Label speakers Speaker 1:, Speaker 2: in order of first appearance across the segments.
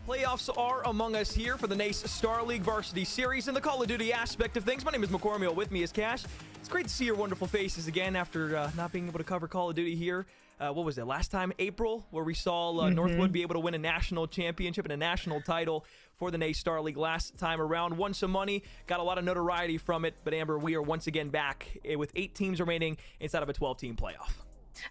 Speaker 1: Playoffs are among us here for the NSL Varsity Series and the Call of Duty aspect of things. My name is McCormiel. With me is Cash. It's great to see your wonderful faces again after not being able to cover Call of Duty here. What was it, last time, April, where we saw Northwood be able to win a national championship and a national title for the NSL League last time around. Won some money, got a lot of notoriety from it. But Amber, we are once again back with 8 teams remaining inside of a 12-team playoff.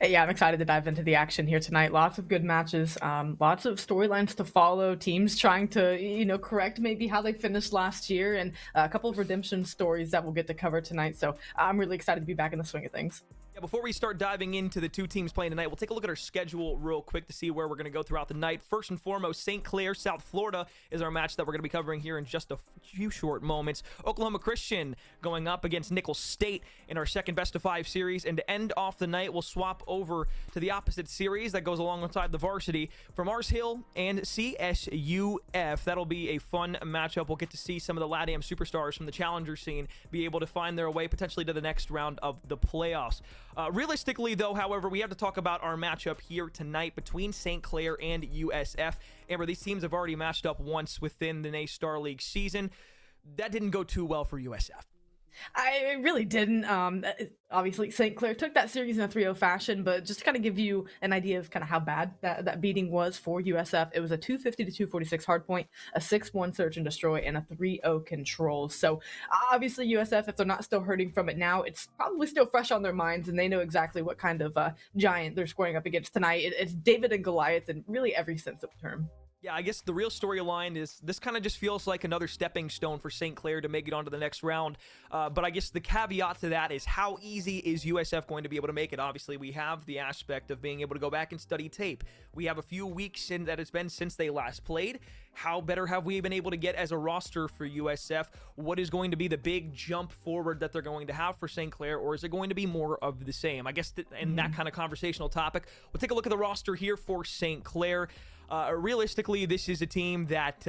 Speaker 2: Yeah, I'm excited to dive into the action here tonight. Lots of good matches, lots of storylines to follow. Teams trying to, correct maybe how they finished last year, and a couple of redemption stories that we'll get to cover tonight. So I'm really excited to be back in the swing of things.
Speaker 1: Yeah, before we start diving into the two teams playing tonight, we'll take a look at our schedule real quick to see where we're going to go throughout the night. First and foremost, St. Clair, South Florida is our match that we're going to be covering here in just a few short moments. Oklahoma Christian going up against Nicholls State in our second best of 5 series. And to end off the night, we'll swap over to the opposite series that goes alongside the varsity for Mars Hill and CSUF. That'll be a fun matchup. We'll get to see some of the LATAM superstars from the challenger scene be able to find their way potentially to the next round of the playoffs. Realistically, though, however, we have to talk about our matchup here tonight between St. Clair and USF. Amber, these teams have already matched up once within the NACE Star League season. That didn't go too well for USF.
Speaker 2: I really didn't. Obviously, St. Clair took that series in a 3-0 fashion, but just to kind of give you an idea of kind of how bad that beating was for USF, it was a 250 to 246 hardpoint, a 6-1 search and destroy, and a 3-0 control. So obviously, USF, if they're not still hurting from it now, it's probably still fresh on their minds, and they know exactly what kind of giant they're scoring up against tonight. It's David and Goliath in really every sense of the term.
Speaker 1: Yeah, I guess the real storyline is this kind of just feels like another stepping stone for St. Clair to make it onto the next round. But I guess the caveat to that is how easy is USF going to be able to make it? Obviously, we have the aspect of being able to go back and study tape. We have a few weeks in that it's been since they last played. How better have we been able to get as a roster for USF? What is going to be the big jump forward that they're going to have for St. Clair, or is it going to be more of the same? I guess in that kind of conversational topic, we'll take a look at the roster here for St. Clair. Realistically, this is a team that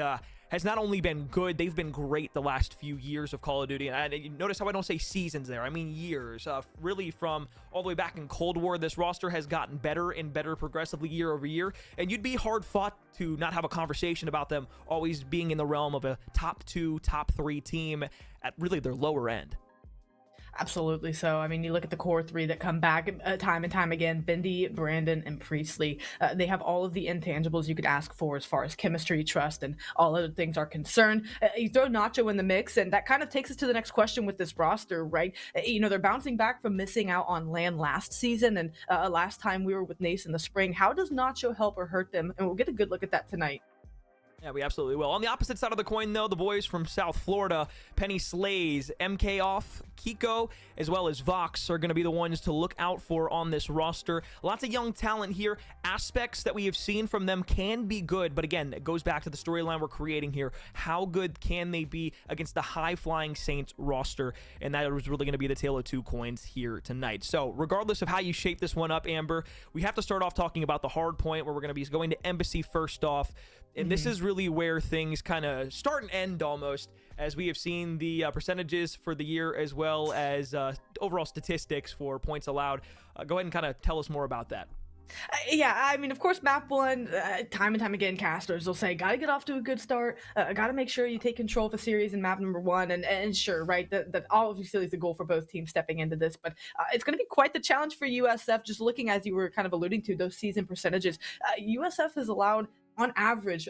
Speaker 1: has not only been good, they've been great the last few years of Call of Duty. And you notice how I don't say seasons there, I mean years. Really from all the way back in Cold War, this roster has gotten better and better progressively year over year. And you'd be hard fought to not have a conversation about them always being in the realm of a top 2, top 3 team at really their lower end.
Speaker 2: Absolutely. So, I mean, you look at the core 3 that come back time and time again, Bendy, Brandon, and Priestley. They have all of the intangibles you could ask for as far as chemistry, trust, and all other things are concerned. You throw Nacho in the mix, and that kind of takes us to the next question with this roster, right? They're bouncing back from missing out on LAN last season, and last time we were with NACE in the spring. How does Nacho help or hurt them? And we'll get a good look at that tonight.
Speaker 1: Yeah, we absolutely will. On the opposite side of the coin, though, the boys from South Florida, Penny Slays, MK Off, Kiko, as well as Vox are going to be the ones to look out for on this roster. Lots of young talent here. Aspects that we have seen from them can be good, but again, it goes back to the storyline we're creating here. How good can they be against the high-flying Saints roster? And that was really going to be the tale of two coins here tonight. So regardless of how you shape this one up, Amber, we have to start off talking about the hard point where we're going to be going to Embassy first off. And this is really where things kind of start and end almost, as we have seen the percentages for the year as well as overall statistics for points allowed. Go ahead and kind of tell us more about that.
Speaker 2: Yeah, I mean, of course, map 1, time and time again, casters will say, gotta get off to a good start, gotta make sure you take control of the series in map number 1, and sure, right, that obviously is the goal for both teams stepping into this, but it's going to be quite the challenge for USF, just looking, as you were kind of alluding to, those season percentages. USF has allowed on average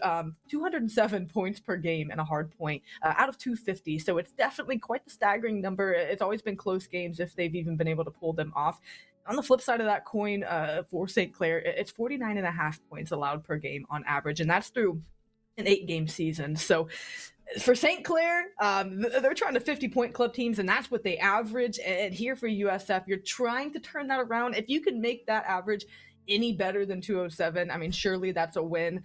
Speaker 2: 207 points per game in a hard point out of 250, so it's definitely quite the staggering number. It's always been close games if they've even been able to pull them off. On the flip side of that coin, for St. Clair, it's 49.5 points allowed per game on average, and that's through an 8-game season. So for St. Clair, they're trying to 50-point club teams, and that's what they average. And here for USF, you're trying to turn that around. If you can make that average any better than 207, I mean, surely that's a win.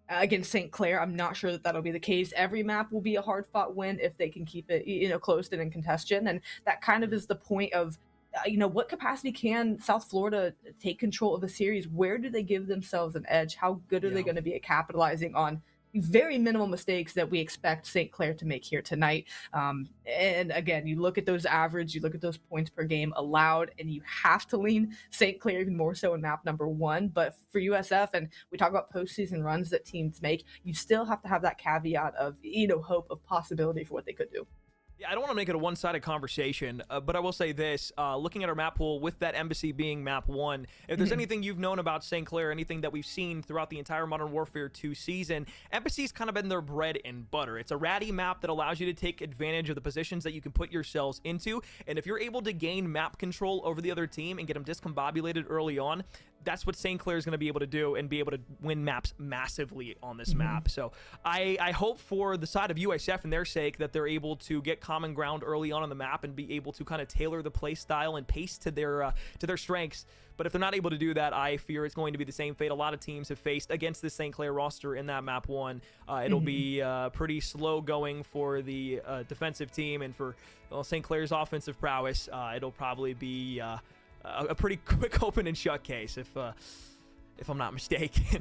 Speaker 2: Against St. Clair, I'm not sure that that'll be the case. Every map will be a hard-fought win if they can keep it, close and in contention, and that kind of is the point of, what capacity can South Florida take control of the series? Where do they give themselves an edge? How good are they going to be at capitalizing on very minimal mistakes that we expect St. Clair to make here tonight? And again, you look at those average, you look at those points per game allowed, and you have to lean St. Clair even more so in map number 1. But for USF, and we talk about postseason runs that teams make, you still have to have that caveat of, hope of possibility for what they could do.
Speaker 1: Yeah, I don't want to make it a one-sided conversation, but I will say this. Looking at our map pool, with that embassy being map 1, if there's anything you've known about St. Clair, anything that we've seen throughout the entire Modern Warfare 2 season, embassy's kind of been their bread and butter. It's a ratty map that allows you to take advantage of the positions that you can put yourselves into, and if you're able to gain map control over the other team and get them discombobulated early on, that's what St. Clair is going to be able to do and be able to win maps massively on this map. So I hope for the side of USF and their sake that they're able to get common ground early on the map and be able to kind of tailor the play style and pace to their strengths. But if they're not able to do that, I fear it's going to be the same fate a lot of teams have faced against this St. Clair roster in that map 1. It'll be pretty slow going for the defensive team, and for St. Clair's offensive prowess, it'll probably be a pretty quick open and shut case, if I'm not mistaken.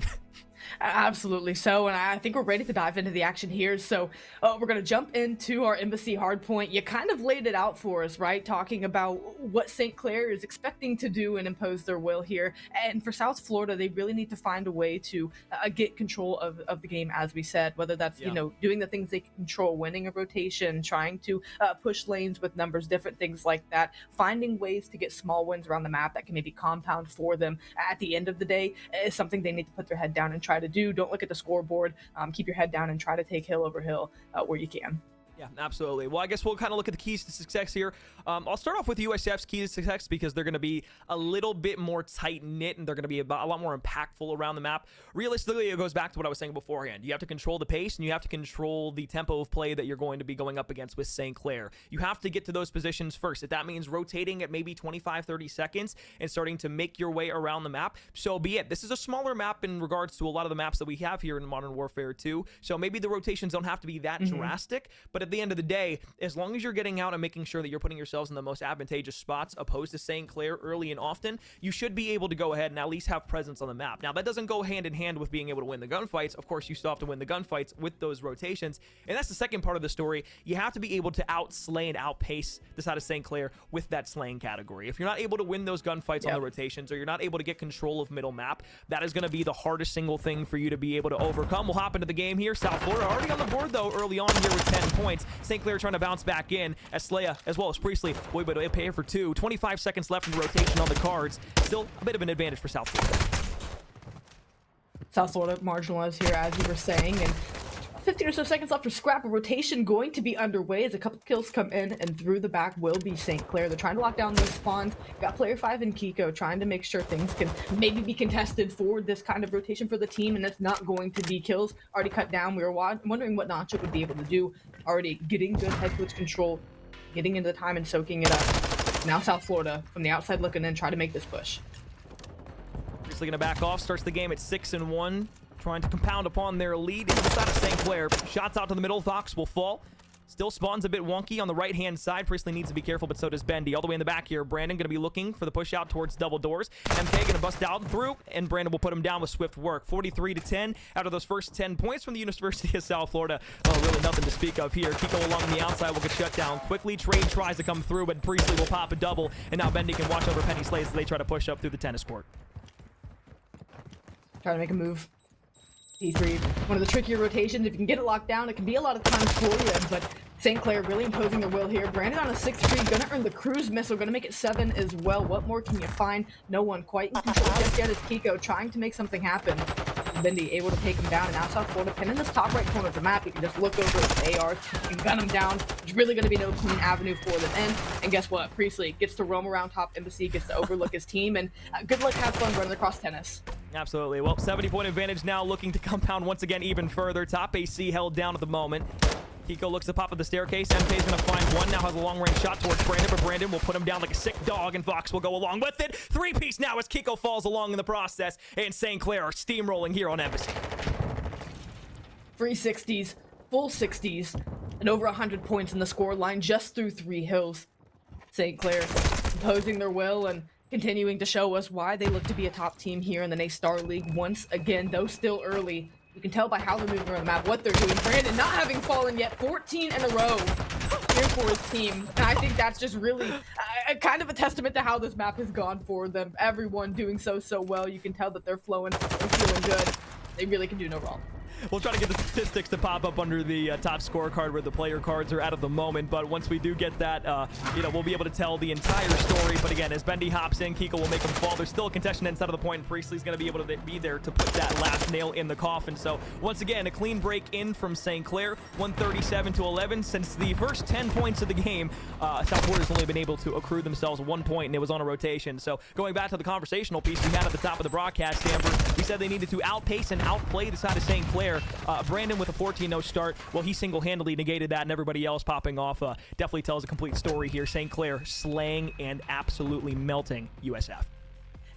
Speaker 2: Absolutely so, and I think we're ready to dive into the action here. So we're going to jump into our embassy hardpoint. You kind of laid it out for us, right? Talking about what St. Clair is expecting to do and impose their will here. And for South Florida, they really need to find a way to get control of the game, as we said, whether that's, you know, doing the things they can control, winning a rotation, trying to push lanes with numbers, different things like that, finding ways to get small wins around the map that can maybe compound for them at the end of the day is something they need to put their head down and try to do. Don't look at the scoreboard. Keep your head down and try to take hill over hill where you can.
Speaker 1: Yeah, absolutely. Well, I guess we'll kind of look at the keys to success here. I'll start off with USF's keys to success because they're going to be a little bit more tight-knit and they're going to be a lot more impactful around the map. Realistically, it goes back to what I was saying beforehand. You have to control the pace and you have to control the tempo of play that you're going to be going up against with St. Clair. You have to get to those positions first. If that means rotating at maybe 25, 30 seconds and starting to make your way around the map, so be it. This is a smaller map in regards to a lot of the maps that we have here in Modern Warfare 2, so maybe the rotations don't have to be that drastic, but at the end of the day, as long as you're getting out and making sure that you're putting yourselves in the most advantageous spots opposed to St. Clair early and often, you should be able to go ahead and at least have presence on the map. Now, that doesn't go hand in hand with being able to win the gunfights. Of course, you still have to win the gunfights with those rotations, and that's the second part of the story. You have to be able to outslay and outpace the side of St. Clair with that slaying category. If you're not able to win those gunfights on the rotations, or you're not able to get control of middle map, that is going to be the hardest single thing for you to be able to overcome. We'll hop into the game here. South Florida already on the board, though, early on here with 10 points. St. Clair trying to bounce back in as Slaya as well as Priestley will be able to pay for 2. 25 seconds left in the rotation on the cards. Still a bit of an advantage for South Florida.
Speaker 2: South Florida marginalized here, as you were saying, and 15 or so seconds left for scrap. A rotation going to be underway as a couple kills come in, and through the back will be St. Clair. They're trying to lock down those spawns. Got player 5 and Kiko trying to make sure things can maybe be contested for this kind of rotation for the team, and it's not going to be kills already cut down. We were wondering what Nacho would be able to do. Already getting good head switch control, getting into the time and soaking it up. Now South Florida from the outside looking in, try to make this push.
Speaker 1: Priestley going to back off, starts the game at 6-1. Trying to compound upon their lead into the side of St. Clair. Shots out to the middle. Fox will fall. Still spawns a bit wonky on the right-hand side. Priestley needs to be careful, but so does Bendy. All the way in the back here. Brandon going to be looking for the push out towards double doors. MK going to bust out through, and Brandon will put him down with swift work. 43-10 out of those first 10 points from the University of South Florida. Oh, really nothing to speak of here. Kiko along the outside will get shut down quickly. Trade tries to come through, but Priestley will pop a double, and now Bendy can watch over Penny Slays as they try to push up through the tennis court.
Speaker 2: Try to make a move. D3, one of the trickier rotations. If you can get it locked down, it can be a lot of time for you, but St. Clair really imposing their will here. Brandon on a 6-3, gonna earn the cruise missile, gonna make it 7 as well. What more can you find? No one quite in control just yet as Kiko trying to make something happen. Bendy able to take him down, and now South Florida pin in this top right corner of the map. You can just look over at AR and gun him down. There's really going to be no clean avenue for them in. And guess what? Priestley gets to roam around top embassy, gets to overlook his team, and good luck, have fun running across tennis.
Speaker 1: Absolutely. Well, 70-point advantage now, looking to compound once again even further. Top AC held down at the moment. Kiko looks to pop up the staircase. MK's going to find one. Now has a long-range shot towards Brandon, but Brandon will put him down like a sick dog, and Fox will go along with it. 3-piece now as Kiko falls along in the process, and St. Clair are steamrolling here on Embassy.
Speaker 2: 360s, full 60s, and over 100 points in the score line just through 3 hills. St. Clair imposing their will and continuing to show us why they look to be a top team here in the NACE Star League once again, though still early. You can tell by how they're moving around the map, what they're doing. Brandon not having fallen yet, 14 in a row here for his team. And I think that's just really kind of a testament to how this map has gone for them. Everyone doing so well. You can tell that they're flowing and feeling good. They really can do no wrong.
Speaker 1: We'll try to get the statistics to pop up under the top scorecard where the player cards are at the moment. But once we do get that, we'll be able to tell the entire story. But again, as Bendy hops in, Kiko will make him fall. There's still a contestant inside of the point, and Priestley's going to be able to be there to put that last nail in the coffin. So once again, a clean break in from St. Clair, 137-11. Since the first 10 points of the game, South Florida's only been able to accrue themselves 1 point, and it was on a rotation. So going back to the conversational piece we had at the top of the broadcast, Amber, we said they needed to outpace and outplay the side of St. Clair. Brandon with a 14-0 start, well, he single-handedly negated that, and everybody else popping off definitely tells a complete story here. St. Clair slaying and absolutely melting USF.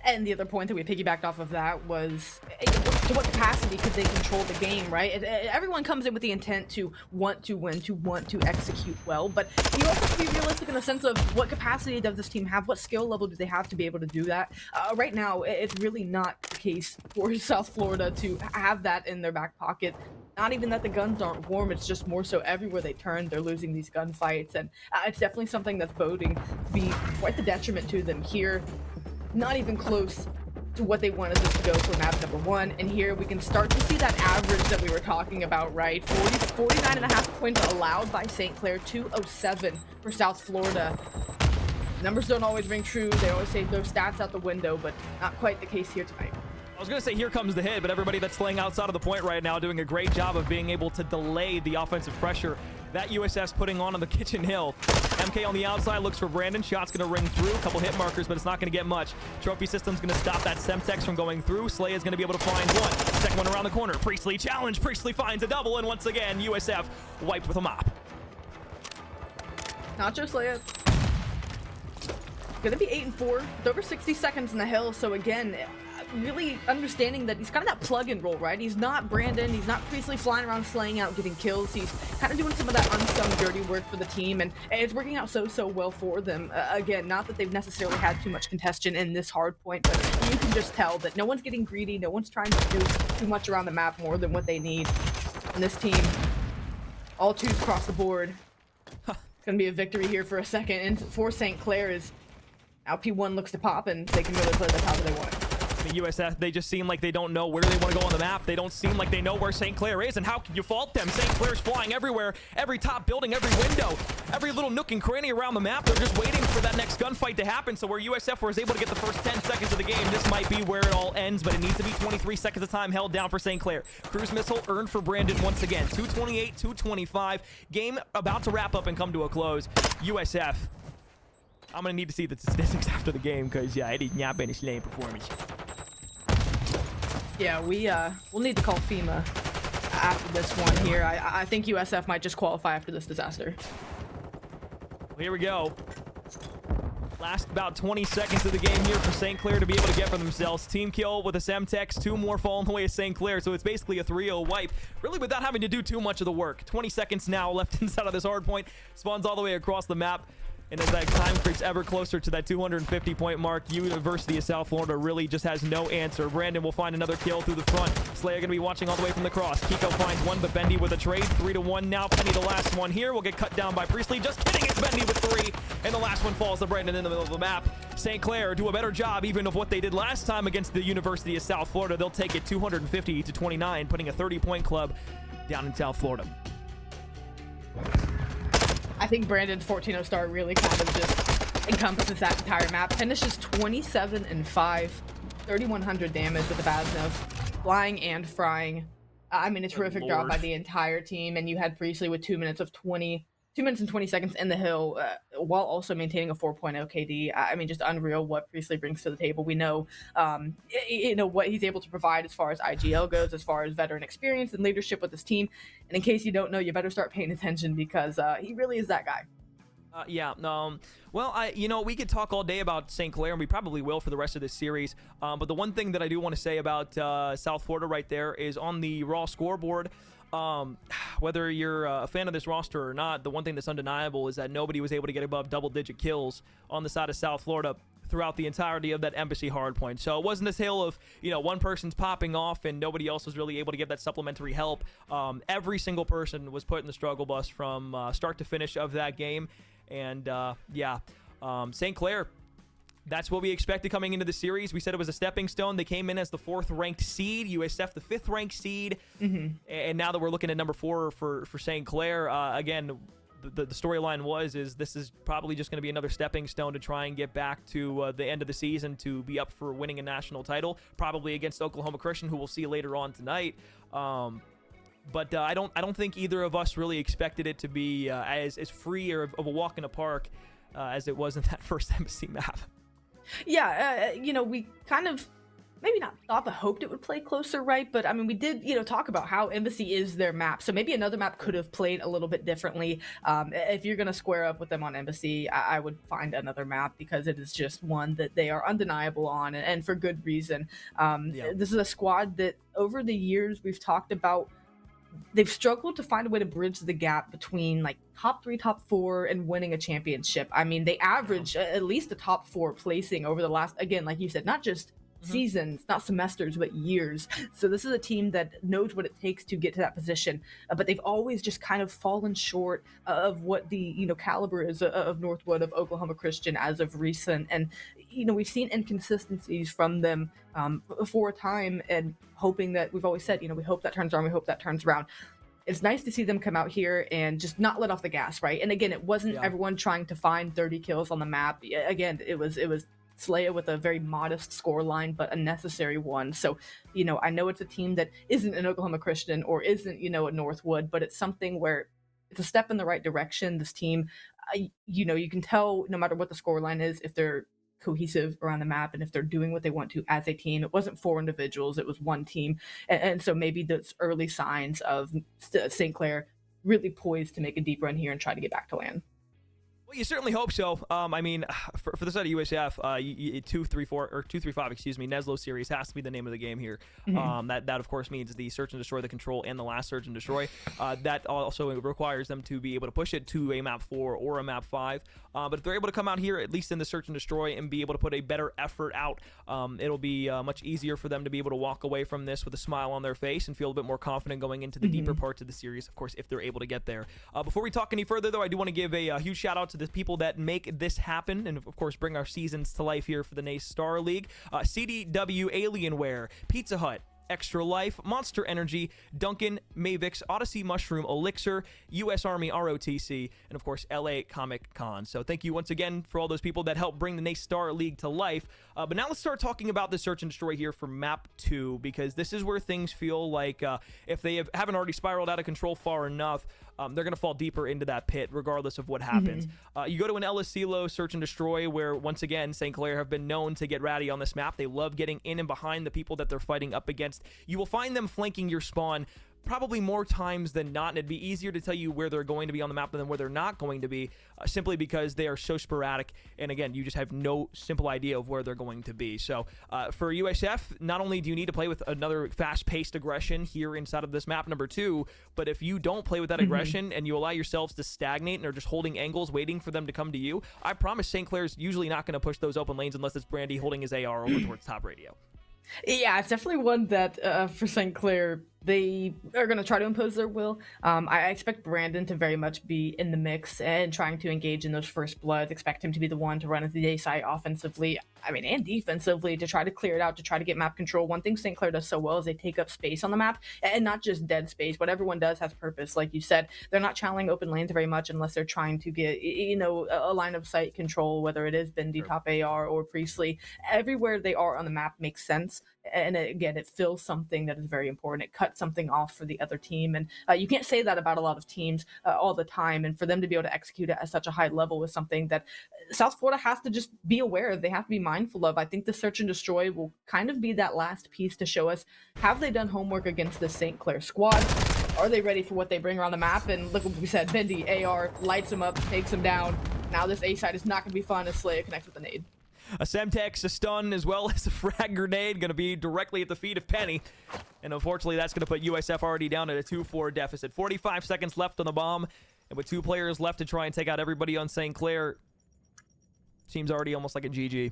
Speaker 2: And the other point that we piggybacked off of that was, to what capacity could they control the game, right? Everyone comes in with the intent to want to win, to want to execute well, but you also have to be realistic in the sense of what capacity does this team have, what skill level do they have to be able to do that. Right now, it's really not the case for South Florida to have that in their back pocket. Not even that the guns aren't warm, it's just more so everywhere they turn, they're losing these gunfights, and it's definitely something that's boding to be quite the detriment to them here. Not even close to what they wanted us to go for map number 1, and here we can start to see that average that we were talking about, right? 49.5 points allowed by St. Clair, 207 for South Florida. Numbers don't always ring true, they always say those stats out the window, but not quite the case here tonight.
Speaker 1: I was going to say here comes the hit, but everybody that's playing outside of the point right now doing a great job of being able to delay the offensive pressure that USF's putting on the kitchen hill. MK on the outside looks for Brandon. Shot's going to ring through. A couple hit markers, but it's not going to get much. Trophy system's going to stop that Semtex from going through. Slay is going to be able to find one. Second one around the corner. Priestley challenge. Priestley finds a double, and once again, USF wiped with a mop.
Speaker 2: Nacho Slaya. Gonna be 8-4 with over 60 seconds in the hill, so again, really understanding that he's kind of that plug-in role, right? He's not Brandon, he's not Priestley flying around slaying out, getting kills. He's kind of doing some of that unsung dirty work for the team, and it's working out so well for them. Again, not that they've necessarily had too much contention in this hard point, but you can just tell that no one's getting greedy, no one's trying to do too much around the map more than what they need. And this team, all twos across the board. It's gonna be a victory here for a second, and for St. Clair is now P1 looks to pop, and they can really play the top they want.
Speaker 1: The USF, they just seem like they don't know where they want to go on the map. They don't seem like they know where St. Clair is, and how can you fault them? St. Clair's flying everywhere, every top building, every window, every little nook and cranny around the map. They're just waiting for that next gunfight to happen. So where USF was able to get the first 10 seconds of the game, this might be where it all ends, but it needs to be 23 seconds of time held down for St. Clair. Cruise missile earned for Brandon once again. 228, 225. Game about to wrap up and come to a close. USF, I'm going to need to see the statistics after the game because, yeah, it has not been a slaying performance.
Speaker 2: Yeah, we'll need to call FEMA after this one here. I think USF might just qualify after this disaster.
Speaker 1: Well, here we go. Last about 20 seconds of the game here for St. Clair to be able to get for themselves. Team kill with a Semtex, 2 more fall in the way of St. Clair, so it's basically a 3-0 wipe, really without having to do too much of the work. 20 seconds now left inside of this hard point. Spawns all the way across the map. And as that time creeps ever closer to that 250-point mark, University of South Florida really just has no answer. Brandon will find another kill through the front. Slayer going to be watching all the way from the cross. Kiko finds one, but Bendy with a trade. 3-1 now. Penny the last one here will get cut down by Priestley. Just kidding, it's Bendy with 3. And the last one falls to Brandon in the middle of the map. St. Clair do a better job even of what they did last time against the University of South Florida. They'll take it 250-29, putting a 30-point club down in South Florida.
Speaker 2: I think Brandon's 14-0 start really kind of just encompasses that entire map. Finishes 27-5, 3,100 damage with the Vaznov, flying and frying. I mean, a terrific job by the entire team, and you had Priestley with 2 minutes and 20 seconds in the hill, while also maintaining a 4.0 KD. I mean, just unreal what Priestley brings to the table. We know, what he's able to provide as far as IGL goes, as far as veteran experience and leadership with his team. And in case you don't know, you better start paying attention because he really is that guy. We could talk all day about St. Clair, and we probably will for the rest of this series. But the one thing that I do want to say about South Florida right there is on the raw scoreboard. Whether you're a fan of this roster or not, the one thing that's undeniable is that nobody was able to get above double-digit kills on the side of South Florida throughout the entirety of that Embassy hardpoint. So it wasn't a tale of, one person's popping off and nobody else was really able to get that supplementary help. Every single person was put in the struggle bus from start to finish of that game. And St. Clair,
Speaker 1: That's what we expected coming into the series. We said it was a stepping stone. They came in as the 4th-ranked seed, USF the 5th-ranked seed. And now that we're looking at number 4 for St. Clair, again, the storyline is this is probably just going to be another stepping stone to try and get back to the end of the season to be up for winning a national title, probably against Oklahoma Christian, who we'll see later on tonight. But I don't think either of us really expected it to be as free or of a walk in the park as it was in that first Embassy map.
Speaker 2: Yeah, we kind of maybe not thought but hoped it would play closer, right? But I mean, we did, talk about how Embassy is their map. So maybe another map could have played a little bit differently. If you're going to square up with them on Embassy, I would find another map because it is just one that they are undeniable on, and for good reason. This is a squad that over the years we've talked about. They've struggled to find a way to bridge the gap between like top 3, top 4, and winning a championship. I mean, they average at least a top 4 placing over the last, again, like you said, not just seasons, not semesters, but years. So this is a team that knows what it takes to get to that position, but they've always just kind of fallen short of what the caliber is of Northwood, of Oklahoma Christian as of recent. And we've seen inconsistencies from them for a time, and hoping that we've always said, we hope that turns around, we hope that turns around. It's nice to see them come out here and just not let off the gas, right? And again, it wasn't everyone trying to find 30 kills on the map. Again, it was Slaya with a very modest score line, but a necessary one. So, I know it's a team that isn't an Oklahoma Christian or isn't, a Northwood, but it's something where it's a step in the right direction. This team, you can tell no matter what the score line is, if they're cohesive around the map and if they're doing what they want to as a team. It wasn't 4 individuals, it was one team. And so maybe those early signs of St. Clair really poised to make a deep run here and try to get back to land.
Speaker 1: Well, you certainly hope so. I mean, for the side of USF, 235, Neslo series has to be the name of the game here. That of course means the search and destroy, the control, and the last search and destroy. That also requires them to be able to push it to a map 4 or a map 5. But if they're able to come out here, at least in the search and destroy, and be able to put a better effort out, it'll be much easier for them to be able to walk away from this with a smile on their face and feel a bit more confident going into the deeper parts of the series, of course, if they're able to get there. Before we talk any further, though, I do want to give a huge shout out to the people that make this happen and, of course, bring our seasons to life here for the NACE Star League. CDW Alienware, Pizza Hut, Extra Life, Monster Energy, Duncan, Mavix, Odyssey Mushroom, Elixir, U.S. Army ROTC, and of course LA Comic Con. So thank you once again for all those people that helped bring the NACE Star League to life. But now let's start talking about the search and destroy here for map 2, because this is where things feel like if they haven't already spiraled out of control far enough, they're going to fall deeper into that pit regardless of what happens. You go to an Ellis Silo search and destroy where, once again, St. Clair have been known to get ratty on this map. They love getting in and behind the people that they're fighting up against. You will find them flanking your spawn probably more times than not, and it'd be easier to tell you where they're going to be on the map than where they're not going to be, simply because they are so sporadic, and again, you just have no simple idea of where they're going to be. So for USF, not only do you need to play with another fast-paced aggression here inside of this map number 2, but if you don't play with that aggression and you allow yourselves to stagnate and are just holding angles waiting for them to come to you, I promise St. Clair's usually not going to push those open lanes unless it's Brandy holding his AR over towards top radio.
Speaker 2: Yeah, it's definitely one that for St. Clair, they are going to try to impose their will. I expect Brandon to very much be in the mix and trying to engage in those first bloods. Expect him to be the one to run at the day side offensively, and defensively, to try to clear it out, to try to get map control. One thing St. Clair does so well is they take up space on the map, and not just dead space. What everyone does has purpose. Like you said, they're not channeling open lanes very much unless they're trying to get, a line of sight control, whether it is Bendy, top AR, or Priestley. Everywhere they are on the map makes sense. And again, it fills something that is very important. It cuts something off for the other team. And you can't say that about a lot of teams all the time. And for them to be able to execute it at such a high level is something that South Florida has to just be aware of. They have to be mindful of. I think the search and destroy will kind of be that last piece to show us, have they done homework against this St. Clair squad? Are they ready for what they bring around the map? And look what we said, Bendy, AR, lights him up, takes him down. Now this A side is not going to be fun as Slaya connects with a nade.
Speaker 1: A Semtex, a stun, as well as a frag grenade, going to be directly at the feet of Penny. And unfortunately, that's going to put USF already down at a 2-4 deficit. 45 seconds left on the bomb. And with 2 players left to try and take out everybody on St. Clair, seems already almost like a GG.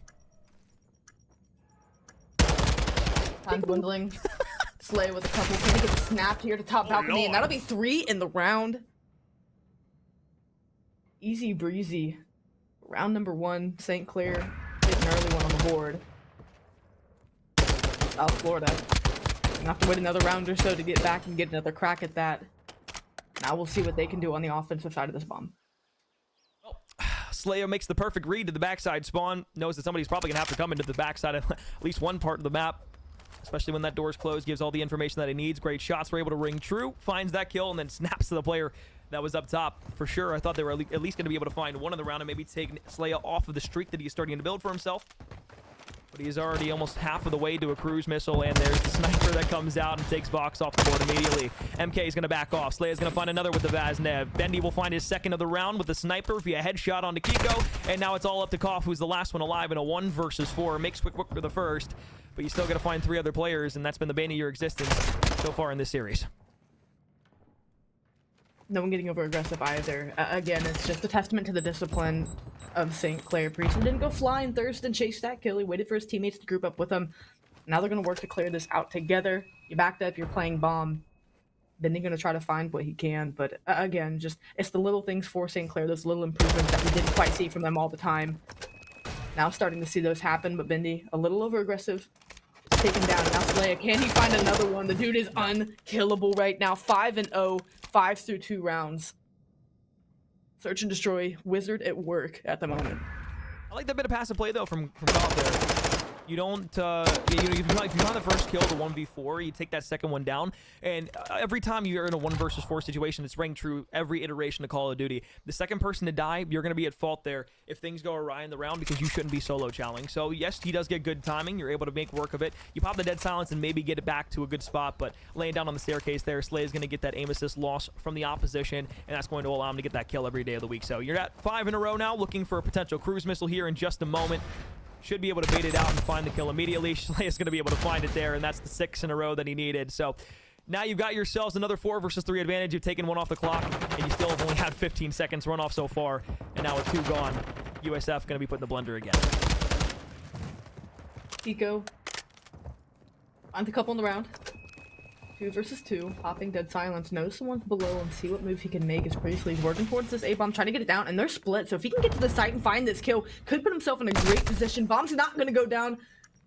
Speaker 2: Time dwindling. Slay with a couple. Can he get snapped here to top balcony? And that'll be 3 in the round. Easy breezy. Round number 1, St. Clair. an early one on the board. South Florida. Gonna have to wait another round or so to get back and get another crack at that. Now we'll see what they can do on the offensive side of this bomb.
Speaker 1: Well, Slayer makes the perfect read to the backside spawn. Knows that somebody's probably going to have to come into the backside of at least one part of the map. Especially when that door's closed. Gives all the information that he needs. Great shots were able to ring true. Finds that kill and then snaps to the player that was up top. For sure, I thought they were at least going to be able to find one in the round and maybe take Slayer off of the streak that he's starting to build for himself. But he's already almost half of the way to a cruise missile, and there's the sniper that comes out and takes Box off the board immediately. MK is going to back off. Slayer's going to find another with the Vaznev. Bendy will find his second of the round with the sniper via headshot onto Kiko, and now it's all up to Koff, who's the last one alive in a 1 versus 4. Makes quick work for the first, but you still got to find 3 other players, and that's been the bane of your existence so far in this series.
Speaker 2: No one getting over aggressive either. Again, it's just a testament to the discipline of St. Clair. Preaching didn't go flying thirst and chase that kill. He waited for his teammates to group up with him. Now they're going to work to clear this out together. You backed up, you're playing bomb. Then they're going to try to find what he can. But again, just it's the little things for St. Clair, those little improvements that we didn't quite see from them all the time. Now starting to see those happen, but Bendy, a little over aggressive. Taken down. Now Slayer, can he find another one? The dude is unkillable right now. 5-0, 5 through 2 rounds. Search and destroy wizard at work at the moment.
Speaker 1: I like that bit of passive play though from Koff there. You don't, if you find the first kill, the 1v4, you take that second one down, and every time you're in a 1 versus 4 situation, it's rang true every iteration of Call of Duty. The second person to die, you're going to be at fault there if things go awry in the round because you shouldn't be solo challenging. So yes, he does get good timing. You're able to make work of it. You pop the dead silence and maybe get it back to a good spot, but laying down on the staircase there, Slay is going to get that aim assist loss from the opposition, and that's going to allow him to get that kill every day of the week. So you're at 5 in a row now, looking for a potential cruise missile here in just a moment. Should be able to bait it out and find the kill immediately. Slay is going to be able to find it there, and that's the 6 in a row that he needed. So now you've got yourselves another 4 versus 3 advantage. You've taken 1 off the clock, and you still have only had 15 seconds run off so far. And now with 2 gone, USF going to be put in the blender again.
Speaker 2: Kiko. Find the couple in the round. 2 versus 2. Popping dead silence. Knows someone's below and see what move he can make as previously he's working towards this A-bomb, trying to get it down, and they're split. So if he can get to the site and find this kill, could put himself in a great position. Bomb's not going to go down,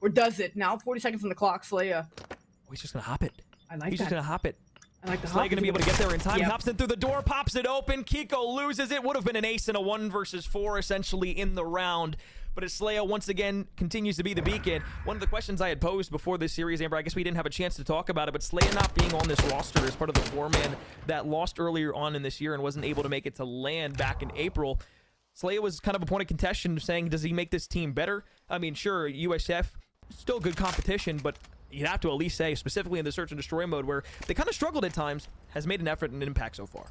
Speaker 2: or does it? Now 40 seconds on the clock, Slayer.
Speaker 1: Oh, he's just going to hop it.
Speaker 2: I like
Speaker 1: He's
Speaker 2: that.
Speaker 1: just going to hop it.
Speaker 2: I like the
Speaker 1: Slay
Speaker 2: hop.
Speaker 1: going to be able to get there in time.
Speaker 2: Yep.
Speaker 1: He hops in through the door, pops it open. Kiko loses it. Would have been an ace in a 1 versus 4 essentially in the round. But as Slayer once again continues to be the beacon, one of the questions I had posed before this series, Amber, I guess we didn't have a chance to talk about it, but Slayer not being on this roster is part of the 4-man that lost earlier on in this year and wasn't able to make it to land back in April. Slayer was kind of a point of contention saying, does he make this team better? I mean, sure, USF, still good competition, but you'd have to at least say, specifically in the search and destroy mode, where they kind of struggled at times, has made an effort and an impact so far.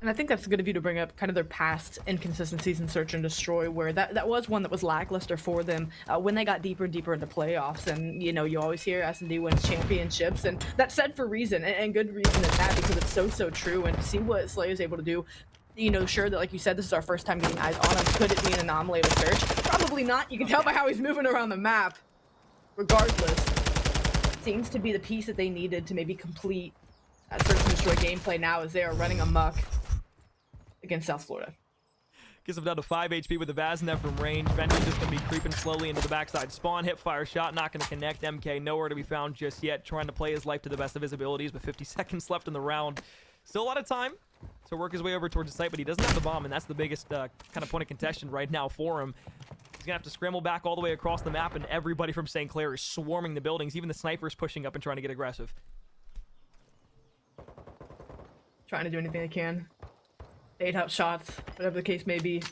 Speaker 2: And I think that's good of you to bring up kind of their past inconsistencies in search and destroy, where that was one that was lackluster for them when they got deeper and deper into playoffs. And you know, you always hear S&D wins championships, and that's said for reason, and good reason at that, because it's so true. And to see what Slayer's able to do, you know, sure that, like you said, this is our first time getting eyes on him. Could it be an anomaly of a search? Probably not. You can tell by how he's moving around the map. Regardless, seems to be the piece that they needed to maybe complete search and destroy gameplay now, as they are running amok against South Florida.
Speaker 1: Gets him down to 5 HP with the Vaznev from range. Bendy's just going to be creeping slowly into the backside spawn. Hip fire shot, not going to connect. MK nowhere to be found just yet. Trying to play his life to the best of his abilities with 50 seconds left in the round. Still a lot of time to work his way over towards the site, but he doesn't have the bomb, and that's the biggest kind of point of contention right now for him. He's going to have to scramble back all the way across the map, and everybody from St. Clair is swarming the buildings. Even the snipers pushing up and trying to get aggressive.
Speaker 2: Trying to do anything they can. 8-out shots, whatever the case may be.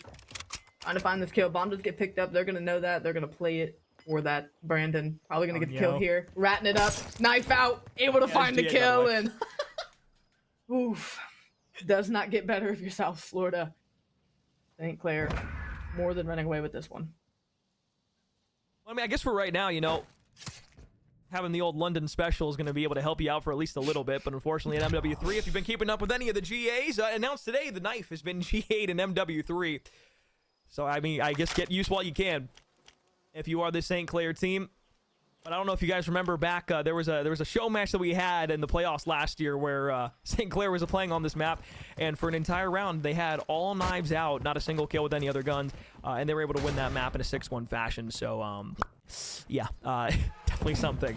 Speaker 2: Trying to find this kill. Bomb does get picked up. They're going to know that. They're going to play it for that. Brandon probably going to get the kill here. Ratting it up. Knife out. Able to find the kill. And oof. Does not get better if you're South Florida. St. Clair more than running away with this one.
Speaker 1: Well, I mean, I guess for right now, you know, having the old London special is going to be able to help you out for at least a little bit, but unfortunately in MW3, if you've been keeping up with any of the GAs, announced today the knife has been GA'd in MW3. So, I mean, I guess get used while you can. If you are the St. Clair team, But I don't know if you guys remember back, there was a show match that we had in the playoffs last year where St. Clair was playing on this map, and for an entire round they had all knives out, not a single kill with any other guns, and they were able to win that map in a 6-1 fashion. So yeah, definitely something.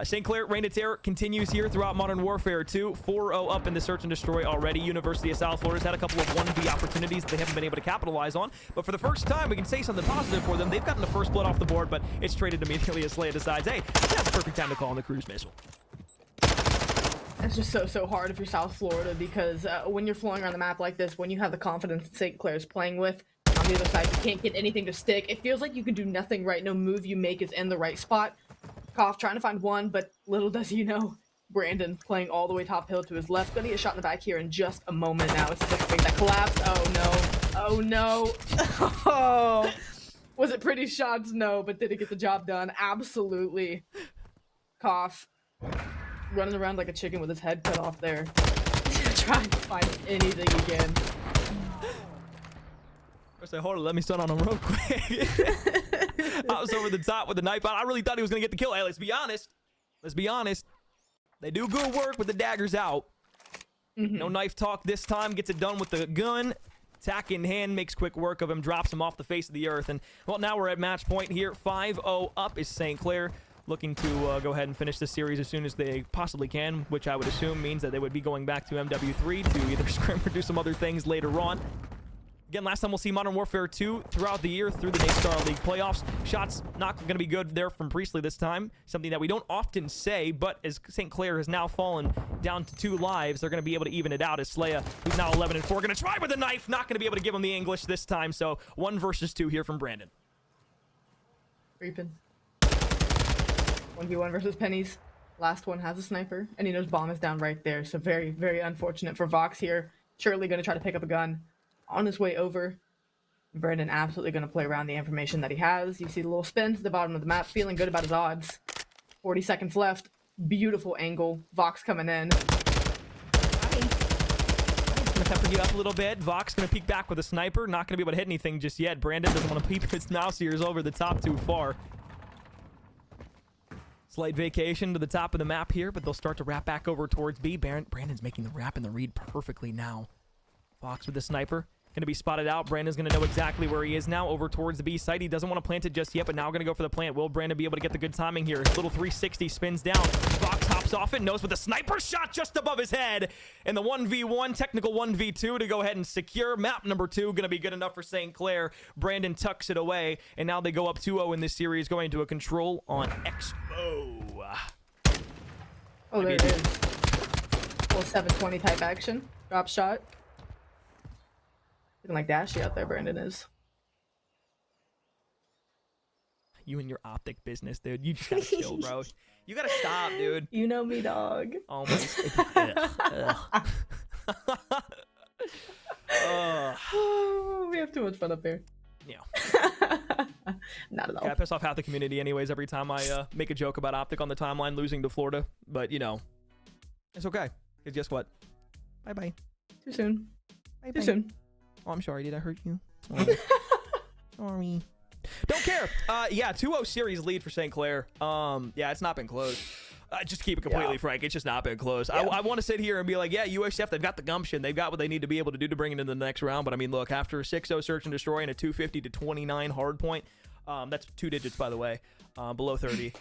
Speaker 1: St. Clair Reign of Terror continues here throughout Modern Warfare 2. 4-0 up in the search and destroy already. University of South Florida's had a couple of 1v opportunities that they haven't been able to capitalize on. But for the first time, we can say something positive for them. They've gotten the first blood off the board, but it's traded immediately as Slaya decides, hey, that's the perfect time to call on the cruise missile.
Speaker 2: It's just so hard if you're South Florida, because when you're flowing around the map like this, when you have the confidence that St. Clair's playing with, on the other side, you can't get anything to stick. It feels like you can do nothing right. No move you make is in the right spot. Koff trying to find one, but little does he know, Brandon playing all the way top hill to his left. Gonna get a shot in the back here in just a moment now. It's just like that collapse. Oh no. Oh no. Oh. Was it pretty shots? No, but did it get the job done? Absolutely. Koff running around like a chicken with his head cut off there. Trying to find anything again.
Speaker 1: I said, hold on, let me stun on him real quick. I was over the top with the knife out. I really thought he was going to get the kill. Hey, let's be honest. Let's be honest. They do good work with the daggers out. No knife talk this time. Gets it done with the gun. Tack in hand, makes quick work of him. Drops him off the face of the earth. And, well, now we're at match point here. 5-0 up is St. Clair. Looking to go ahead and finish this series as soon as they possibly can, which I would assume means that they would be going back to MW3 to either scrim or do some other things later on. Again, last time we'll see Modern Warfare 2 throughout the year through the NSL League playoffs. Shots not going to be good there from Priestley this time. Something that we don't often say, but as St. Clair has now fallen down to 2 lives, they're going to be able to even it out as Slaya, who's now 11-4, going to try with a knife. Not going to be able to give him the English this time, so 1 versus 2 here from Brandon.
Speaker 2: Reaping. 1v1 versus Pennies. Last one has a sniper, and he knows bomb is down right there, so very, very unfortunate for Vox here. Surely going to try to pick up a gun on his way over. Brandon absolutely going to play around the information that he has. You see the little spin to the bottom of the map, feeling good about his odds. 40 seconds left. Beautiful angle. Vox coming in.
Speaker 1: Going to pepper you up a little bit. Vox going to peek back with a sniper. Not going to be able to hit anything just yet. Brandon doesn't want to peep his mouse ears over the top too far. Slight vacation to the top of the map here, but they'll start to wrap back over towards B. Brandon's making the wrap and the read perfectly now. Vox with the sniper. Going to be spotted out. Brandon's going to know exactly where he is now, over towards the B site. He doesn't want to plant it just yet, but now going to go for the plant. Will Brandon be able to get the good timing here? Little 360 spins down. Vox hops off it, knows with the sniper shot just above his head. And the 1v1, technical 1v2 to go ahead and secure. Map number 2 going to be good enough for St. Clair. Brandon tucks it away, and now they go up 2-0 in this series, going to a control on Expo.
Speaker 2: Oh, there it is. Full 720 type action. Drop shot. Looking like Dashy out there, Brandon is.
Speaker 1: You and your optic business, dude. You just gotta chill, bro. You gotta stop, dude.
Speaker 2: You know me, dog.
Speaker 1: Almost.
Speaker 2: We have too much fun up here.
Speaker 1: Yeah.
Speaker 2: Not at all.
Speaker 1: I piss off half the community anyways every time I make a joke about Optic on the timeline losing to Florida. But, you know, it's okay. Because guess what? Bye-bye.
Speaker 2: Too soon.
Speaker 1: Bye-bye.
Speaker 2: Too soon.
Speaker 1: Oh, I'm sorry. Did I hurt you? Oh. Sorry. Don't care. Yeah, 2-0 series lead for St. Clair. Yeah, it's not been close. Just to keep it completely frank, it's just not been close. Yeah. I want to sit here and be like, yeah, UHF, they've got the gumption. They've got what they need to be able to do to bring it into the next round. But, I mean, look, after a 6-0 search and destroy and a 250-29 hard point, that's 2 digits, by the way, below 30.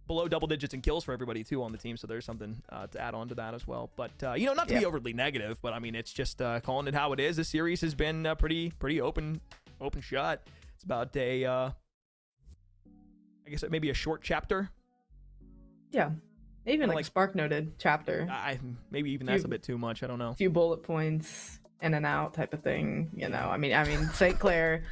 Speaker 1: Below double digits in kills for everybody, too, on the team. So there's something to add on to that as well. But, you know, not to be overly negative, but, I mean, it's just calling it how it is. The series has been pretty open shut. It's about a, I guess maybe a short chapter.
Speaker 2: Yeah. Even like Spark noted chapter.
Speaker 1: Maybe even that's a bit too much. I don't know.
Speaker 2: A few bullet points, in and out type of thing. You know, I mean, St. Clair,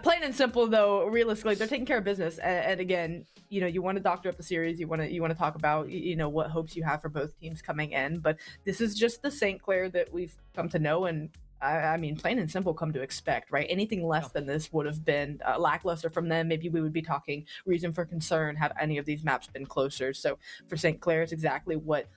Speaker 2: plain and simple though. Realistically, they're taking care of business. And again, you know, you want to doctor up the series. You want to talk about, you know, what hopes you have for both teams coming in. But this is just the St. Clair that we've come to know and I mean, plain and simple, come to expect, right? Anything less than this would have been lackluster from them. Maybe we would be talking reason for concern had any of these maps been closer. So for St. Clair, it's exactly what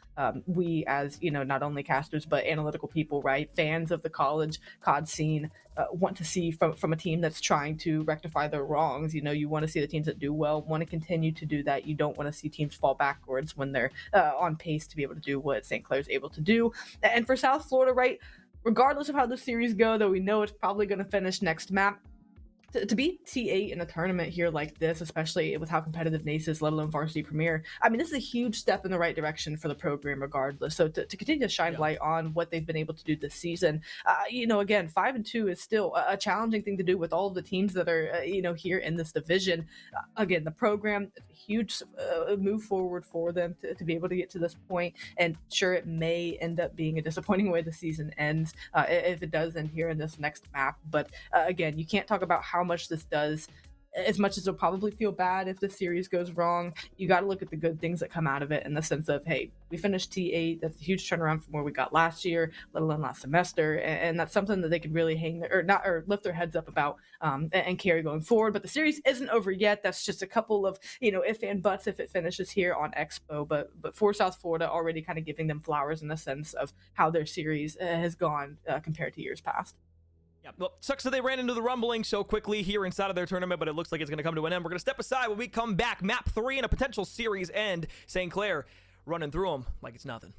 Speaker 2: we, as not only casters but analytical people, right, fans of the college COD scene, want to see from a team that's trying to rectify their wrongs. You want to see the teams that do well want to continue to do that. You don't want to see teams fall backwards when they're on pace to be able to do what St. Clair's able to do. And for South Florida, right, regardless of how the series go, though we know it's probably going to finish next map, to beat T8 in a tournament here like this, especially with how competitive NACE is, let alone Varsity Premier, I mean, this is a huge step in the right direction for the program regardless. So to continue to shine light on what they've been able to do this season, again, 5-2 is still a challenging thing to do with all of the teams that are, here in this division. Again, the program, a huge move forward for them to be able to get to this point. And sure, it may end up being a disappointing way the season ends if it does end here in this next map. But again, you can't talk about how much this does. As much as it'll probably feel bad if the series goes wrong, you got to look at the good things that come out of it in the sense of, hey, we finished T8. That's a huge turnaround from where we got last year, let alone last semester, and that's something that they could really lift their heads up about and carry going forward. But the series isn't over yet. That's just a couple of if and buts if it finishes here on Expo. But for South Florida, already kind of giving them flowers in the sense of how their series has gone compared to years past.
Speaker 1: Yeah, well, sucks that they ran into the rumbling so quickly here inside of their tournament, but it looks like it's going to come to an end. We're going to step aside when we come back. Map 3 and a potential series end. St. Clair running through them like it's nothing.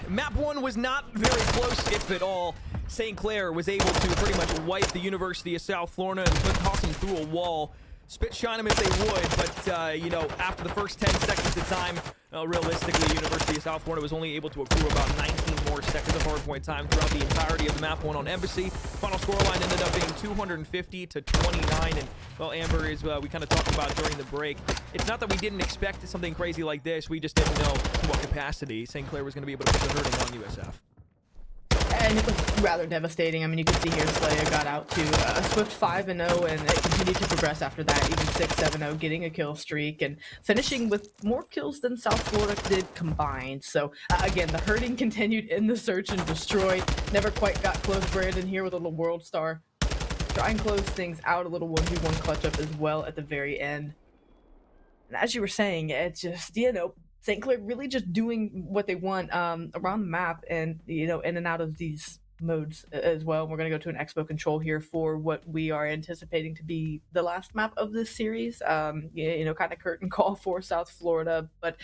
Speaker 1: Map 1 was not very close, if at all. St. Clair was able to pretty much wipe the University of South Florida and toss them through a wall. spit shine them if they would, but you know, after the first 10 seconds of time, realistically, University of South Florida was only able to accrue about 19 more seconds of hardpoint time throughout the entirety of the map one on Embassy. Final scoreline ended up being 250 to 29, and well, Amber, is we kind of talked about during the break, it's not that we didn't expect something crazy like this, we just didn't know to what capacity St. Clair was going to be able to put the hurting on USF.
Speaker 2: And it was rather devastating. I mean, you can see here Slayer got out to a swift 5-0, and it continued to progress after that, even 6-7-0, getting a kill streak and finishing with more kills than South Florida did combined. So again, the hurting continued in the search and destroy. Never quite got close. Brandon here with a little World Star. Try and close things out, a little 1v1 clutch up as well at the very end. And as you were saying, it's just, you know, St. Clair really just doing what they want around the map, and you know, in and out of these modes as well. We're going to go to an expo control here for what we are anticipating to be the last map of this series. You know, kind of curtain call for South Florida, but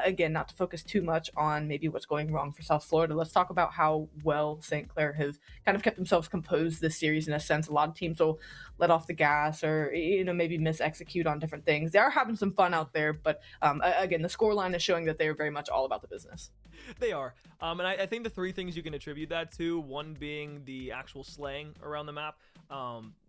Speaker 2: again, not to focus too much on maybe what's going wrong for South Florida. Let's talk about how well St. Clair have kind of kept themselves composed this series. In a sense, a lot of teams will let off the gas or, you know, maybe mis-execute on different things. They are having some fun out there, but again, the scoreline is showing that they are very much all about the business.
Speaker 1: They are. And I think the three things you can attribute that to, one being the actual slaying around the map.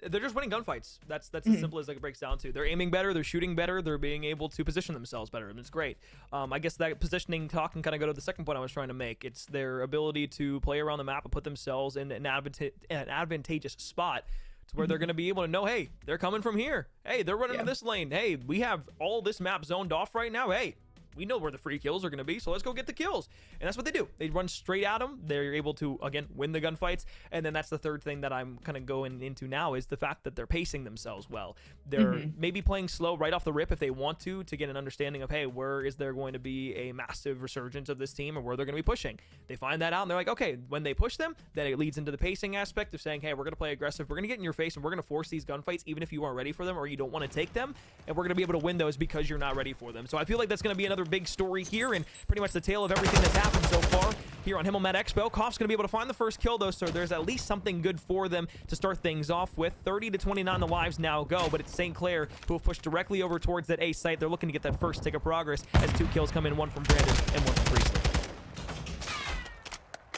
Speaker 1: They're just winning gunfights. That's as simple as it breaks down to. They're aiming better, they're shooting better, they're being able to position themselves better, and it's great. I guess that positioning talk can kind of go to the second point I was trying to make. It's their ability to play around the map and put themselves in an advantageous spot to where they're going to be able to know, hey, they're coming from here. Hey, they're running to this lane. Hey, we have all this map zoned off right now. Hey, we know where the free kills are going to be, so let's go get the kills. And that's what they do. They run straight at them. They're able to, again, win the gunfights. And then that's the third thing that I'm kind of going into now, is the fact that they're pacing themselves well. They're maybe playing slow right off the rip if they want to get an understanding of, hey, where is there going to be a massive resurgence of this team and where they're going to be pushing. They find that out, and they're like, okay, when they push them, then it leads into the pacing aspect of saying, hey, we're going to play aggressive. We're going to get in your face, and we're going to force these gunfights even if you aren't ready for them or you don't want to take them. And we're going to be able to win those because you're not ready for them. So I feel like that's going to be another big story here, and pretty much the tale of everything that's happened so far here on Himmelmet Expo. Koff's going to be able to find the first kill, though, so there's at least something good for them to start things off with. 30 to 29 the lives now go, but it's St. Clair who have pushed directly over towards that A site. They're looking to get that first tick of progress as 2 kills come in, 1 from Brandon and 1 from Priestley.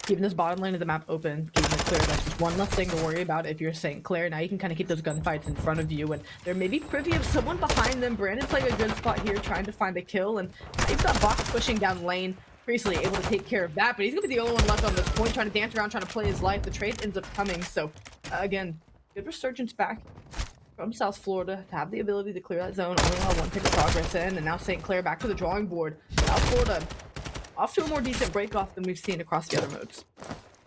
Speaker 2: Keeping this bottom lane of the map open, keeping it clear. That's just one less thing to worry about if you're St. Clair. Now you can kind of keep those gunfights in front of you, and they're maybe privy of someone behind them. Brandon playing a good spot here, trying to find a kill, and you've got Box pushing down lane. Priestley able to take care of that, but he's gonna be the only one left on this point, trying to dance around, trying to play his life. The trade ends up coming, so again, good resurgence back from South Florida to have the ability to clear that zone. Only have 1 pick of progress in, and now St. Clair back to the drawing board. South Florida off to a more decent break off than we've seen across the other modes.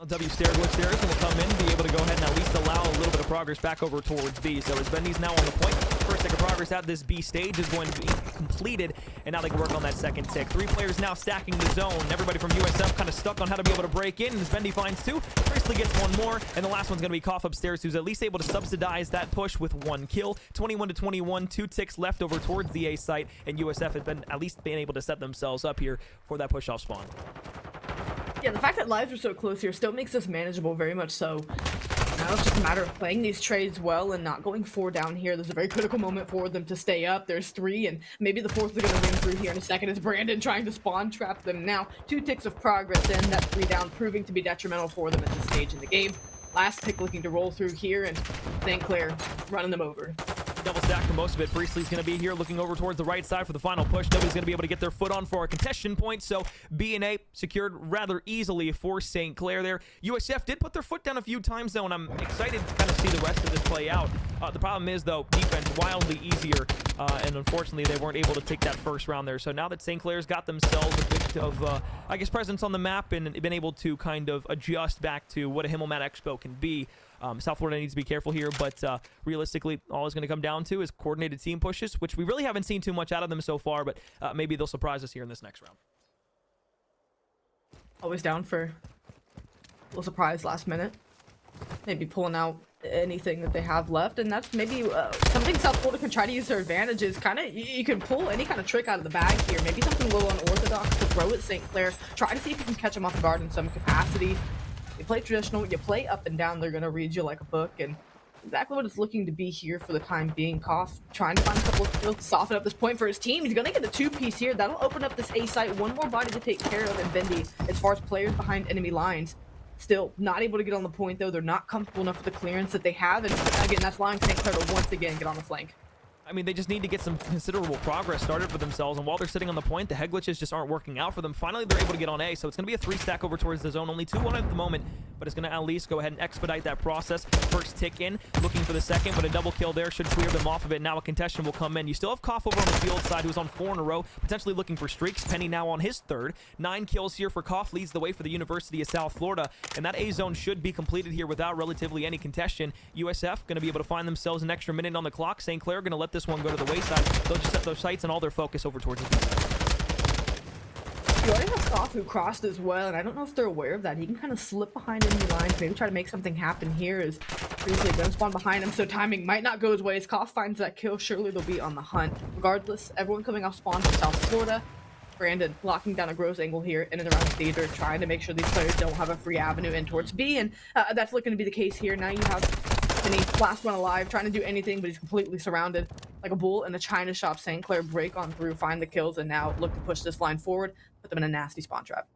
Speaker 1: W Stair Glitch there is going to come in, be able to go ahead and at least allow a little bit of progress back over towards B. So as Bendy's now on the point, first tick of progress at this B stage is going to be completed, and now they can work on that second tick. 3 players now stacking the zone. Everybody from USF kind of stuck on how to be able to break in, as Bendy finds 2. Priestley gets 1 more, and the last one's going to be Koff upstairs, who's at least able to subsidize that push with 1 kill. 21 to 21, 2 ticks left over towards the A site, and USF has been at least been able to set themselves up here for that push-off spawn.
Speaker 2: Yeah, the fact that lives are so close here still makes this manageable, very much so. Now it's just a matter of playing these trades well and not going 4 down here. There's a very critical moment for them to stay up. There's 3, and maybe the 4th is going to ring through here in a second as Brandon trying to spawn trap them. Now 2 ticks of progress in, that 3 down proving to be detrimental for them at this stage in the game. Last pick looking to roll through here, and St. Clair running them over.
Speaker 1: Double stack for most of it. Priestley's going to be here looking over towards the right side for the final push. Nobody's going to be able to get their foot on for a contention point, so B and A secured rather easily for St. Clair there. USF did put their foot down a few times, though, and I'm excited to kind of see the rest of this play out. The problem is, though, defense wildly easier, and unfortunately they weren't able to take that first round there. So now that St. Clair's got themselves a bit of, I guess, presence on the map and been able to kind of adjust back to what a Himmelmet Expo can be, South Florida needs to be careful here, but realistically, all it's going to come down to is coordinated team pushes, which we really haven't seen too much out of them so far, but maybe they'll surprise us here in this next round.
Speaker 2: Always down for a little surprise last minute. Maybe pulling out anything that they have left, and that's maybe something South Florida can try to use their advantages. Kind of, you can pull any kind of trick out of the bag here. Maybe something a little unorthodox to throw at St. Clair. Try to see if you can catch them off guard in some capacity. You play traditional, you play up and down, they're going to read you like a book, and exactly what it's looking to be here for the time being. Koff trying to find a couple of kills to soften up this point for his team. He's going to get the 2-piece here. That'll open up this A site. One more body to take care of. And Bendy, as far as players behind enemy lines, still not able to get on the point, though. They're not comfortable enough with the clearance that they have. And again, that's allowing St. Clair to once again get on the flank.
Speaker 1: I mean, they just need to get some considerable progress started for themselves, and while they're sitting on the point, the head glitches just aren't working out for them. Finally, they're able to get on A, so it's going to be a 3-stack over towards the zone. Only 2-1 at the moment, but it's going to at least go ahead and expedite that process. First tick in, looking for the second, but a double kill there should clear them off of it. Now a contestant will come in. You still have Koff over on the field side, who's on 4 in a row, potentially looking for streaks. Penny now on his 3rd. 9 kills here for Koff, leads the way for the University of South Florida, and that A zone should be completed here without relatively any contention. USF going to be able to find themselves an extra minute on the clock. St. Clair going to let this one go to the wayside. They'll just set those sights and all their focus over towards the
Speaker 2: You already have Koff who crossed as well, and I don't know if they're aware of that. He can kind of slip behind enemy lines, maybe try to make something happen here as previously gun spawn behind him, so timing might not go his way. As Koff finds that kill, surely they'll be on the hunt. Regardless, everyone coming off spawn from South Florida. Brandon locking down a gross angle here in and around the theater, trying to make sure these players don't have a free avenue in towards B, and that's looking to be the case here. Now you have Penny, last one alive, trying to do anything, but he's completely surrounded like a bull in a china shop. St. Clair break on through, find the kills, and now look to push this line forward, put them in a nasty spawn trap.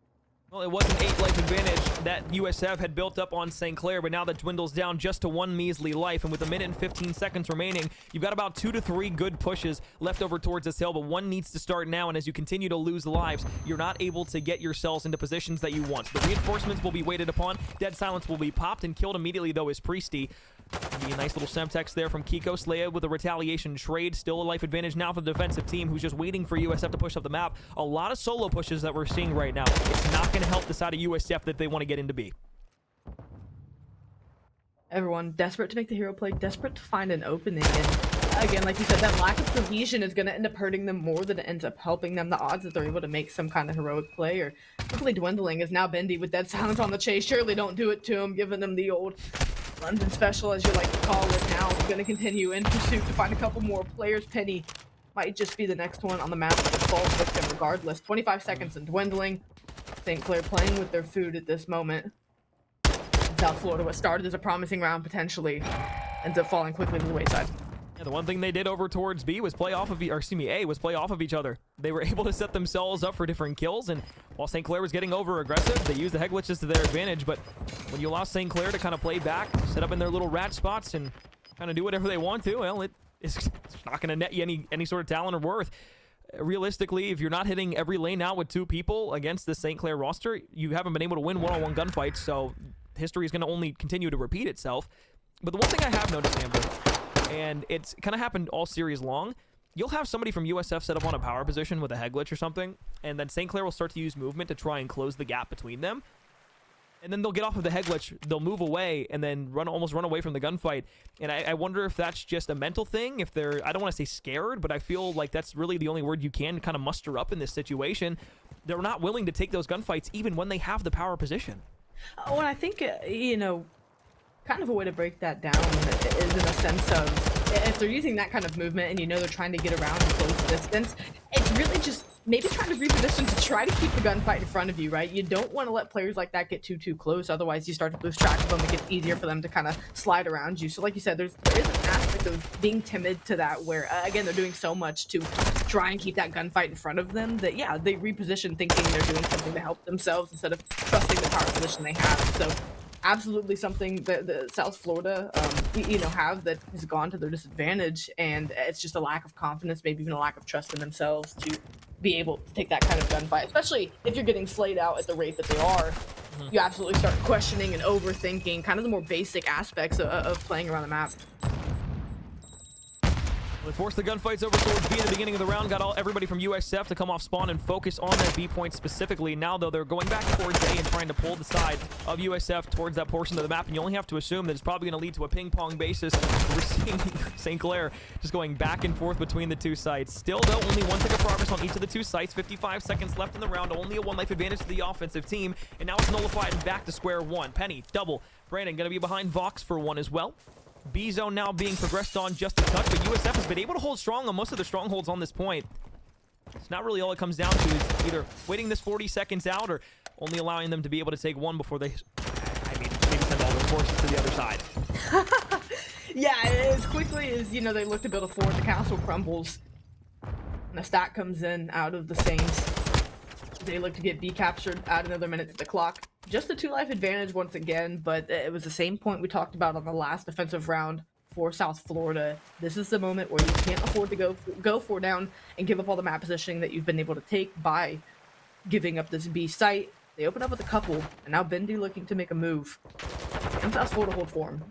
Speaker 1: Well, it was an 8 life advantage that USF had built up on St. Clair, but now that dwindles down just to 1 measly life, and with 1 minute and 15 seconds remaining, you've got about 2 to 3 good pushes left over towards this hill, but one needs to start now, and as you continue to lose lives, you're not able to get yourselves into positions that you want. So the reinforcements will be waited upon, dead silence will be popped, and killed immediately, though, is Priesty. A nice little Semtex there from Kiko. Slaya with a retaliation trade. Still a life advantage now for the defensive team, who's just waiting for USF to push up the map. A lot of solo pushes that we're seeing right now. It's not going to help the side of USF that they want to get into B.
Speaker 2: Everyone desperate to make the hero play, desperate to find an opening, and again, like you said, that lack of cohesion is going to end up hurting them more than it ends up helping them. The odds that they're able to make some kind of heroic play are quickly dwindling, as now Bendy with dead silence on the chase. Surely don't do it to him, giving them the old London special, as you like to call it. Now we're going to continue in pursuit to find a couple more players. Penny might just be the next one on the map to fall victim regardless. 25 seconds and dwindling. St. Clair playing with their food at this moment. South Florida, what started as a promising round, potentially ends up falling quickly to the wayside.
Speaker 1: Yeah, the one thing they did over towards B was play off of, A was play off of each other. They were able to set themselves up for different kills, and while St. Clair was getting over aggressive, they used the head glitches to their advantage. But when you allow St. Clair to kind of play back, set up in their little rat spots, and kind of do whatever they want to, well, it's not going to net you any sort of talent or worth. Realistically, if you're not hitting every lane out with 2 people against the St. Clair roster, you haven't been able to win one-on-one gunfights, so history is going to only continue to repeat itself. But the one thing I have noticed, Amber, and it's kind of happened all series long, you'll have somebody from USF set up on a power position with a head glitch or something, and then St. Clair will start to use movement to try and close the gap between them. And then they'll get off of the head glitch, they'll move away, and then almost run away from the gunfight. And I wonder if that's just a mental thing, if they're, I don't want to say scared, but I feel like that's really the only word you can kind of muster up in this situation. They're not willing to take those gunfights even when they have the power position.
Speaker 2: Oh, and I think, you know, kind of a way to break that down is in a sense of, if they're using that kind of movement and you know they're trying to get around and close distance, it's really just maybe trying to reposition to try to keep the gunfight in front of you, right? You don't want to let players like that get too close, otherwise you start to lose track of them. It gets easier for them to kind of slide around you. So like you said, there is an aspect of being timid to that where, again, they're doing so much to try and keep that gunfight in front of them that, yeah, they reposition thinking they're doing something to help themselves instead of trusting the power position they have. So absolutely something that the South Florida, have that has gone to their disadvantage, and it's just a lack of confidence, maybe even a lack of trust in themselves to be able to take that kind of gunfight, especially if you're getting slayed out at the rate that they are. You absolutely start questioning and overthinking kind of the more basic aspects of playing around the map.
Speaker 1: They forced the gunfights over towards B in the beginning of the round, got everybody from USF to come off spawn and focus on that B point specifically. Now, though, they're going back towards A and trying to pull the side of USF towards that portion of the map, and you only have to assume that it's probably going to lead to a ping-pong basis. We're seeing St. Clair just going back and forth between the 2 sites. Still, though, only 1 tick of progress on each of the 2 sites. 55 seconds left in the round, only a 1 life advantage to the offensive team, and now it's nullified and back to square one. Penny, double. Brandon going to be behind Vox for 1 as well. B zone now being progressed on just a touch, but USF has been able to hold strong on most of their strongholds on this point. It's not really all it comes down to is either waiting this 40 seconds out or only allowing them to be able to take 1 before they, maybe send all their forces to the other side.
Speaker 2: Yeah, as quickly as, they look to build a fort, the castle crumbles. And a stack comes in out of the Saints. They look to get B captured, add another minute to the clock. Just a 2-life advantage once again, but it was the same point we talked about on the last defensive round for South Florida. This is the moment where you can't afford to go 4 down and give up all the map positioning that you've been able to take by giving up this B site. They open up with a couple, and now Bendy looking to make a move. And South Florida hold form.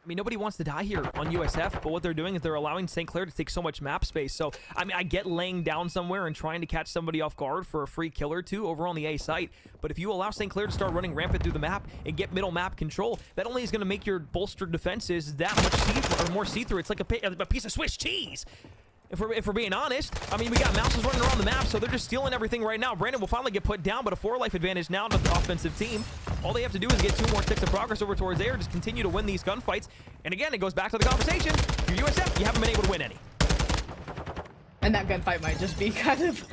Speaker 1: I mean, nobody wants to die here on USF, but what they're doing is they're allowing St. Clair to take so much map space. So, I mean, I get laying down somewhere and trying to catch somebody off guard for a free kill or two over on the A site, but if you allow St. Clair to start running rampant through the map and get middle map control, that only is going to make your bolstered defenses that much see-through, or more see-through. It's like a piece of Swiss cheese. If we're being honest, I mean, we got Mouses running around the map, so they're just stealing everything right now. Brandon will finally get put down, but a 4-life advantage now to the offensive team. All they have to do is get 2 more sticks of progress over towards air, just continue to win these gunfights. And again, it goes back to the conversation. If you're USF, you haven't been able to win any.
Speaker 2: And that gunfight might just be kind of,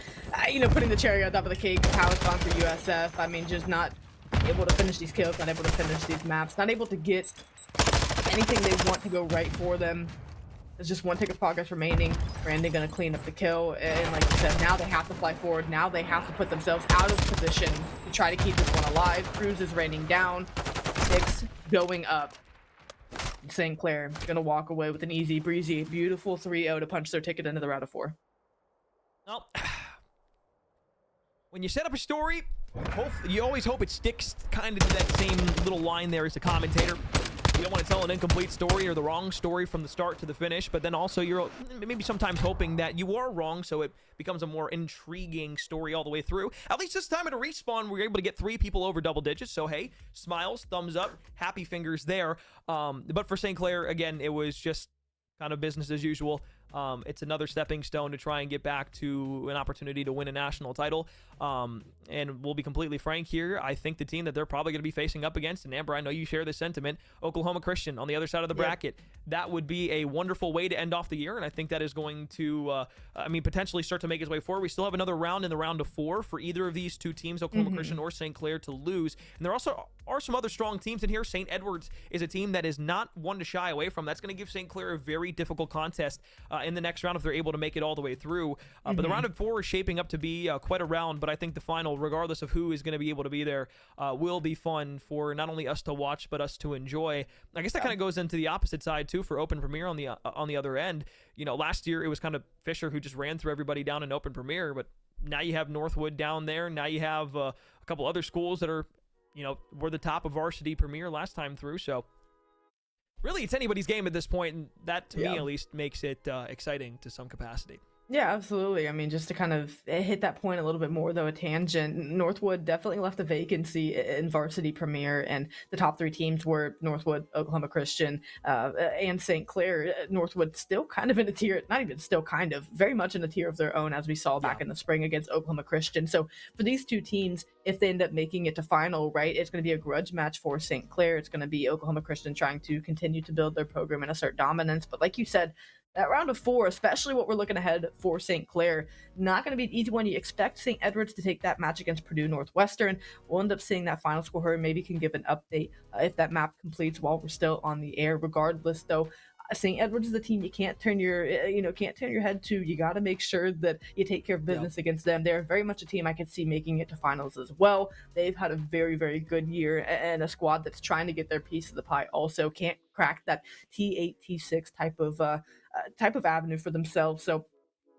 Speaker 2: putting the cherry on top of the cake of how it's gone for USF. I mean, just not able to finish these kills, not able to finish these maps, not able to get anything they want to go right for them. There's just 1 tick of progress remaining. Brandon gonna clean up the kill, and like you said, now they have to fly forward. Now they have to put themselves out of position to try to keep this one alive. Cruz is raining down, sticks going up. St. Clair gonna walk away with an easy breezy, beautiful 3-0 to punch their ticket into the round of 4.
Speaker 1: Well, when you set up a story, you always hope it sticks kind of to that same little line there as the commentator. You don't want to tell an incomplete story or the wrong story from the start to the finish, but then also you're maybe sometimes hoping that you are wrong, so it becomes a more intriguing story all the way through. At least this time at a respawn, we were able to get 3 people over double digits, so hey, smiles, thumbs up, happy fingers there. But for St. Clair, again, it was just kind of business as usual. It's another stepping stone to try and get back to an opportunity to win a national title. And we'll be completely frank here. I think the team that they're probably going to be facing up against, and Amber, I know you share this sentiment, Oklahoma Christian on the other side of the bracket. That would be a wonderful way to end off the year, and I think that is going to, potentially start to make its way forward. We still have another round in the round of 4 for either of these 2 teams, Oklahoma Christian or St. Clair, to lose. And there also are some other strong teams in here. St. Edwards is a team that is not one to shy away from. That's going to give St. Clair a very difficult contest in the next round if they're able to make it all the way through. But the round of 4 is shaping up to be quite a round, but I think the final, regardless of who is going to be able to be there, will be fun for not only us to watch, but us to enjoy. I guess that kind of goes into the opposite side, too, for Open Premier on the other end. Last year it was kind of Fisher who just ran through everybody down in Open Premier, but now you have Northwood down there. Now you have a couple other schools that are, were the top of Varsity Premier last time through, so really, it's anybody's game at this point, and that, to me at least, makes it exciting to some capacity.
Speaker 2: Yeah, absolutely. I mean, just to kind of hit that point a little bit more, though, a tangent, Northwood definitely left a vacancy in Varsity Premier, and the top 3 teams were Northwood, Oklahoma Christian, and St. Clair. Northwood still kind of in a tier, not even still kind of, very much in a tier of their own, as we saw back in the spring against Oklahoma Christian. So for these 2 teams, if they end up making it to final, right, it's going to be a grudge match for St. Clair. It's going to be Oklahoma Christian trying to continue to build their program and assert dominance. But like you said, that round of 4, especially what we're looking ahead for St. Clair, not going to be an easy one. You expect St. Edwards to take that match against Purdue Northwestern. We'll end up seeing that final score. Her maybe can give an update if that map completes while we're still on the air. Regardless, though, St. Edwards is the team you can't turn your head to. You got to make sure that you take care of business against them. They're very much a team I could see making it to finals as well. They've had a very, very good year, and a squad that's trying to get their piece of the pie also can't crack that T8, T6 type of avenue for themselves. So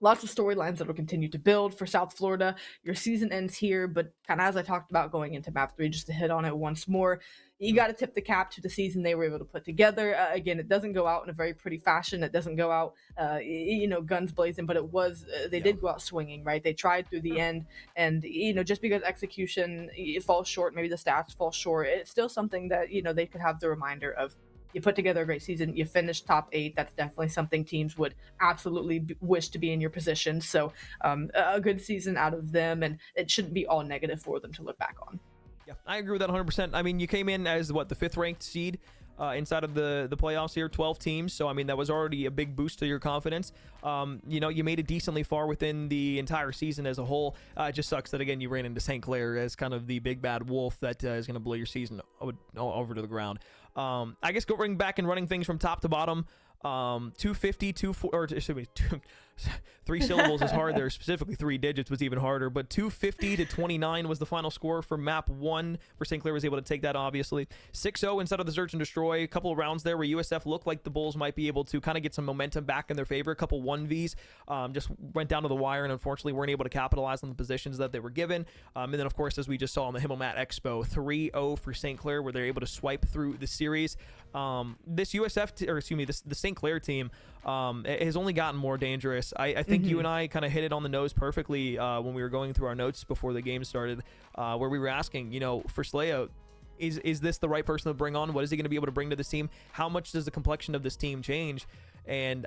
Speaker 2: lots of storylines that will continue to build for South Florida. Your season ends here, but kind of as I talked about going into map 3, just to hit on it once more, you got to tip the cap to the season they were able to put together. Again, it doesn't go out in a very pretty fashion. It doesn't go out, guns blazing, but it was, they did go out swinging, right? They tried through the end, and, just because execution falls short, maybe the stats fall short, it's still something that, they could have the reminder of. You put together a great season, you finish top 8. That's definitely something teams would absolutely wish to be in your position. So a good season out of them, and it shouldn't be all negative for them to look back on.
Speaker 1: Yeah, I agree with that 100%. I mean, you came in as, the 5th ranked seed inside of the playoffs here, 12 teams. So, I mean, that was already a big boost to your confidence. You made it decently far within the entire season as a whole. It just sucks that, again, you ran into St. Clair as kind of the big bad wolf that is going to blow your season over to the ground. I guess going back and running things from top to bottom. 250, 3 syllables is hard there. Specifically 3 digits was even harder, but 250 to 29 was the final score for map 1, where St. Clair was able to take that, obviously. 6-0 inside of the search and destroy. A couple of rounds there where USF looked like the Bulls might be able to kind of get some momentum back in their favor. A couple 1Vs just went down to the wire and unfortunately weren't able to capitalize on the positions that they were given. And then, of course, as we just saw on the Himmelmat Expo, 3-0 for St. Clair, where they're able to swipe through the series. This the St. Clair team has only gotten more dangerous. I think you and I kind of hit it on the nose perfectly when we were going through our notes before the game started, where we were asking, for Slayo, is this the right person to bring on? What is he going to be able to bring to this team? How much does the complexion of this team change? And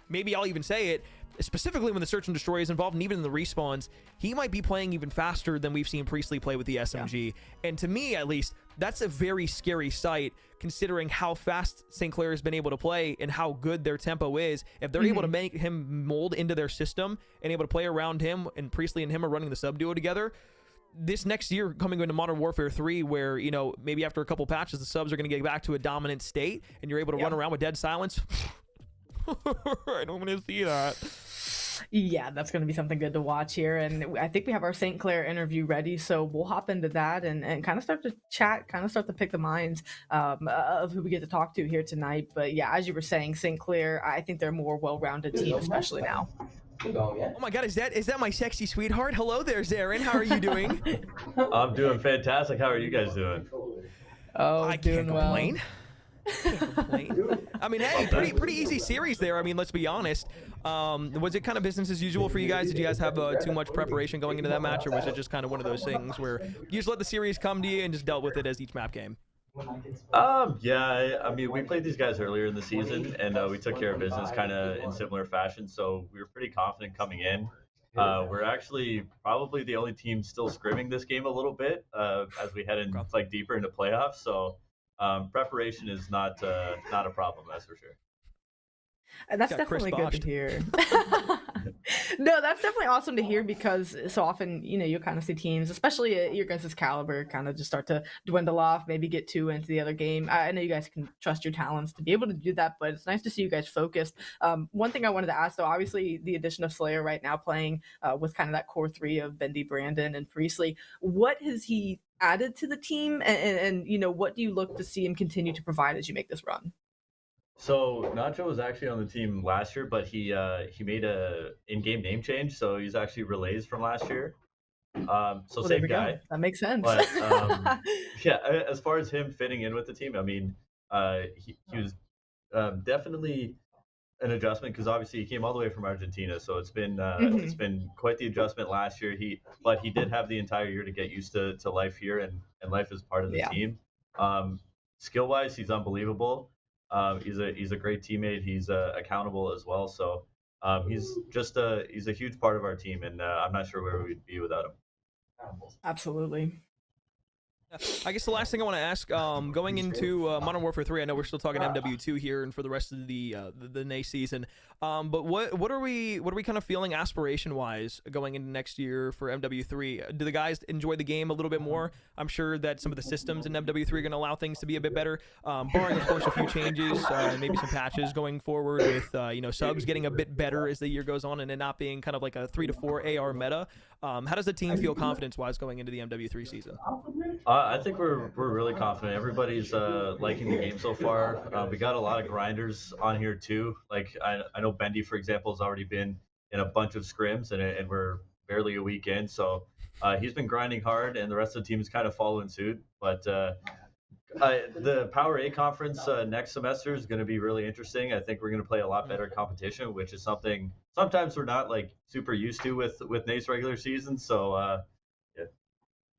Speaker 1: maybe I'll even say it, specifically when the search and destroy is involved, and even in the respawns, he might be playing even faster than we've seen Priestley play with the SMG. Yeah. And to me, at least, that's a very scary sight, considering how fast St. Clair has been able to play and how good their tempo is. If they're able to make him mold into their system and able to play around him, and Priestley and him are running the sub duo together, this next year coming into Modern Warfare 3, where, maybe after a couple patches, the subs are going to get back to a dominant state, and you're able to run around with dead silence. I don't want to see that.
Speaker 2: Yeah, that's going to be something good to watch here. And I think we have our St. Clair interview ready, so we'll hop into that and kind of start to chat, kind of start to pick the minds of who we get to talk to here tonight. But yeah, as you were saying, St. Clair, I think they're a more well-rounded team, especially now.
Speaker 1: Oh my God, is that my sexy sweetheart? Hello there, Zarin. How are you doing?
Speaker 3: I'm doing fantastic. How are you guys doing?
Speaker 2: Oh,
Speaker 1: I can't complain. I mean, hey, pretty easy series there. I mean, let's be honest. Was it kind of business as usual for you guys? Did you guys have too much preparation going into that match, or was it just kind of one of those things where you just let the series come to you and just dealt with it as each map came?
Speaker 3: Yeah, I mean, we played these guys earlier in the season, and we took care of business kind of in similar fashion, so we were pretty confident coming in. We're actually probably the only team still scrimming this game a little bit as we head in deeper into playoffs, so preparation is not a problem, that's for sure.
Speaker 2: And that's definitely good to hear. No, that's definitely awesome to hear, because so often, you kind of see teams, especially at your guys' caliber, kind of just start to dwindle off, maybe get too into the other game. I know you guys can trust your talents to be able to do that, but it's nice to see you guys focused. One thing I wanted to ask, though, obviously the addition of Slayer right now playing with kind of that core 3 of Bendy, Brandon, and Priestley, what has he added to the team, and what do you look to see him continue to provide as you make this run?
Speaker 3: So Nacho was actually on the team last year, but he made a in-game name change, so he's actually Relays from last year. So same guy.
Speaker 2: That makes sense.
Speaker 3: But yeah, as far as him fitting in with the team, I mean, he was definitely an adjustment, because obviously he came all the way from Argentina, so it's been quite the adjustment last year. But he did have the entire year to get used to life here, and life is part of the team. Skill-wise, he's unbelievable. He's a great teammate. He's accountable as well. So he's a huge part of our team, and I'm not sure where we'd be without him.
Speaker 2: Absolutely.
Speaker 1: I guess the last thing I want to ask, going into Modern Warfare 3, I know we're still talking MW2 here and for the rest of the NA season. But what are we kind of feeling aspiration-wise going into next year for MW3? Do the guys enjoy the game a little bit more? I'm sure that some of the systems in MW3 are going to allow things to be a bit better, barring, of course, a few changes, maybe some patches going forward with subs getting a bit better as the year goes on, and it not being kind of like a 3 to 4 AR meta. How does the team feel confidence-wise going into the MW3 season?
Speaker 3: I think we're really confident. Everybody's liking the game so far. We got a lot of grinders on here too. Like I know Bendy, for example, has already been in a bunch of scrims, and we're barely a week in. So he's been grinding hard, and the rest of the team is kind of following suit. But the Power A conference next semester is going to be really interesting. I think we're going to play a lot better competition, which is something sometimes we're not super used to with NACE regular season. So yeah,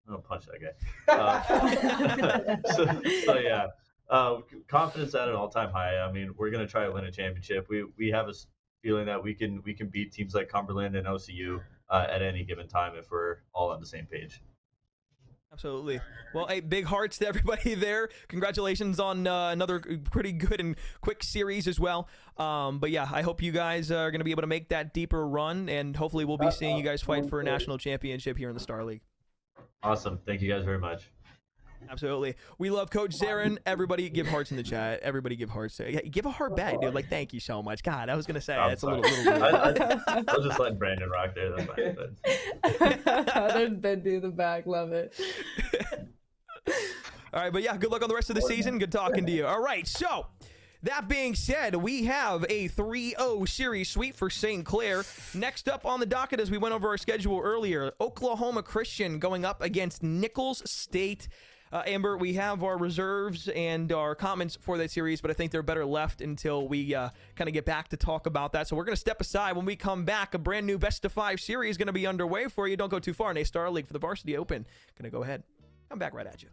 Speaker 3: I'll punch that guy. So yeah, confidence at an all-time high. I mean, we're going to try to win a championship. We have a feeling that we can beat teams like Cumberland and OCU at any given time if we're all on the same page.
Speaker 1: Absolutely. Well, hey, big hearts to everybody there. Congratulations on another pretty good and quick series as well. But yeah, I hope you guys are going to be able to make that deeper run, and hopefully we'll be seeing you guys fight for a national championship here in the Star League.
Speaker 3: Awesome. Thank you guys very much.
Speaker 1: Absolutely. We love Coach Zarin. Everybody give hearts in the chat. Everybody give hearts. Give a heart back, dude. Like, thank you so much. God, I was going to say, that's a little rude.
Speaker 3: I was just letting Brandon rock there. That's fine.
Speaker 2: There's Bendy in the back. Love it.
Speaker 1: All right, but yeah, good luck on the rest of the season. Good talking to you. All right, so that being said, we have a 3-0 series sweep for St. Clair. Next up on the docket, as we went over our schedule earlier, Oklahoma Christian going up against Nichols State. Amber, we have our reserves and our comments for that series, but I think they're better left until we kind of get back to talk about that. So we're going to step aside. When we come back, a brand new best-of-5 series is going to be underway for you. Don't go too far. NSL Star League for the Varsity Open. Going to go ahead. I'm back right at you.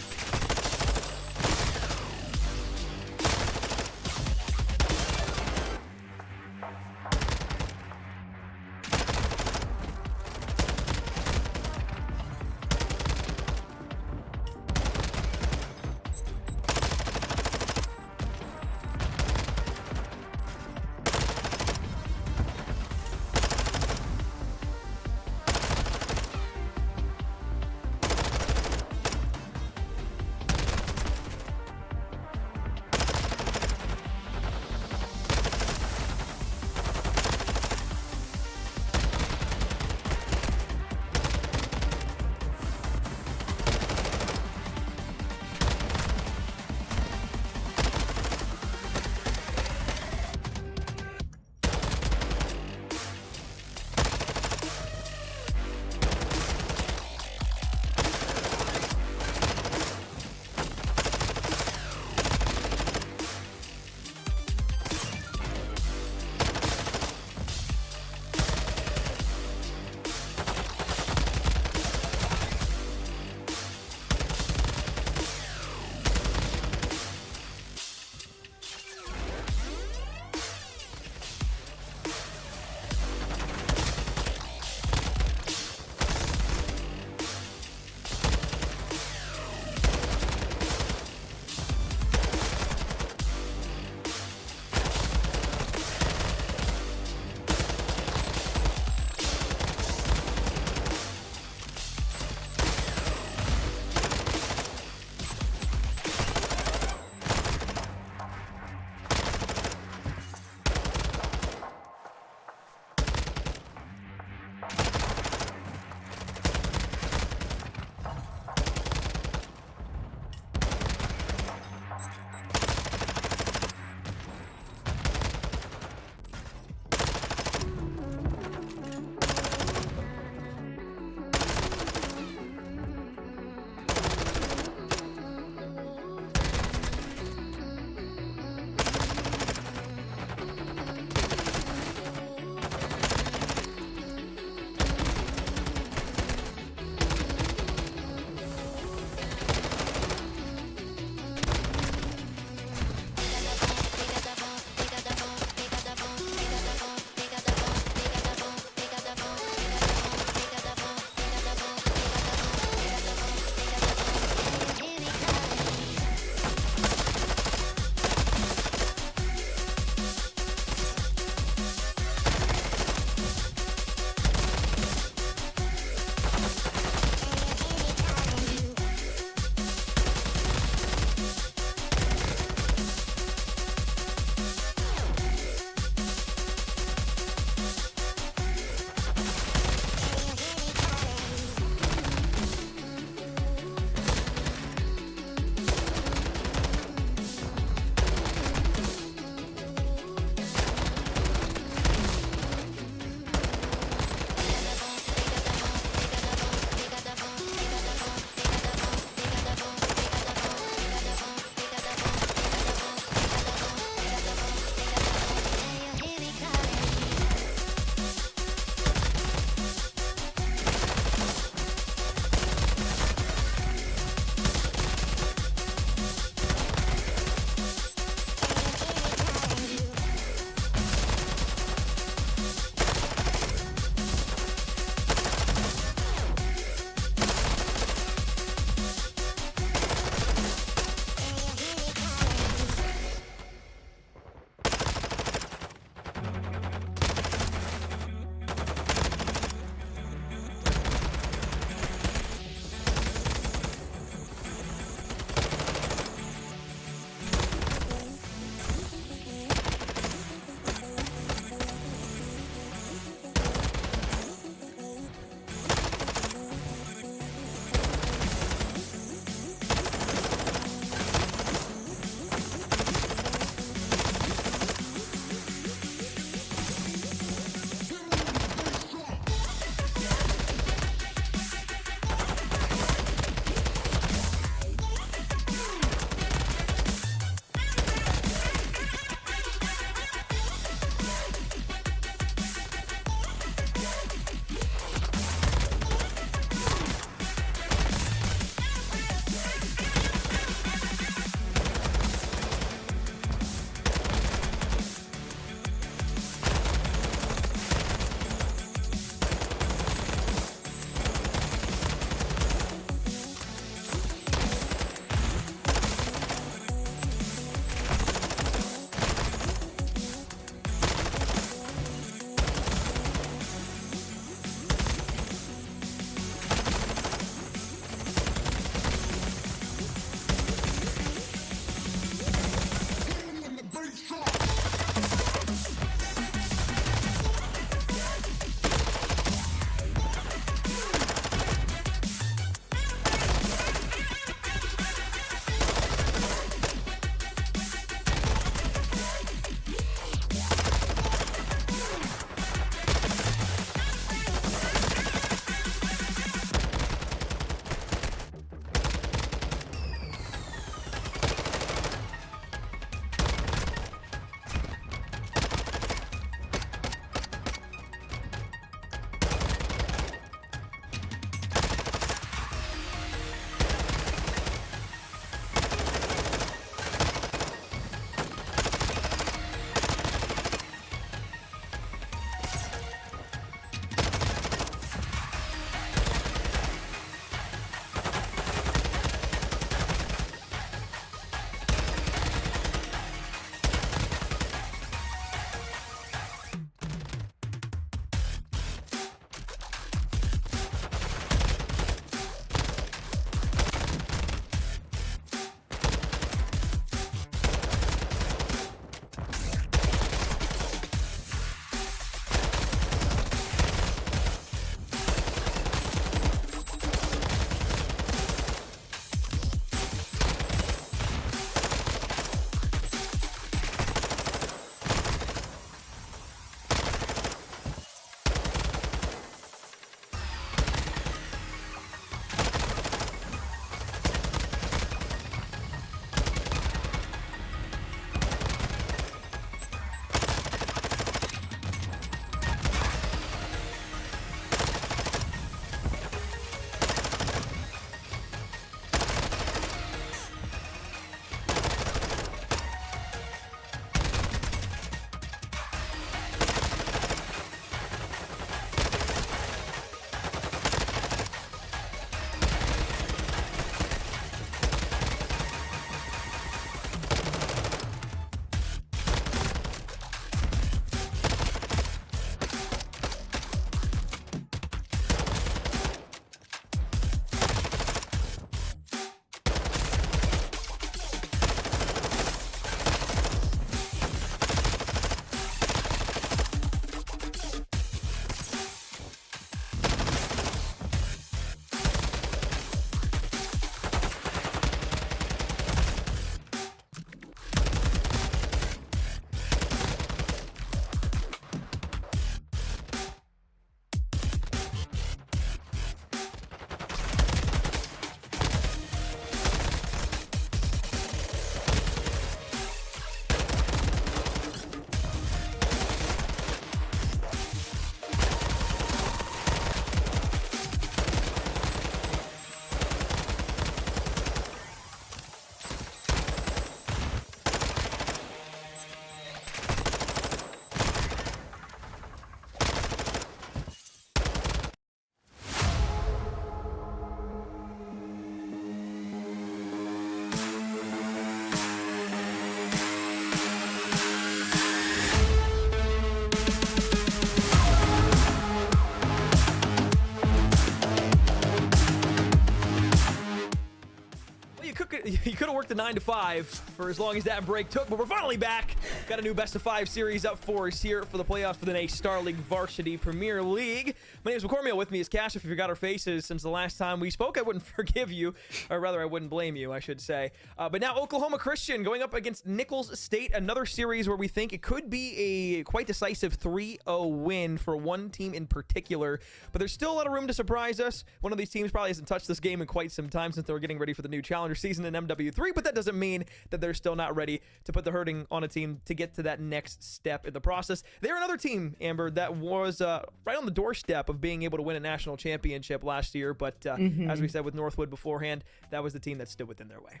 Speaker 1: could have worked the 9 to 5 for as long as that break took, but we're finally back. Got a new best of 5 series up for us here for the playoffs for the NSL Star League Varsity Premier League. My name is McCormiel. With me is Cash. If you forgot our faces since the last time we spoke, I wouldn't forgive you, or rather I wouldn't blame you, I should say. But now Oklahoma Christian going up against Nicholls State, another series where we think it could be a quite decisive 3-0 win for one team in particular, but there's still a lot of room to surprise us. One of these teams probably hasn't touched this game in quite some time since they were getting ready for the new Challenger season in MW3, but that doesn't mean that they're still not ready to put the hurting on a team to get to that next step in the process. They're another team, Amber, that was right on the doorstep of being able to win a national championship last year, but as we said with Northwood beforehand, that was the team that stood within their way.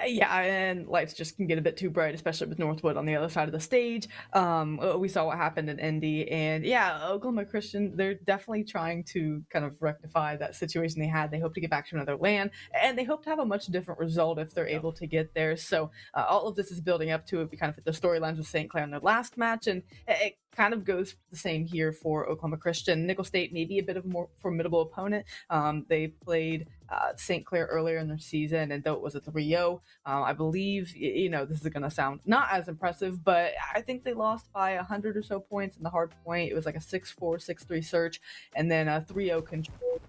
Speaker 2: Yeah, and lights just can get a bit too bright, especially with Northwood on the other side of the stage. We saw what happened in Indy, and yeah, Oklahoma Christian, they're definitely trying to kind of rectify that situation they had. They hope to get back to another land, and they hope to have a much different result if they're able to get there. So all of this is building up to it. We kind of hit the storylines with St. Clair in their last match, and it kind of goes the same here for Oklahoma Christian. Nicholls State may be a bit of a more formidable opponent. They played St. Clair earlier in their season, and though it was a 3-0, I believe, this is going to sound not as impressive, but I think they lost by 100 or so points in the hard point. It was like a 6-4, 6-3 search, and then a 3-0 control.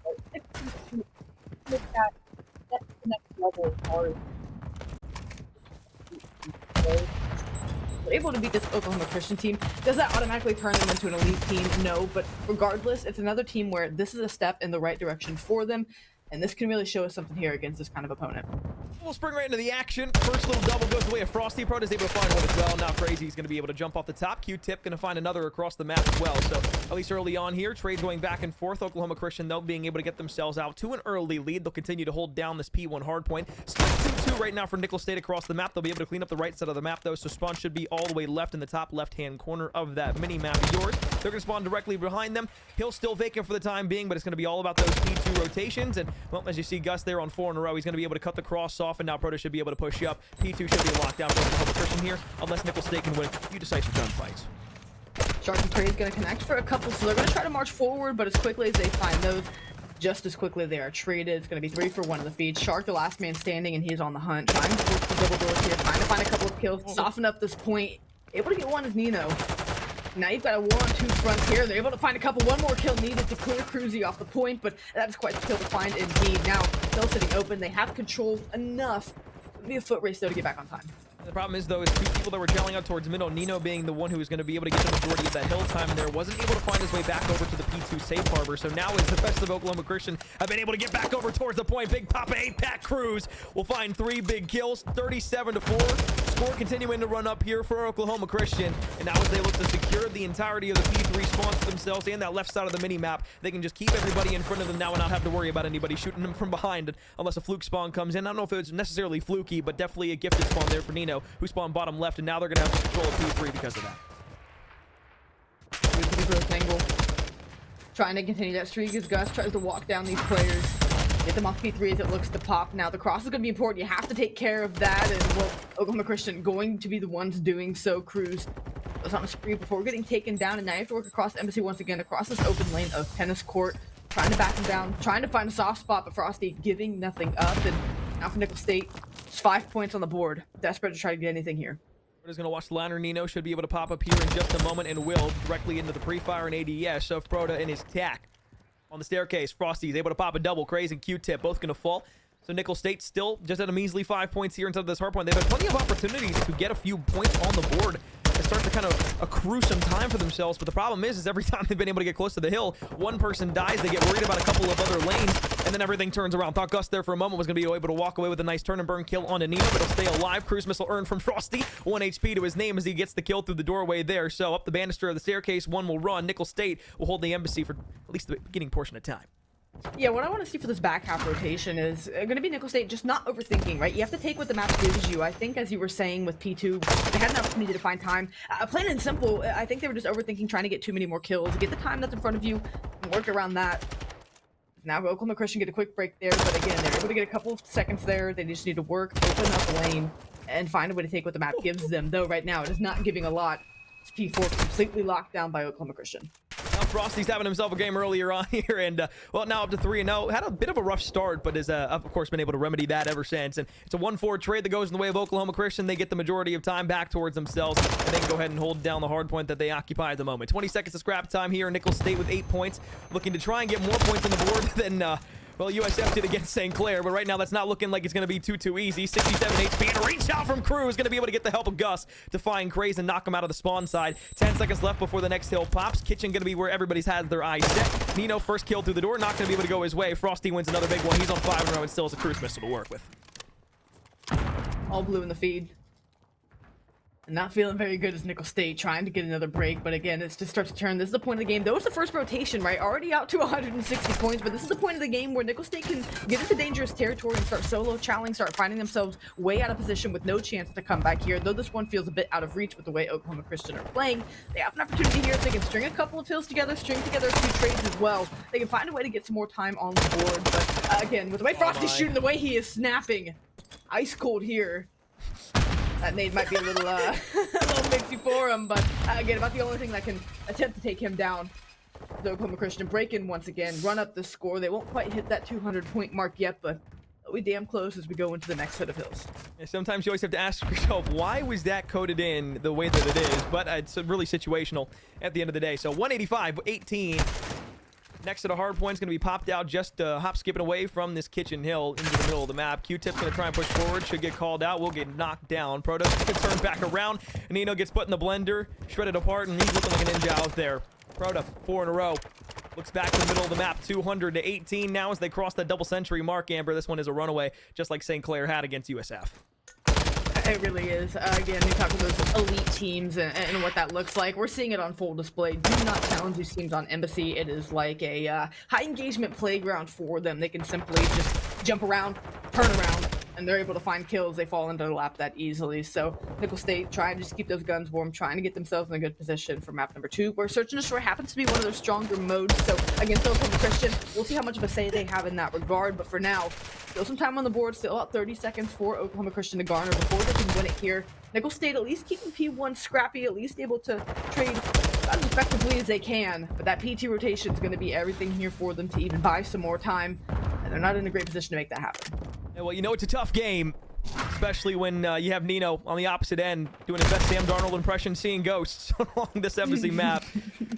Speaker 2: That's the next level of hard. Able to beat this Oklahoma Christian team. Does that automatically turn them into an elite team? No, but regardless, it's another team where this is a step in the right direction for them, and this can really show us something here against this kind of opponent.
Speaker 1: We'll spring right into the action. First little double goes the way of Frosty. Pro is able to find one as well. Now Crazy is going to be able to jump off the top. Q-Tip going to find another across the map as well. So at least early on here, trade going back and forth. Oklahoma Christian, though, being able to get themselves out to an early lead. They'll continue to hold down this P1 hardpoint. Split 2-2 right now for Nicholls State across the map. They'll be able to clean up the right side of the map, though. So spawn should be all the way left in the top left-hand corner of that mini-map of yours. They're going to spawn directly behind them. Hill's still vacant for the time being, but it's going to be all about those P2 rotations. And, well, as you see, Gus there on 4 in a row, he's going to be able to cut the cross off, and now Proto should be able to push up. P2 should be locked down for Oklahoma Christian here, unless Nicholls State can win a few decisive gunfights.
Speaker 2: Shark and Trade is going to connect for a couple, so they're going to try to march forward, but as quickly as they find those, just as quickly they are traded. It's going to be 3 for 1 in the feed. Shark, the last man standing, and he's on the hunt, trying to force the double doors here, trying to find a couple of kills, soften up this point. Able to get one is Nino. Now you've got a 1-2 front here. They're able to find a couple. One more kill needed to clear Cruzy off the point, but that's quite the kill to find indeed. Now, still sitting open. They have control enough. It'll be a foot race, though, to get back on time.
Speaker 1: The problem is, though, is 2 people that were gelling out towards middle. Nino being the one who was going to be able to get the majority of that hill time there, wasn't able to find his way back over to the P2 safe harbor. So now as the festive Oklahoma Christian have been able to get back over towards the point, Big Papa 8-pack Cruz will find 3 big kills, 37-4. Score continuing to run up here for Oklahoma Christian. And now as they look to secure the entirety of the P3 spawns for themselves and that left side of the mini-map, they can just keep everybody in front of them now and not have to worry about anybody shooting them from behind unless a fluke spawn comes in. I don't know if it was necessarily fluky, but definitely a gifted spawn there for Nino, who spawned bottom left, and now they're going to have control of P3 because of that.
Speaker 2: Angle. Trying to continue that streak as Gus tries to walk down these players. Get them off P3 as it looks to pop. Now the cross is going to be important. You have to take care of that, and well, Oklahoma Christian going to be the ones doing so. Cruz was on a spree before getting taken down, and now you have to work across the embassy once again, across this open lane of tennis court, trying to back him down, trying to find a soft spot, but Frosty giving nothing up. And now for Nicholls State, it's 5 points on the board. Desperate to try to get anything here.
Speaker 1: Is going to watch the liner. Nino should be able to pop up here in just a moment and will directly into the pre-fire and ADS. So Proto and his tack on the staircase. Frosty is able to pop a double. Craze and Q-Tip both going to fall. So Nicholls State still just at a measly 5 points here inside of this hard point. They've had plenty of opportunities to get a few points on the board and start to kind of accrue some time for themselves. But the problem is every time they've been able to get close to the hill, one person dies. They get worried about a couple of other lanes, and then everything turns around. Thought Gus there for a moment was going to be able to walk away with a nice turn and burn kill on Nino, but he'll stay alive. Cruise missile earned from Frosty. 1 HP to his name as he gets the kill through the doorway there. So up the banister of the staircase, one will run. Nicholls State will hold the embassy for at least the beginning portion of time.
Speaker 2: Yeah, what I want to see for this back half rotation is going to be Nicholls State just not overthinking, right? You have to take what the map gives you. I think, as you were saying with P2, they had an opportunity to find time. Plain and simple, I think they were just overthinking, trying to get too many more kills. Get the time that's in front of you and work around that. Now Oklahoma Christian get a quick break there, but again, they're able to get a couple of seconds there. They just need to work, open up the lane, and find a way to take what the map gives them. Though right now, it is not giving a lot. It's P4 completely locked down by Oklahoma Christian.
Speaker 1: Now Frosty's having himself a game earlier on here, and well, now up to 3-0. Had a bit of a rough start, but has of course been able to remedy that ever since. And it's a 1-4 trade that goes in the way of Oklahoma Christian. They get the majority of time back towards themselves, and they can go ahead and hold down the hard point that they occupy at the moment. 20 seconds of scrap time here. Nickel State with 8 points, looking to try and get more points on the board than well, USF did against St. Clair, but right now that's not looking like it's going to be too easy. 67 HP, and a reach out from Crew is going to be able to get the help of Gus to find Craze and knock him out of the spawn side. 10 seconds left before the next hill pops. Kitchen going to be where everybody's has their eyes set. Nino first kill through the door, not going to be able to go his way. Frosty wins another big one. He's on 5 in a row and still has a cruise missile to work with.
Speaker 2: All blue in the feed. And not feeling very good as Nickel State, trying to get another break, but again, it's just starts to turn. This is the point of the game. Though it's the first rotation, right? Already out to 160 points, but this is the point of the game where Nickel State can get into dangerous territory and start solo challenging, start finding themselves way out of position with no chance to come back here. Though this one feels a bit out of reach with the way Oklahoma Christian are playing, they have an opportunity here if they can string a couple of hills together, string together a few trades as well. They can find a way to get some more time on the board, but again, with the way Frosty's shooting, the way he is snapping, ice cold here. That nade might be a little, a little mixy for him, but again, about the only thing that can attempt to take him down. The Oklahoma Christian break in once again, run up the score. They won't quite hit that 200-point mark yet, but we damn close as we go into the next set of hills.
Speaker 1: Yeah, sometimes you always have to ask yourself, why was that coded in the way that it is? But it's really situational at the end of the day. So 185-18. Next to the hard point is going to be popped out, just hop skipping away from this kitchen hill into the middle of the map. Q-Tip's going to try and push forward, should get called out, will get knocked down. Proto gets turned back around, and Nino gets put in the blender, shredded apart, and he's looking like a ninja out there. Proto, 4 in a row. Looks back to the middle of the map, 200-18 now as they cross that double century mark, Amber. This one is a runaway, just like St. Clair had against USF.
Speaker 2: It really is. Again, we talk about those elite teams and what that looks like. We're seeing it on full display. Do not challenge these teams on Embassy. It is like a high engagement playground for them. They can simply just jump around, turn around, and they're able to find kills. They fall into the lap that easily. So Nickel State trying to just keep those guns warm, trying to get themselves in a good position for map number 2, where Search and Destroy happens to be one of their stronger modes. So against Oklahoma Christian, we'll see how much of a say they have in that regard. But for now, still some time on the board, still about 30 seconds for Oklahoma Christian to garner before they can win it here. Nickel State at least keeping P1 scrappy, at least able to trade as effectively as they can. But that PT rotation is going to be everything here for them to even buy some more time. And they're not in a great position to make that happen.
Speaker 1: Yeah, well, you know it's a tough game, especially when you have Nino on the opposite end doing his best Sam Darnold impression, seeing ghosts along this Embassy map.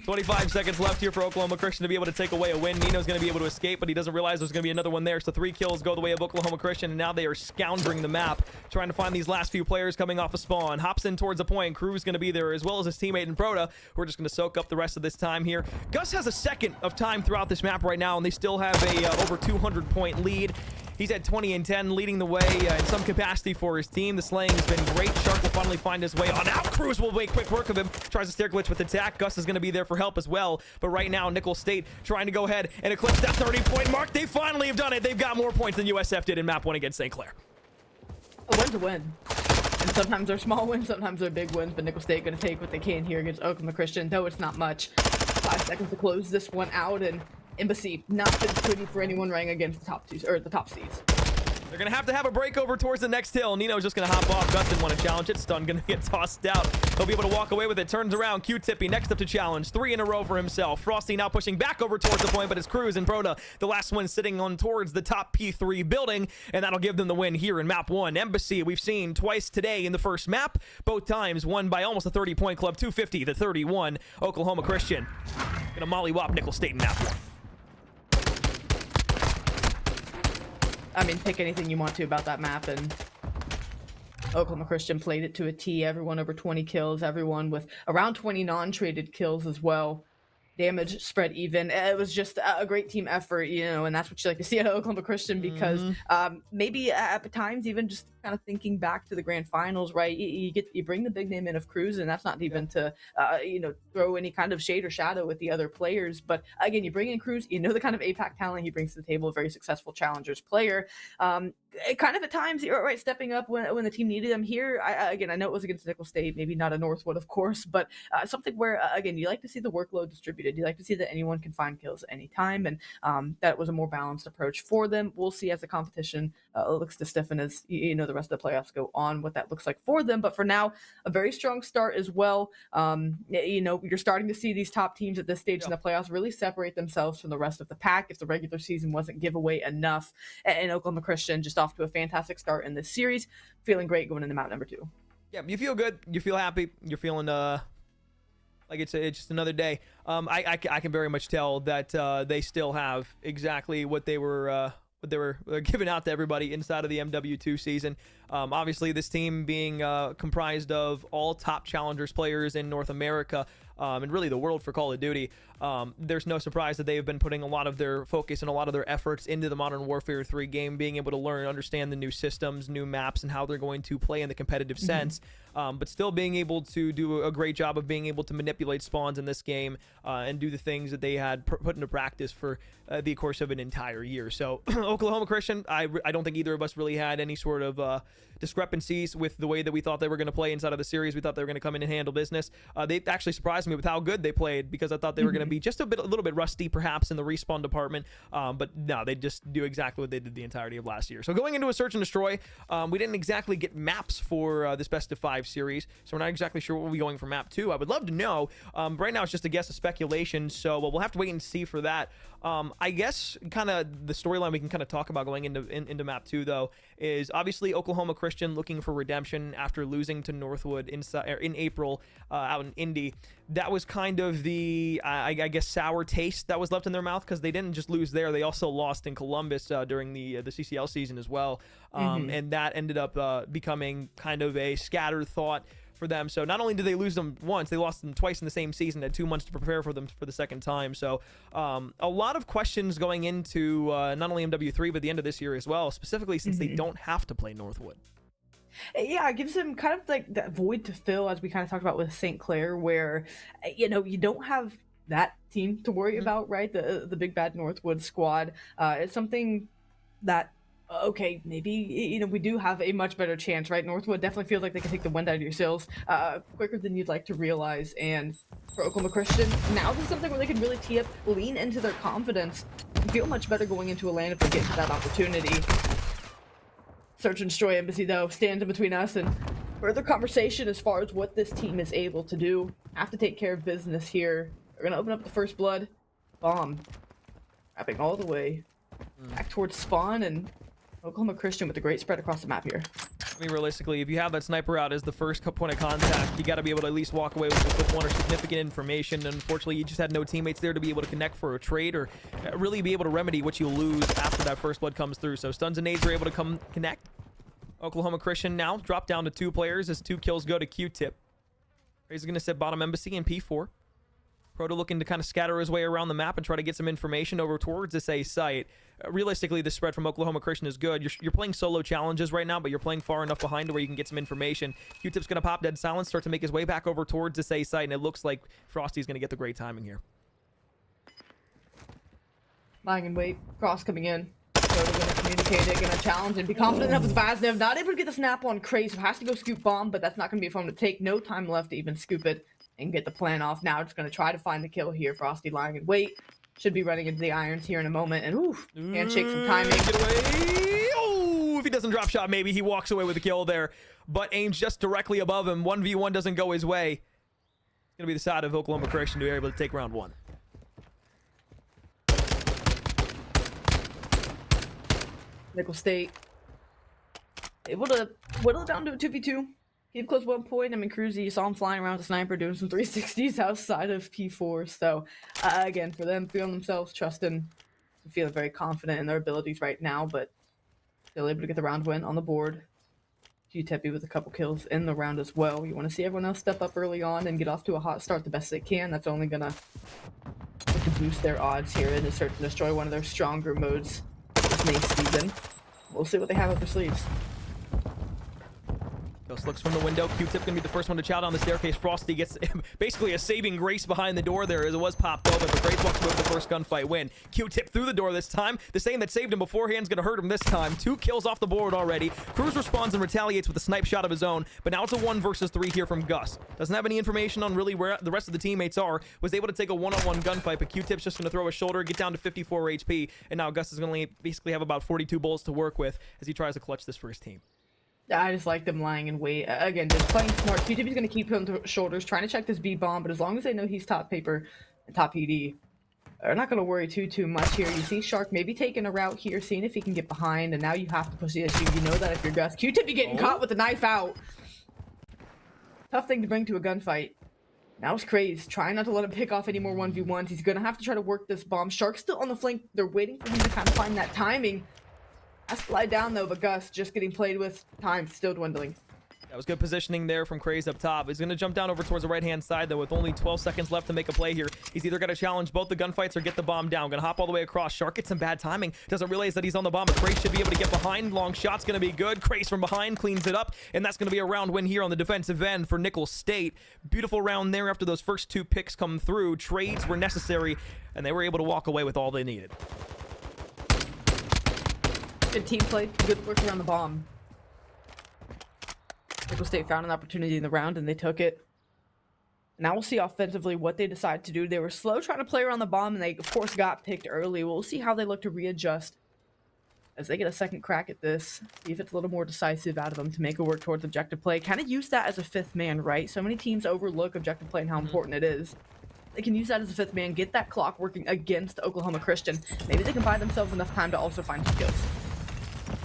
Speaker 1: 25 seconds left here for Oklahoma Christian to be able to take away a win. Nino's going to be able to escape, but he doesn't realize there's going to be another one there. So 3 kills go the way of Oklahoma Christian, and now they are scoundering the map, trying to find these last few players coming off a spawn. Hops in towards a point. Crew's going to be there, as well as his teammate in Proto, who are just going to soak up the rest of this time here. Gus has a second of time throughout this map right now, and they still have a over 200-point lead. He's at 20 and 10, leading the way in some capacity for his team. The slaying has been great. Shark will finally find his way on out. Cruz will make quick work of him. Tries to stair glitch with attack. Gus is going to be there for help as well. But right now, Nickel State trying to go ahead and eclipse that 30-point mark. They finally have done it. They've got more points than USF did in map 1 against St. Clair.
Speaker 2: A win's a win. And sometimes they're small wins, sometimes they're big wins. But Nickel State going to take what they can here against Oklahoma Christian, though it's not much. 5 seconds to close this one out, and Embassy not been pretty for anyone running against the top 2 or the top seeds.
Speaker 1: They're going to have a break over towards the next hill. Nino's just going to hop off. Gus didn't want to challenge it. Stun going to get tossed out. He'll be able to walk away with it. Turns around. Q-Tippy next up to challenge. 3 in a row for himself. Frosty now pushing back over towards the point, but his Cruz and Proto, the last one sitting on towards the top P3 building, and that'll give them the win here in map 1. Embassy, we've seen twice today in the first map. Both times won by almost a 30-point club, 250-31. Oklahoma Christian going to mollywop Nickel State in map 1.
Speaker 2: I mean, pick anything you want to about that map, and Oklahoma Christian played it to a T. Everyone over 20 kills, everyone with around 20 non-traded kills as well. Damage spread even. It was just a great team effort, you know, and that's what you like to see at Oklahoma Christian, because maybe at times even just kind of thinking back to the grand finals, right? You bring the big name in of Cruz, and that's not even to throw any kind of shade or shadow with the other players. But again, you bring in Cruz, you know the kind of APAC talent he brings to the table, a very successful challengers player. kind of at times, right, stepping up when the team needed them here. Again, I know it was against Nickel State, maybe not a Northwood, of course, but something where, again, you like to see the workload distributed. You like to see that anyone can find kills at any time, and that was a more balanced approach for them. We'll see as the competition looks to stiffen as, the rest of the playoffs go on, what that looks like for them. But for now, a very strong start as well. You're starting to see these top teams at this stage in the playoffs really separate themselves from the rest of the pack if the regular season wasn't giveaway enough. And Oklahoma Christian just off to a fantastic start in this series, feeling great going into map number 2.
Speaker 1: Yeah, you feel good, you feel happy, you're feeling like it's just another day. I can very much tell that they still have exactly what they were giving out to everybody inside of the MW2 season. Obviously, this team being comprised of all top challengers players in North America, and really the world for Call of Duty. There's no surprise that they've been putting a lot of their focus and a lot of their efforts into the Modern Warfare 3 game, being able to learn and understand the new systems, new maps, and how they're going to play in the competitive sense, but still being able to do a great job of being able to manipulate spawns in this game and do the things that they had put into practice for the course of an entire year. So Oklahoma Christian, I don't think either of us really had any sort of discrepancies with the way that we thought they were going to play inside of the series. We thought they were going to come in and handle business. They actually surprised me with how good they played, because I thought they were going to be just a little bit rusty perhaps in the respawn department, but no, they just do exactly what they did the entirety of last year. So going into a search and destroy, we didn't exactly get maps for this best of 5 series, so we're not exactly sure what we'll be going for map 2. I would love to know. Right now it's just a guess, of speculation, so we'll have to wait and see for that. I guess kind of the storyline we can kind of talk about going into map 2 though is obviously Oklahoma Christian looking for redemption after losing to Northwood in April out in Indy. That was kind of the I guess sour taste that was left in their mouth, because they didn't just lose there, they also lost in Columbus during the CCL season as well, and that ended up becoming kind of a scattered thought for them. So not only did they lose them once, they lost them twice in the same season, had 2 months to prepare for them for the second time. So a lot of questions going into not only MW3 but the end of this year as well, specifically since they don't have to play Northwood.
Speaker 2: Yeah, it gives them kind of like that void to fill, as we kind of talked about with St. Clair, where you don't have that team to worry about, right? The big bad Northwood squad. It's something that, okay, maybe we do have a much better chance, right? Northwood definitely feels like they can take the wind out of your sails quicker than you'd like to realize. And for Oklahoma Christian, now there's something where they can really tee up, lean into their confidence, and feel much better going into a lane if they get to that opportunity. Search and Destroy Embassy, though, stands in between us and further conversation as far as what this team is able to do. Have to take care of business here. They're going to open up the first blood. Bomb. Wrapping all the way back towards spawn, and Oklahoma Christian with a great spread across the map here.
Speaker 1: I mean, realistically, if you have that sniper out as the first point of contact, you got to be able to at least walk away with one or significant information. Unfortunately, you just had no teammates there to be able to connect for a trade or really be able to remedy what you lose after that first blood comes through. So stuns and nades are able to come connect. Oklahoma Christian now drop down to 2 players as 2 kills go to Q-Tip. He's going to set bottom embassy in P4. Proto looking to kind of scatter his way around the map and try to get some information over towards this A site. Realistically, the spread from Oklahoma Christian is good. You're playing solo challenges right now, but you're playing far enough behind to where you can get some information. Q-Tip's going to pop dead silence, start to make his way back over towards this A site, and it looks like Frosty's going to get the great timing here.
Speaker 2: Lying in wait. Cross coming in. Proto going to communicate it, going to challenge and be confident enough with Vaznev. Not able to get the snap on Craze, so has to go scoop bomb, but that's not going to be a fun to take. No time left to even scoop it and get the plan off. Now just going to try to find the kill here. Frosty lying in wait. Should be running into the irons here in a moment. And ooh, handshake some timing.
Speaker 1: Get away. Oh, if he doesn't drop shot, maybe he walks away with a kill there. But aims just directly above him. 1v1 doesn't go his way. It's going to be the side of Oklahoma Christian to be able to take round 1.
Speaker 2: Nickel State able to whittle it down to a 2v2. Keep close 1 point. I mean, Cruzy, you saw him flying around with a sniper doing some 360s outside of P4. So, again, for them, feeling themselves, trusting, feeling very confident in their abilities right now, but still able to get the round win on the board. G-Teppy with a couple kills in the round as well. You want to see everyone else step up early on and get off to a hot start the best they can. That's only going to boost their odds here in the Search and Destroy, one of their stronger modes this May season. We'll see what they have up their sleeves.
Speaker 1: Ghost looks from the window. Q-Tip gonna be the first one to chow down the staircase. Frosty gets basically a saving grace behind the door there as it was popped open, but Grace walks away with the first gunfight win. Q-Tip through the door this time. The same that saved him beforehand's gonna hurt him this time. 2 kills off the board already. Cruz responds and retaliates with a snipe shot of his own, but now it's a 1 versus 3 here from Gus. Doesn't have any information on really where the rest of the teammates are. Was able to take a one-on-one gunfight, but Q-Tip's just gonna throw his shoulder, get down to 54 HP, and now Gus is gonna basically have about 42 bullets to work with as he tries to clutch this for his team.
Speaker 2: I just like them lying in wait. Again, just playing smart. Q-Tip is going to keep him to shoulders, trying to check this B-bomb, but as long as they know he's top paper and top PD, they're not going to worry too much here. You see Shark maybe taking a route here, seeing if he can get behind, and now you have to push the issue. You know that if you're Gus. Q-Tip, you getting caught with the knife out. Tough thing to bring to a gunfight. Now it's Craze, trying not to let him pick off any more 1v1s. He's going to have to try to work this bomb. Shark's still on the flank. They're waiting for him to kind of find that timing. Has to lie down though, but Gus just getting played with. Time still dwindling.
Speaker 1: That was good positioning there from Craze up top. He's going to jump down over towards the right-hand side, though, with only 12 seconds left to make a play here. He's either got to challenge both the gunfights or get the bomb down. Going to hop all the way across. Shark gets some bad timing. Doesn't realize that he's on the bomb, but Craze should be able to get behind. Long shot's going to be good. Craze from behind cleans it up, and that's going to be a round win here on the defensive end for Nicholls State. Beautiful round there after those first 2 picks come through. Trades were necessary, and they were able to walk away with all they needed.
Speaker 2: Good team play, good work around the bomb. Nicholls State found an opportunity in the round and they took it. Now we'll see offensively what they decide to do. They were slow trying to play around the bomb and they of course got picked early. We'll see how they look to readjust as they get a second crack at this. See if it's a little more decisive out of them to make it work towards objective play. Kind of use that as a 5th man, right? So many teams overlook objective play and how important it is. They can use that as a 5th man, get that clock working against Oklahoma Christian. Maybe they can buy themselves enough time to also find some kills.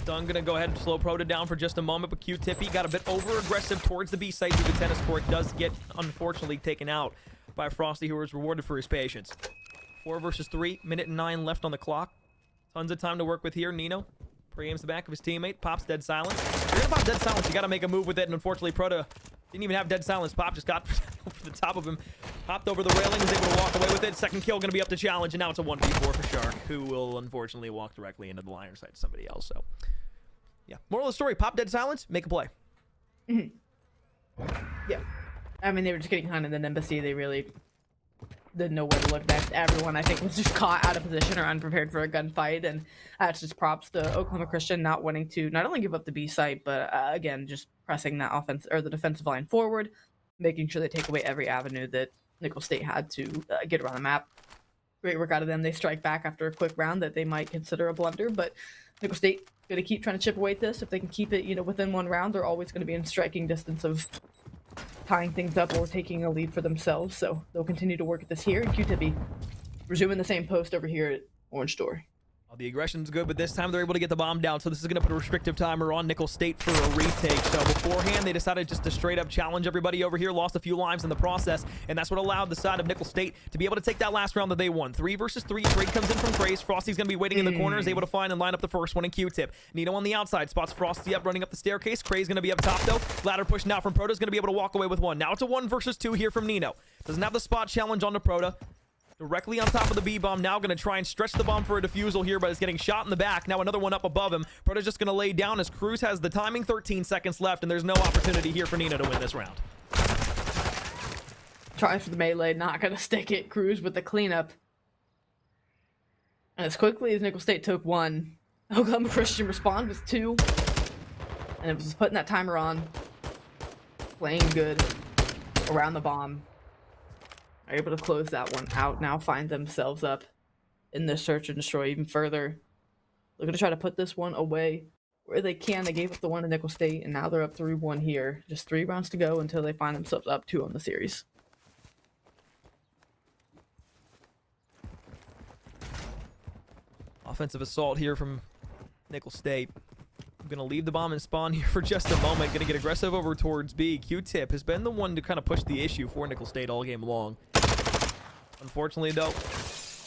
Speaker 1: Dunn gonna go ahead and slow Prota down for just a moment, but Q-Tippy got a bit over-aggressive towards the B side through the tennis court. Does get, unfortunately, taken out by Frosty, who was rewarded for his patience. 4 versus 3, minute and 9 left on the clock. Tons of time to work with here. Nino pre-aims the back of his teammate. Pop's dead silence. If you're about dead silence, you gotta make a move with it, and unfortunately, Prota didn't even have dead silence. Pop just got over the top of him. Hopped over the railing, was able to walk away with it. Second kill gonna be up to challenge, and now it's a 1v4 for Shark, who will unfortunately walk directly into the liner side to somebody else, so... yeah. Moral of the story, pop dead silence, make a play.
Speaker 2: Yeah. I mean, they were just getting behind in the embassy. They really didn't know where to look next. Everyone, I think, was just caught out of position or unprepared for a gunfight. And that's just props to Oklahoma Christian not wanting to not only give up the B site, but again, just pressing that offense or the defensive line forward, making sure they take away every avenue that Nicholls State had to get around the map. Great work out of them. They strike back after a quick round that they might consider a blunder, but Nicholls State going to keep trying to chip away at this. If they can keep it, within 1 round, they're always going to be in striking distance of tying things up or taking a lead for themselves. So they'll continue to work at this here. And Q-Tippy resuming the same post over here at Orange Door.
Speaker 1: Well, the aggression's good, but this time they're able to get the bomb down, so this is going to put a restrictive timer on Nicholls State for a retake. So beforehand, they decided just to straight up challenge everybody over here, lost a few lives in the process, and that's what allowed the side of Nicholls State to be able to take that last round that they won. 3 versus 3, trade comes in from Craze. Frosty's going to be waiting in the corner, is able to find and line up the first one in Q-Tip. Nino on the outside, spots Frosty up, running up the staircase. Craze going to be up top, though. Ladder pushing out from Prota, is going to be able to walk away with 1. Now it's a 1 versus 2 here from Nino. Doesn't have the spot challenge on the Prota. Directly on top of the B-bomb, now going to try and stretch the bomb for a defusal here, but it's getting shot in the back. Now another one up above him. Prota's just going to lay down as Cruz has the timing. 13 seconds left, and there's no opportunity here for Nino to win this round.
Speaker 2: Try for the melee, not going to stick it. Cruz with the cleanup. And as quickly as Nicholls State took 1, Oklahoma Christian responded with 2. And it was putting that timer on. Playing good around the bomb. Are able to close that one out, now find themselves up in this search and destroy even further. Looking to try to put this one away where they can. They gave up the 1 to Nicholls State, and now they're up 3-1 here. Just 3 rounds to go until they find themselves up 2 on the series.
Speaker 1: Offensive assault here from Nicholls State. I'm going to leave the bomb and spawn here for just a moment. Going to get aggressive over towards B. Q-Tip has been the one to kind of push the issue for Nicholls State all game long. Unfortunately, though,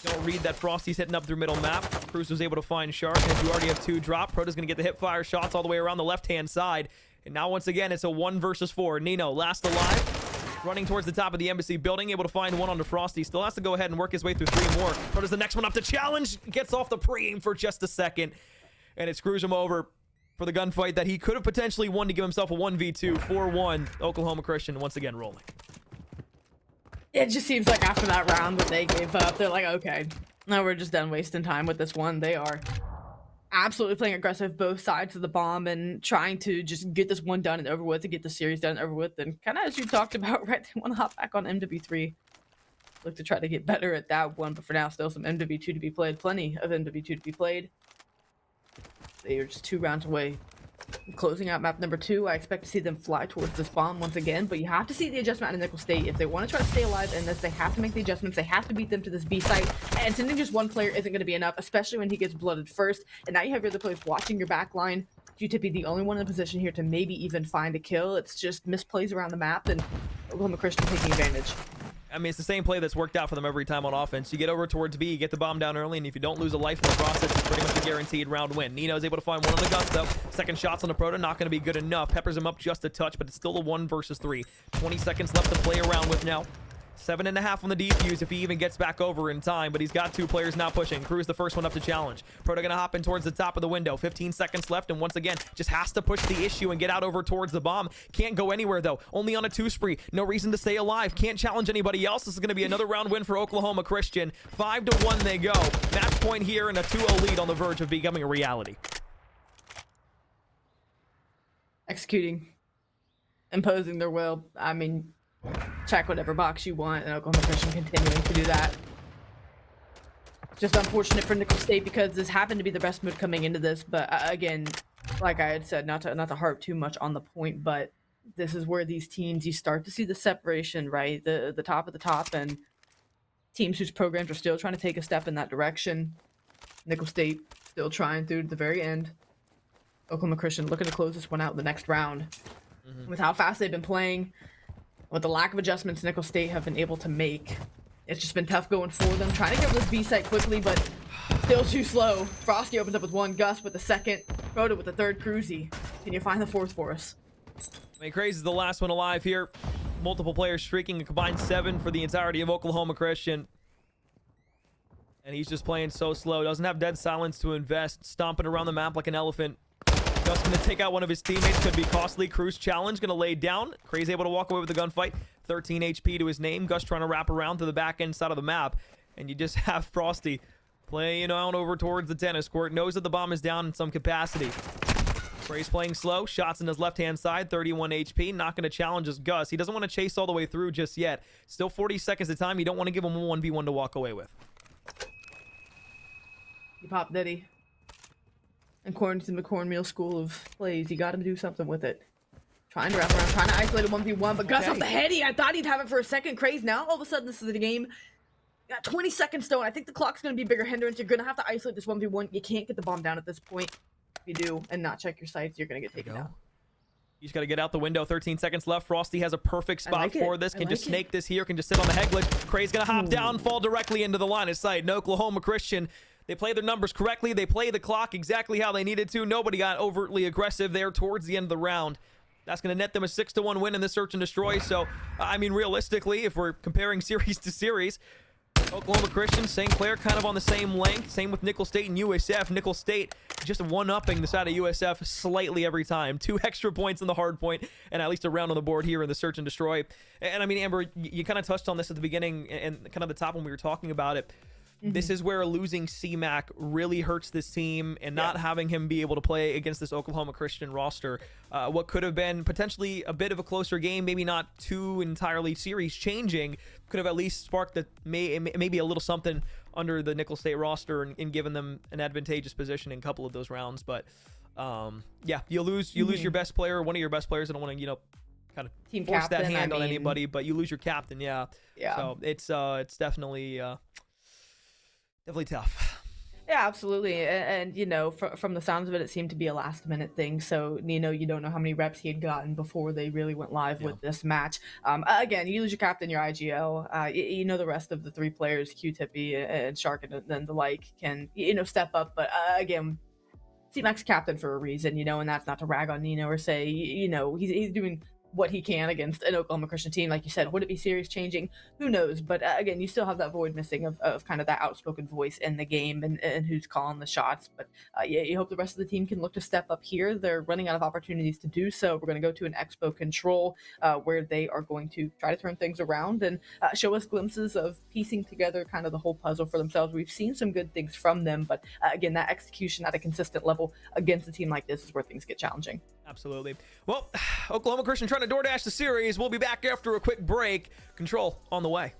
Speaker 1: don't read that Frosty's hitting up through middle map. Cruz was able to find Shark, and if you already have 2 drop, Prota's going to get the hip fire shots all the way around the left-hand side. And now, once again, it's a 1 versus 4. Nino, last alive, running towards the top of the embassy building, able to find 1 onto Frosty. Still has to go ahead and work his way through 3 more. Prota's the next one up to challenge. Gets off the pre-aim for just a second, and it screws him over. for the gunfight that he could have potentially won to give himself a 1v2. 4-1, Oklahoma Christian once again rolling.
Speaker 2: It just seems like after that round that they gave up, they're like, okay, now we're just done wasting time with this one. They are absolutely playing aggressive both sides of the bomb and trying to just get this one done and over with, to get the series done and over with. And kind of as you talked about, right, they want to hop back on MW3. Look to try to get better at that one, but for now, still some MW2 to be played. Plenty of MW2 to be played. They are just 2 rounds away from closing out map number 2. I expect to see them fly towards this bomb once again, but you have to see the adjustment out of Nickel State. If they want to try to stay alive in this, they have to make the adjustments. They have to beat them to this B site, and sending just one player isn't going to be enough, especially when he gets blooded first. And now you have your other players watching your back line. QTP the only one in a position here to maybe even find a kill. It's just misplays around the map, and Oklahoma Christian taking advantage.
Speaker 1: I mean, it's the same play that's worked out for them every time on offense. You get over towards B, you get the bomb down early, and if you don't lose a life in the process, it's pretty much a guaranteed round win. Nino's able to find one on the guns, though. Second shots on the Proto, not going to be good enough. Peppers him up just a touch, but it's still a 1 versus 3. 20 seconds left to play around with now. 7.5 on the defuse if he even gets back over in time, but he's got 2 players now pushing. Crew's the first one up to challenge. Proto gonna hop in towards the top of the window. 15 seconds left, and once again, just has to push the issue and get out over towards the bomb. Can't go anywhere, though. Only on a 2 spree. No reason to stay alive. Can't challenge anybody else. This is gonna be another round win for Oklahoma Christian. 5-1 they go. Match point here, and a 2-0 lead on the verge of becoming a reality.
Speaker 2: Executing. Imposing their will. I mean, check whatever box you want, and Oklahoma Christian continuing to do that. Just unfortunate for Nickel State because this happened to be the best mood coming into this, but again, like I had said, not to harp too much on the point, but this is where these teams, you start to see the separation, right? The top of the top, and teams whose programs are still trying to take a step in that direction. Nickel State still trying through to the very end. Oklahoma Christian looking to close this one out in the next round. With how fast they've been playing, with the lack of adjustments Nickel State have been able to make, it's just been tough going for them. Trying to get over this B site quickly, but still too slow. Frosty opens up with 1, Gus with the 2nd, Proto with the 3rd, Cruzy. Can you find the 4th for us?
Speaker 1: I mean, Crazy is the last one alive here. Multiple players streaking, a combined 7 for the entirety of Oklahoma Christian. And he's just playing so slow. Doesn't have dead silence to invest. Stomping around the map like an elephant. Just going to take out one of his teammates. Could be costly. Cruz challenge. Going to lay down. Crazy able to walk away with the gunfight. 13 HP to his name. Gus trying to wrap around to the back end side of the map. And you just have Frosty playing out over towards the tennis court. Knows that the bomb is down in some capacity. Crazy playing slow. Shots in his left-hand side. 31 HP. Not going to challenge his Gus. He doesn't want to chase all the way through just yet. Still 40 seconds of time. You don't want to give him a 1v1 to walk away with.
Speaker 2: You pop Diddy. According to the McCornmeal school of plays, you got to do something with it. Trying to wrap around, trying to isolate a 1v1, but Gus off the heady. I thought he'd have it for a second. Craze now. All of a sudden, this is the game. Got 20 seconds though, and I think the clock's going to be a bigger hindrance. You're going to have to isolate this 1v1. You can't get the bomb down at this point. If you do and not check your sights, you're going to get taken out.
Speaker 1: You just got to get out the window. 13 seconds left. Frosty has a perfect spot for this. Can just snake this here. Can just sit on the head glitch. Craze going to hop down, fall directly into the line of sight. No Oklahoma Christian. They play their numbers correctly. They play the clock exactly how they needed to. Nobody got overtly aggressive there towards the end of the round. That's going to net them a 6-1 win in this search and destroy. So, I mean, realistically, if we're comparing series to series, Oklahoma Christian, St. Clair kind of on the same length. Same with Nickel State and USF. Nickel State just one-upping the side of USF slightly every time. 2 extra points in the hard point and at least a round on the board here in the search and destroy. And I mean, Amber, you kind of touched on this at the beginning and kind of the top when we were talking about it. This is where losing C-Mac really hurts this team, and not having him be able to play against this Oklahoma Christian roster. What could have been potentially a bit of a closer game, maybe not too entirely series changing, could have at least sparked maybe a little something under the Nickel State roster and given them an advantageous position in a couple of those rounds. But yeah, you lose your best player, one of your best players. I don't want to kind of
Speaker 2: Team
Speaker 1: force
Speaker 2: captain,
Speaker 1: that hand on anybody, but you lose your captain. Yeah.
Speaker 2: Yeah.
Speaker 1: So it's definitely tough.
Speaker 2: Yeah, absolutely. And from the sounds of it, it seemed to be a last minute thing. So, you don't know how many reps he had gotten before they really went live with this match. Again, you lose your captain, your IGL. The rest of the 3 players, Q-Tippy and Shark and the like, can, step up. But again, C-Mac's captain for a reason, and that's not to rag on Nino or say, he's doing what he can against an Oklahoma Christian team. Like you said, would it be series changing? Who knows? But again, you still have that void missing of kind of that outspoken voice in the game and who's calling the shots. But yeah, you hope the rest of the team can look to step up here. They're running out of opportunities to do so. We're going to go to an Expo Control where they are going to try to turn things around and show us glimpses of piecing together kind of the whole puzzle for themselves. We've seen some good things from them, but again, that execution at a consistent level against a team like this is where things get challenging.
Speaker 1: Absolutely. Well, Oklahoma Christian trying to DoorDash the series. We'll be back after a quick break. Control on the way.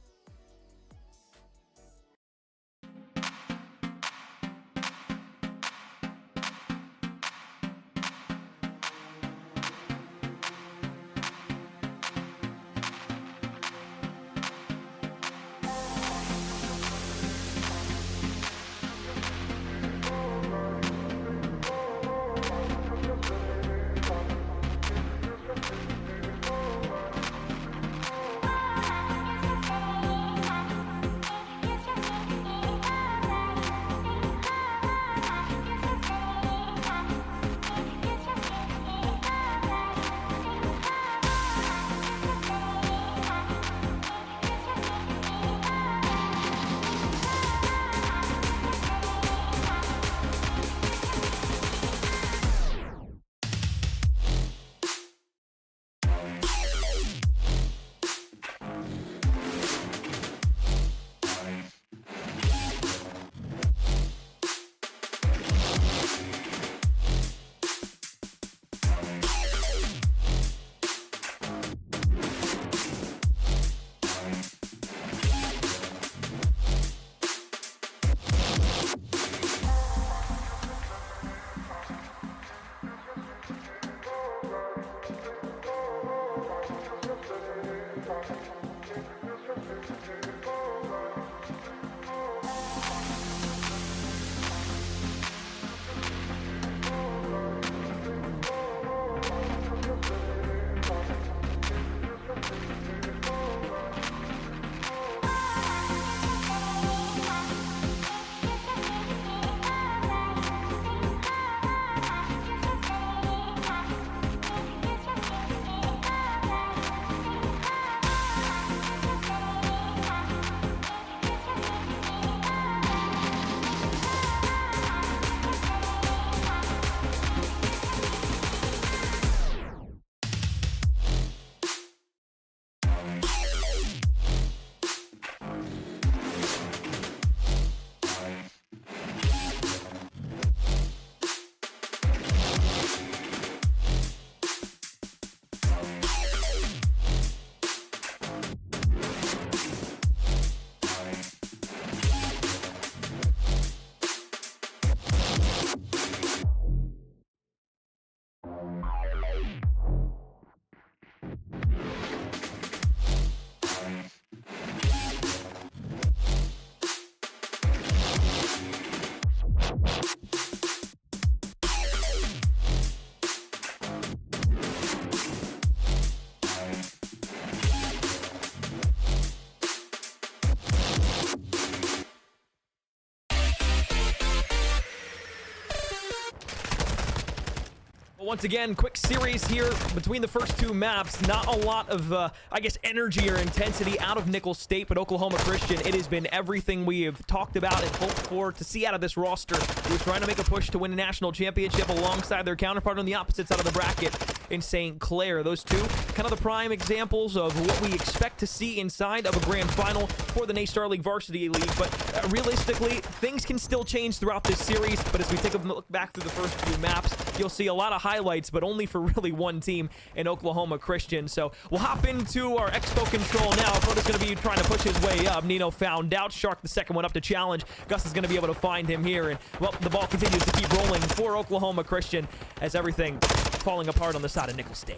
Speaker 1: Once again, quick series here between the first two maps. Not a lot of, I guess, energy or intensity out of Nicholls State, but Oklahoma Christian, it has been everything we have talked about and hoped for to see out of this roster, who is trying to make a push to win a national championship alongside their counterpart on the opposite side of the bracket in St. Clair. Those two, kind of the prime examples of what we expect to see inside of a grand final for the NSL Varsity League. But realistically, things can still change throughout this series. But as we take a look back through the first few maps, you'll see a lot of highlights, but only for really one team in Oklahoma Christian. So we'll hop into our Expo Control now. Foda's going to be trying to push his way up. Nino found out. Shark the second one up to challenge. Gus is going to be able to find him here. And, well, the ball continues to keep rolling for Oklahoma Christian as everything falling apart on the side of Nicholls State.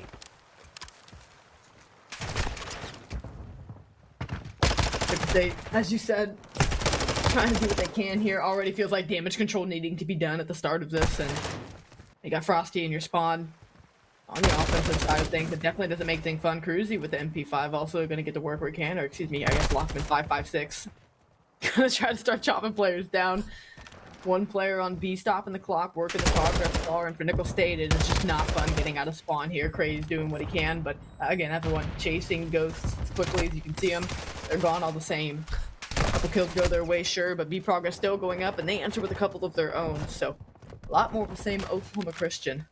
Speaker 2: State, as you said, trying to do what they can here. Already feels like damage control needing to be done at the start of this, and you got Frosty in your spawn on the offensive side of things. It definitely doesn't make things fun. Cruzy with the MP5 also going to get to work where he can, or excuse me, I guess Lockman 556 gonna try to start chopping players down. One player on B stopping the clock, working the progress bar, and for Nickel State, it is just not fun getting out of spawn here. Crazy's doing what he can, but again, everyone chasing ghosts as quickly as you can see them. They're gone all the same. Couple kills go their way, sure, but B progress still going up, and they answer with a couple of their own. So, a lot more of the same Oklahoma Christian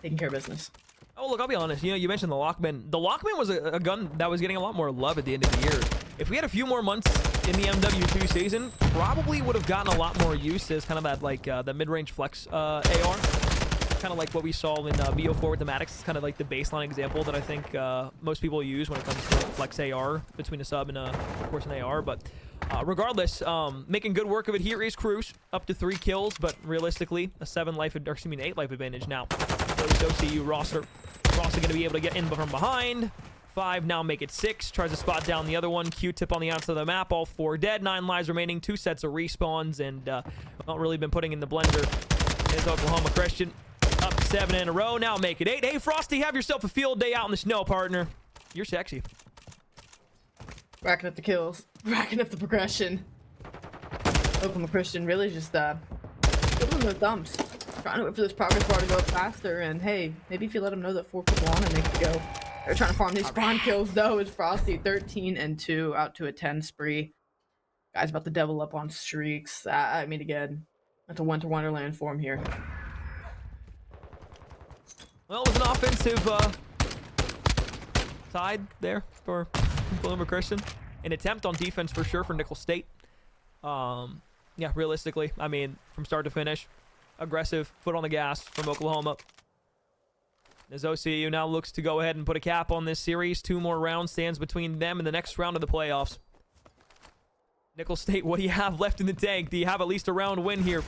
Speaker 2: taking care of business.
Speaker 1: Oh, look, I'll be honest. You know, you mentioned the Lockman. The Lockman was a gun that was getting a lot more love at the end of the year. If we had a few more months in the MW2 season, probably would have gotten a lot more use as kind of that, like, the mid-range flex AR. Kind of like what we saw in BO4 with the Maddox. It's kind of like the baseline example that I think most people use when it comes to flex AR between a sub and, of course, an AR. But regardless, making good work of it here is Cruz. Up to 3 kills, but realistically, a 8 life advantage now. So OCU roster. Also going to be able to get in from behind. 5 now make it 6. Tries to spot down the other one. Q-tip on the outside of the map. All 4 dead. 9 lives remaining. 2 sets of respawns. And not really been putting in the blender is Oklahoma Christian. Up 7 in a row. Now make it 8. Hey, Frosty, have yourself a field day out in the snow, partner. You're sexy.
Speaker 2: Racking up the kills. Racking up the progression. Oklahoma Christian really just giving them the thumbs. Trying to wait for this progress bar to go up faster, and hey, maybe if you let them know that 4 people on it, they could go. They're trying to farm these spawn kills, though. It's Frosty 13 and 2, out to a 10 spree. Guy's about to double up on streaks. I mean, again, that's a winter wonderland for him here.
Speaker 1: Well, it was an offensive side there for Oklahoma Christian. An attempt on defense for sure for Nickel State. Yeah, realistically, I mean, from start to finish. Aggressive, foot on the gas from Oklahoma. As OCU now looks to go ahead and put a cap on this series. 2 more rounds stands between them and the next round of the playoffs. Nickel State, what do you have left in the tank? Do you have at least a round win here?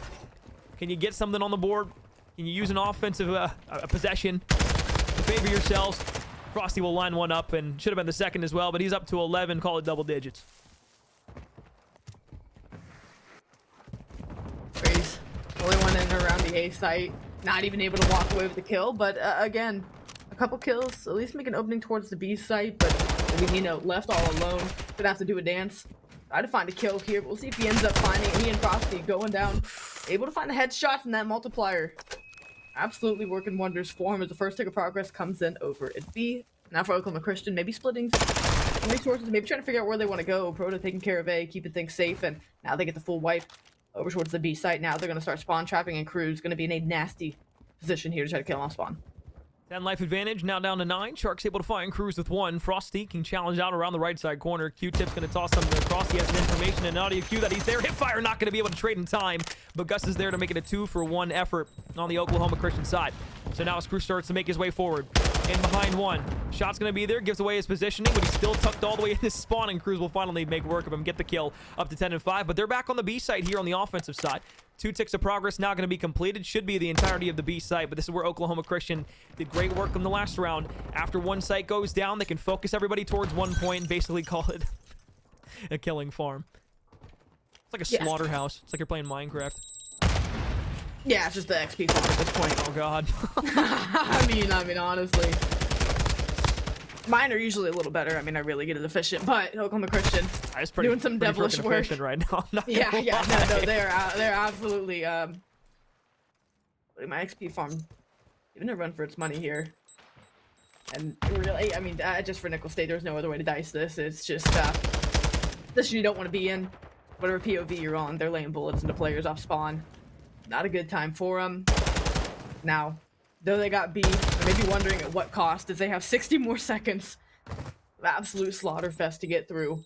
Speaker 1: Can you get something on the board? Can you use an offensive possession to favor yourselves? Frosty will line one up and should have been the second as well, but he's up to 11, call it double digits.
Speaker 2: Crazy. Only one in around the A site. Not even able to walk away with the kill, but again, a couple kills, at least make an opening towards the B site, but I mean, you know, left all alone. Gonna have to do a dance. Try to find a kill here, but we'll see if he ends up finding it. He and Frosty going down. Able to find the headshot from that multiplier. Absolutely working wonders for him as the first tick of progress comes in over at B. Now for Oklahoma Christian, maybe splitting some resources, maybe trying to figure out where they want to go. Proto taking care of A, keeping things safe, and now they get the full wipe. Over towards the B site now. They're going to start spawn trapping, and Crew's going to be in a nasty position here to try to kill him off spawn.
Speaker 1: 10 life advantage, now down to 9. Sharks able to find Cruz with 1. Frosty can challenge out around the right side corner. Q-tip's going to toss something across. He has some information and audio cue that he's there. Hipfire not going to be able to trade in time, but Gus is there to make it a 2-for-1 effort on the Oklahoma Christian side. So now as Cruz starts to make his way forward. In behind 1. Shot's going to be there, gives away his positioning, but he's still tucked all the way in his spawn, and Cruz will finally make work of him, get the kill up to 10 and 5. But they're back on the B side here on the offensive side. 2 ticks of progress now going to be completed. Should be the entirety of the B site, but this is where Oklahoma Christian did great work in the last round. After one site goes down, they can focus everybody towards one point and basically call it a killing farm. It's like a slaughterhouse. It's like you're playing Minecraft.
Speaker 2: Yeah, it's just the XP farm at this point.
Speaker 1: Oh, God.
Speaker 2: I mean, honestly. Mine are usually a little better. I mean, I really get it efficient, but Oklahoma Christian doing some devilish work
Speaker 1: right now.
Speaker 2: No, they're absolutely my XP farm giving a run for its money here. And really, I mean, just for Nickel State, there's no other way to dice this. It's just this you don't want to be in. Whatever POV you're on, they're laying bullets into players off spawn. Not a good time for them. Now, though they got B, they may be wondering at what cost, as they have 60 more seconds of absolute slaughter fest to get through.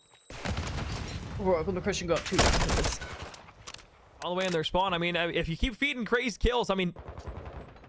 Speaker 2: Or Oklahoma Christian go up 2 rounds of this.
Speaker 1: All the way in their spawn. I mean, if you keep feeding crazed kills, I mean,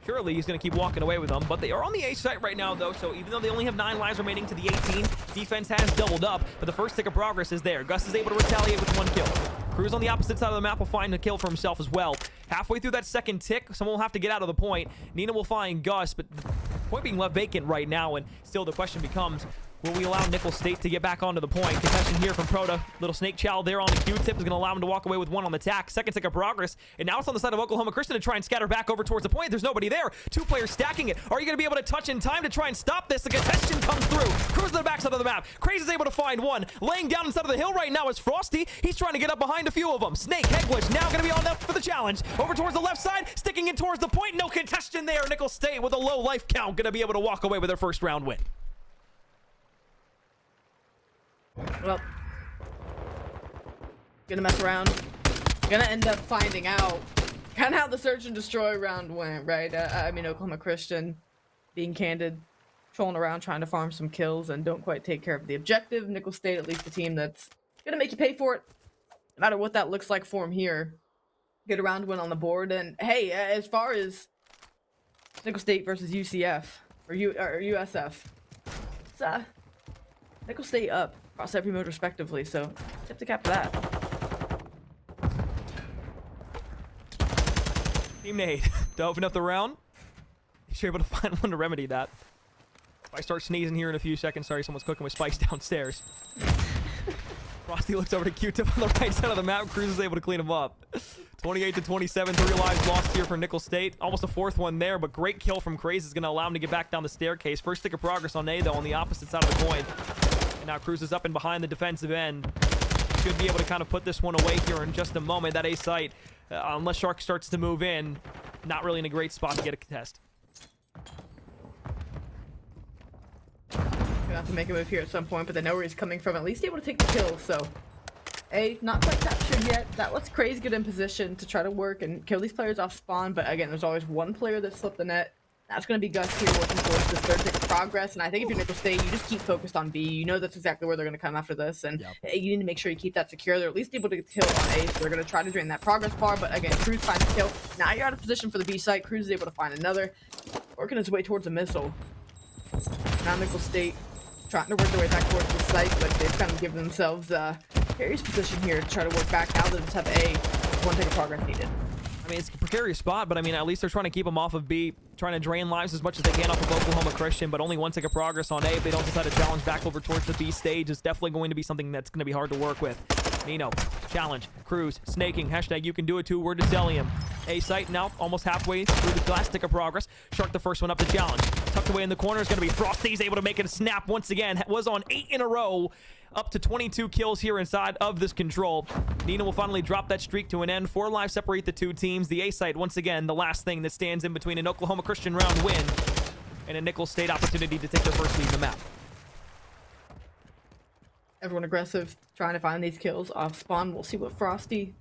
Speaker 1: surely he's going to keep walking away with them. But they are on the A site right now, though, so even though they only have 9 lives remaining to the 18, defense has doubled up, but the first tick of progress is there. Gus is able to retaliate with 1 kill. Cruz on the opposite side of the map will find a kill for himself as well. Halfway through that second tick, someone will have to get out of the point. Nina will find Gus, but the point being left vacant right now, and still the question becomes, Will we allow Nickel State to get back onto the point? Contestion here from Proto. Little snake chow there on the Q-tip is going to allow him to walk away with one on the tack. Second tick of progress. And now it's on the side of Oklahoma Christian to try and scatter back over towards the point. There's nobody there. Two players stacking it. Are you going to be able to touch in time to try and stop this? The contestion comes through. Cruz to the backside of the map. Craze is able to find one. Laying down inside of the hill right now is Frosty. He's trying to get up behind a few of them. Snake, Hegwitch now going to be on up for the challenge. Over towards the left side. Sticking in towards the point. No contestion there. Nickel State with a low life count going to be able to walk away with their first round win.
Speaker 2: Well, gonna mess around. Gonna end up finding out kind of how the search and destroy round went, right? I mean, Oklahoma Christian, being candid, trolling around trying to farm some kills and don't quite take care of the objective. Nickel State, at least the team that's gonna make you pay for it, no matter what that looks like for him here. Get a round win on the board, and hey, as far as Nickel State versus UCF or USF, it's Nickel State up across every mode respectively, so tip the cap for that.
Speaker 1: Team Nate to open up the round. You're able to find one to remedy that. If I start sneezing here in a few seconds, sorry, someone's cooking with spice downstairs. Frosty looks over to Q-tip on the right side of the map. Cruz is able to clean him up. 28-27, 3 lives lost here for Nickel State. Almost a fourth one there, but great kill from Craze is going to allow him to get back down the staircase. First stick of progress on A, though, on the opposite side of the coin. And now Cruz is up and behind the defensive end. Should be able to kind of put this one away here in just a moment. That A site, unless Shark starts to move in, not really in a great spot to get a contest.
Speaker 2: Gonna have to make a move here at some point, but they know where he's coming from. At least able to take the kill, so A, not quite captured yet. That lets Craze get in position to try to work and kill these players off spawn, but again, there's always one player that slipped the net. That's going to be Gus here working towards the third tick of progress, and I think if you're Nickel State, you just keep focused on B. You know that's exactly where they're going to come after this, and you need to make sure you keep that secure. They're at least able to kill on A, so they're going to try to drain that progress bar, but again, Cruz finds a kill. Now you're out of position for the B site. Cruz is able to find another, working his way towards a missile. Now Nickel State trying to work their way back towards the site, but they've kind of given themselves a precarious position here to try to work back. Now they just have A, one tick of progress needed.
Speaker 1: I mean, it's a precarious spot, but I mean, at least they're trying to keep them off of B, trying to drain lives as much as they can off of Oklahoma Christian, but only one tick of progress on A. If they don't decide to challenge back over towards the B stage, it's definitely going to be something that's going to be hard to work with. Nino, challenge, Cruz, snaking, hashtag you can do it too, word to Zellium. A site now almost halfway through the last tick of progress. Shark the first one up the challenge. Tucked away in the corner is going to be Frosty. He's able to make it a snap once again. Was on 8 in a row. Up to 22 kills here inside of this control. Nina will finally drop that streak to an end. 4 lives separate the two teams. The A site, once again, the last thing that stands in between an Oklahoma Christian round win and a Nickel State opportunity to take their first lead in the map.
Speaker 2: Everyone aggressive, trying to find these kills off spawn. We'll see what Frosty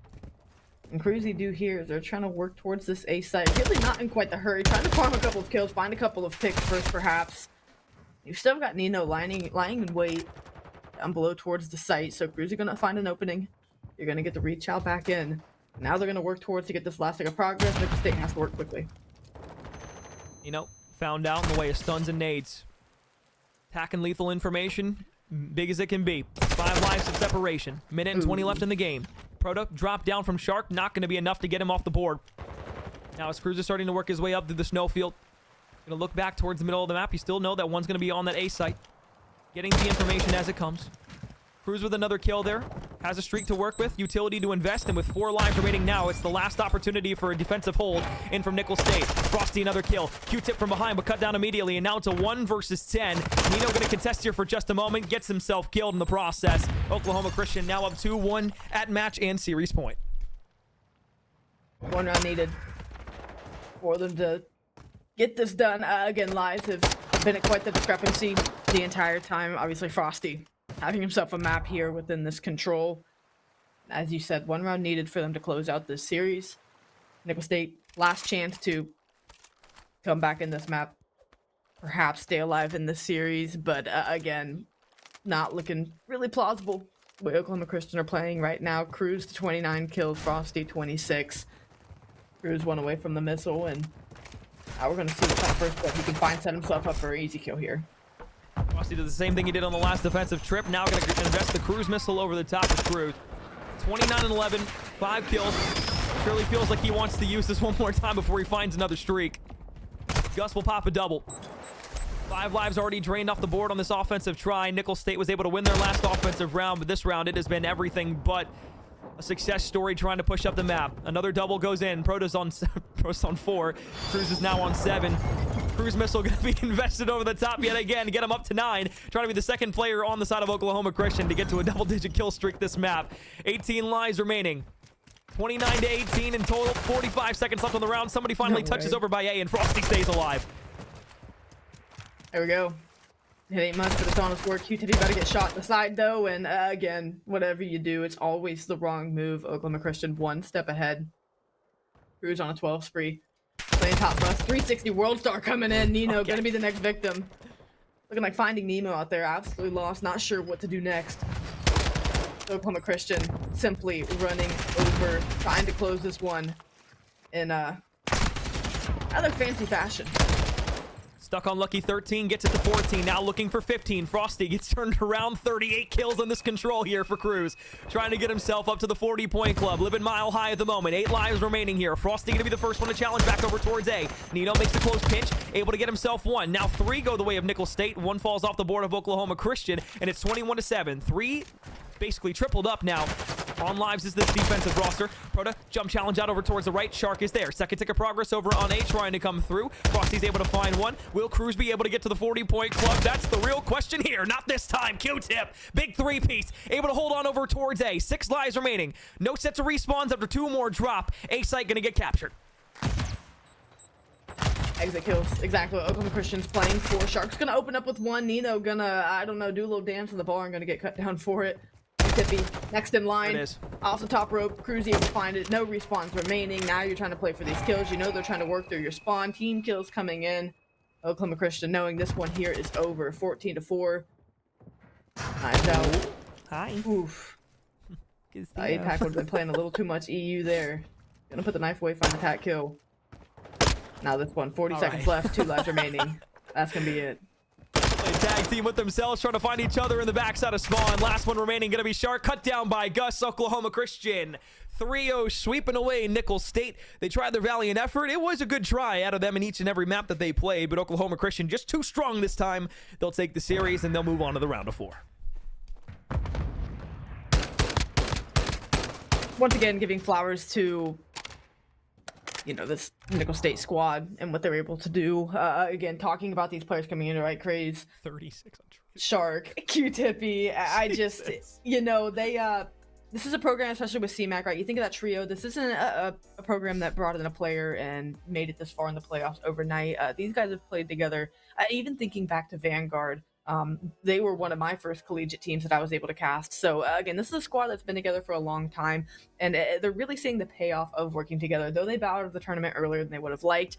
Speaker 2: and Cruzy do here. They're trying to work towards this A site. Really not in quite the hurry. Trying to farm a couple of kills, find a couple of picks first, perhaps. You've still got Nino lying in wait down below towards the site. So Cruzy gonna find an opening. You're gonna get the reach out back in. Now they're gonna work towards to get this last tick of progress. Nickel State has to work quickly.
Speaker 1: Nino found out in the way of stuns and nades. Attacking lethal information, big as it can be. 5 lives of separation. Minute and 20 left in the game. Proto dropped down from Shark, not going to be enough to get him off the board. Now as Cruz is starting to work his way up through the snowfield. Going to look back towards the middle of the map. You still know that one's going to be on that A site. Getting the information as it comes. Cruz with another kill there. Has a streak to work with, utility to invest, and with 4 lives remaining now, it's the last opportunity for a defensive hold in from Nickel State. Frosty another kill. Q-tip from behind, but cut down immediately, and now it's a 1 versus 10. Nino going to contest here for just a moment, gets himself killed in the process. Oklahoma Christian now up 2-1 at match and series point.
Speaker 2: 1 round needed for them to get this done. Again, lives have been at quite the discrepancy the entire time. Obviously, Frosty having himself a map here within this control. As you said, 1 round needed for them to close out this series. Nickel State, last chance to come back in this map. Perhaps stay alive in this series, but again, not looking really plausible the way Oklahoma Christian are playing right now. Cruz to 29 kills, Frosty 26. Cruz 1 away from the missile, and now we're going to see what kind of first step he can find, set himself up for an easy kill here.
Speaker 1: Frosty did the same thing he did on the last defensive trip. Now going to invest the cruise missile over the top of Cruz. 29-11, 5 kills. Surely feels like he wants to use this one more time before he finds another streak. Gus will pop a double. 5 lives already drained off the board on this offensive try. Nickel State was able to win their last offensive round, but this round it has been everything but a success story trying to push up the map. Another double goes in. Proto's on 4. Cruz is now on 7. Cruise missile going to be invested over the top yet again to get him up to 9. Trying to be the second player on the side of Oklahoma Christian to get to a double-digit kill streak this map. 18 lives remaining. 29 to 18 in total. 45 seconds left on the round. Somebody finally touches over by A, and Frosty stays alive.
Speaker 2: There we go. It ain't much, but it's honest work. QTD about to get shot to the side, though, and again, whatever you do, it's always the wrong move. Oklahoma Christian 1 step ahead. Cruz on a 12 spree. Playing top for us. 360 World Star coming in. Nino gonna be the next victim. Looking like Finding Nemo out there. Absolutely lost. Not sure what to do next. Oklahoma Christian simply running over, trying to close this one in rather fancy fashion.
Speaker 1: Stuck on lucky 13, gets it to 14, now looking for 15. Frosty gets turned around. 38 kills on this control here for Cruz. Trying to get himself up to the 40-point club. Living mile high at the moment. 8 lives remaining here. Frosty going to be the first one to challenge back over towards A. Nino makes the close pinch, able to get himself 1. Now 3 go the way of Nickel State. 1 falls off the board of Oklahoma Christian, and it's 21 to 7. 3 basically tripled up now. On lives is this defensive roster. Proto jump challenge out over towards the right. Shark is there. Second tick of progress over on A, trying to come through. Frosty's able to find 1. Will Cruz be able to get to the 40-point club? That's the real question here. Not this time. Q-tip. Big 3-piece. Able to hold on over towards A. 6 lives remaining. No sets of respawns after 2 more drop. A site gonna get captured.
Speaker 2: Exit kills. Exactly what Oklahoma Christian's playing for. Shark's gonna open up with 1. Nino gonna, I don't know, do a little dance in the bar and gonna get cut down for it. Tippy next in line, off the top rope. Cruz able to find it. No respawns remaining. Now you're trying to play for these kills. You know they're trying to work through your spawn. Team kills coming in. Oklahoma Christian knowing this one here is over. 14 to 4. Knives out.
Speaker 1: Hi.
Speaker 2: Oof. APAC would have been playing a little too much EU there. Gonna put the knife away, find the tat kill. Now this one, 40 seconds left, 2 lives remaining. That's gonna be it.
Speaker 1: A tag team with themselves trying to find each other in the backside of spawn. Last one remaining going to be Shark. Cut down by Gus. Oklahoma Christian 3-0 sweeping away Nickel State. They tried their valiant effort. It was a good try out of them in each and every map that they played, but Oklahoma Christian just too strong this time. They'll take the series and they'll move on to the round of 4.
Speaker 2: Once again, giving flowers to, you know, this Nickel State squad and what they're able to do. Again, talking about these players coming into right craze.
Speaker 1: 36 on
Speaker 2: Shark, Q-Tippy. I just, you know, they, this is a program, especially with CMAC, right? You think of that trio. This isn't a program that brought in a player and made it this far in the playoffs overnight. These guys have played together. Even thinking back to Vanguard, they were one of my first collegiate teams that I was able to cast. So again, this is a squad that's been together for a long time, and they're really seeing the payoff of working together. Though they bow out of the tournament earlier than they would have liked,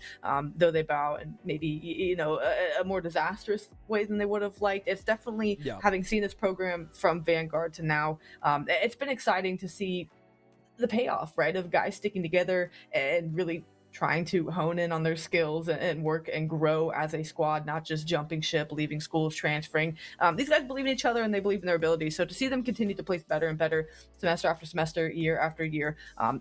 Speaker 2: though they bow in maybe, you know, a more disastrous way than they would have liked, it's definitely, having seen this program from Vanguard to now, it's been exciting to see the payoff, right, of guys sticking together and really trying to hone in on their skills and work and grow as a squad, not just jumping ship, leaving schools, transferring. These guys believe in each other and they believe in their abilities. So to see them continue to place better and better semester after semester, year after year,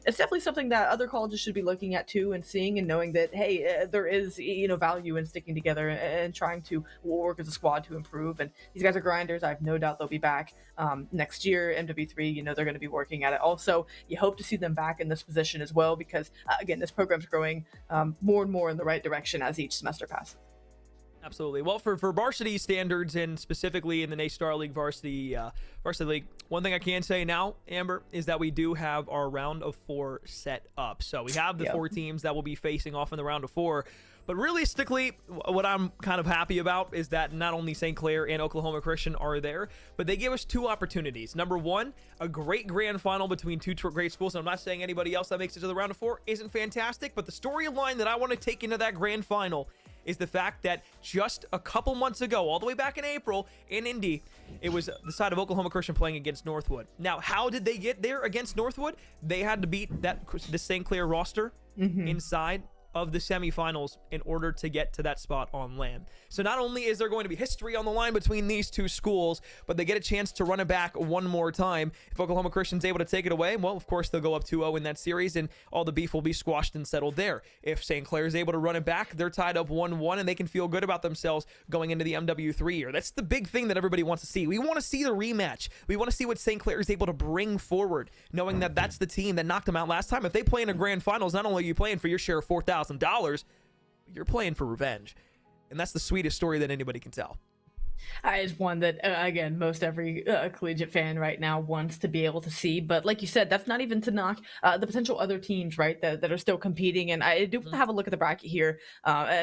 Speaker 2: it's definitely something that other colleges should be looking at too, and seeing and knowing that, hey, there is, you know, value in sticking together and trying to work as a squad to improve. And these guys are grinders. I have no doubt they'll be back next year. MW3, you know, they're going to be working at it. Also, you hope to see them back in this position as well, because again, this program's growing more and more in the right direction as each semester passes.
Speaker 1: Absolutely. Well, for varsity standards, and specifically in the NSL Star League Varsity League, one thing I can say now, Amber, is that we do have our round of 4 set up. So we have the 4 teams that will be facing off in the round of 4. But realistically, what I'm kind of happy about is that not only St. Clair and Oklahoma Christian are there, but they gave us 2 opportunities. Number 1, a great grand final between 2 great schools. And I'm not saying anybody else that makes it to the round of 4 isn't fantastic, but the storyline that I want to take into that grand final is the fact that just a couple months ago, all the way back in April in Indy, it was the side of Oklahoma Christian playing against Northwood. Now, how did they get there against Northwood? They had to beat the St. Clair roster inside of the semifinals in order to get to that spot on land. So not only is there going to be history on the line between these two schools, but they get a chance to run it back one more time. If Oklahoma Christian's able to take it away, well, of course, they'll go up 2-0 in that series, and all the beef will be squashed and settled there. If St. Clair is able to run it back, they're tied up 1-1, and they can feel good about themselves going into the MW3 year. That's the big thing that everybody wants to see. We want to see the rematch. We want to see what St. Clair is able to bring forward, knowing that that's the team that knocked them out last time. If they play in a grand finals, not only are you playing for your share of $4,000, you're playing for revenge. And that's the sweetest story that anybody can tell.
Speaker 2: Is one that, again, most every collegiate fan right now wants to be able to see. But like you said, that's not even to knock the potential other teams, right, that are still competing. And I do want to have a look at the bracket here,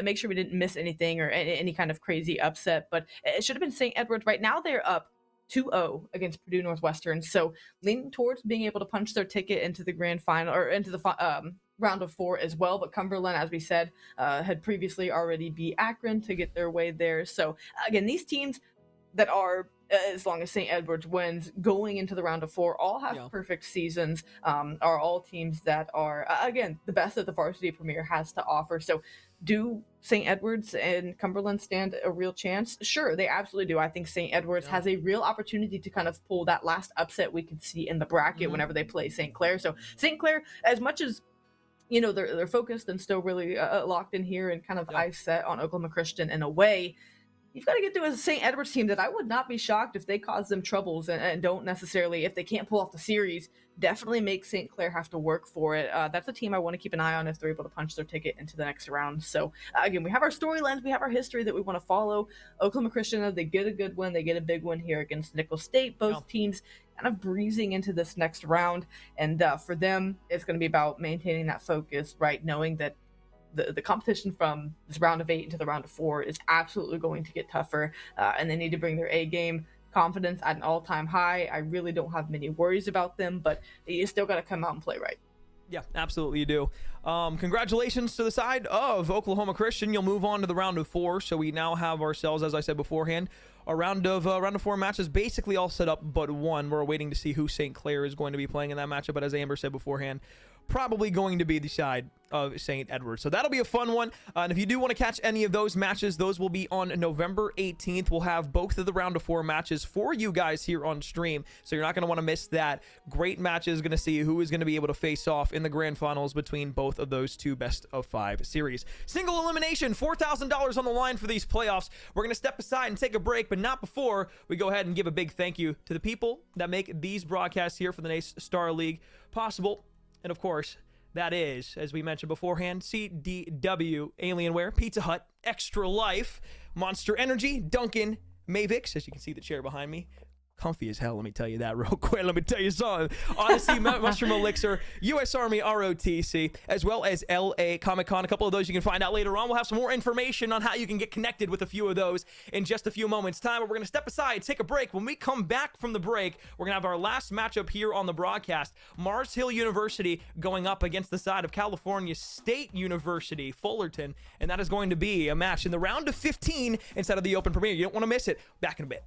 Speaker 2: make sure we didn't miss anything or any kind of crazy upset. But it should have been St. Edward's. Right now they're up 2-0 against Purdue Northwestern. So leaning towards being able to punch their ticket into the grand final or into the round of 4 as well. But Cumberland, as we said, had previously already beat Akron to get their way there. So again, these teams that are, as long as St. Edward's wins, going into the round of 4, all have perfect seasons, are all teams that are, again, the best that the Varsity Premier has to offer. So do St. Edward's and Cumberland stand a real chance? Sure, they absolutely do. I think St. Edward's has a real opportunity to kind of pull that last upset we could see in the bracket whenever they play St. Clair. So St. Clair, as much as they're focused and still really locked in here and kind of eyes set on Oklahoma Christian in a way, you've got to get to a St. Edward's team that I would not be shocked if they cause them troubles and don't necessarily, if they can't pull off the series, definitely make St. Clair have to work for it. That's a team I want to keep an eye on if they're able to punch their ticket into the next round. So again, we have our storylines, we have our history that we want to follow. Oklahoma Christian, they get a good win, they get a big win here against Nicholls State. Both teams kind of breezing into this next round, and for them, it's going to be about maintaining that focus, right? Knowing that the competition from this round of 8 into the round of 4 is absolutely going to get tougher, and they need to bring their A game. Confidence at an all-time high. I really don't have many worries about them, but you still got to come out and play right.
Speaker 1: Yeah, absolutely you do. Congratulations to the side of Oklahoma Christian. You'll move on to the round of 4, so we now have ourselves, as I said beforehand, a round of 4 matches basically all set up but one. We're waiting to see who St. Clair is going to be playing in that matchup, but as Amber said beforehand, probably going to be the side of St. Edward. So that'll be a fun one. And if you do want to catch any of those matches, those will be on November 18th. We'll have both of the round of 4 matches for you guys here on stream. So you're not going to want to miss that. Great matches. Going to see who is going to be able to face off in the grand finals between both of those two best of 5 series. Single elimination, $4,000 on the line for these playoffs. We're going to step aside and take a break, but not before we go ahead and give a big thank you to the people that make these broadcasts here for the NACE Star League possible. And of course, that is, as we mentioned beforehand, CDW, Alienware, Pizza Hut, Extra Life, Monster Energy, Dunkin', Mavix, as you can see the chair behind me. Comfy as hell, let me tell you that real quick. Let me tell you something. Odyssey, Mushroom Elixir, U.S. Army ROTC, as well as LA Comic Con. A couple of those you can find out later on. We'll have some more information on how you can get connected with a few of those in just a few moments' time. But we're going to step aside, take a break. When we come back from the break, we're going to have our last matchup here on the broadcast. Mars Hill University going up against the side of California State University, Fullerton. And that is going to be a match in the round of 15 inside of the Open Premier. You don't want to miss it. Back in a bit.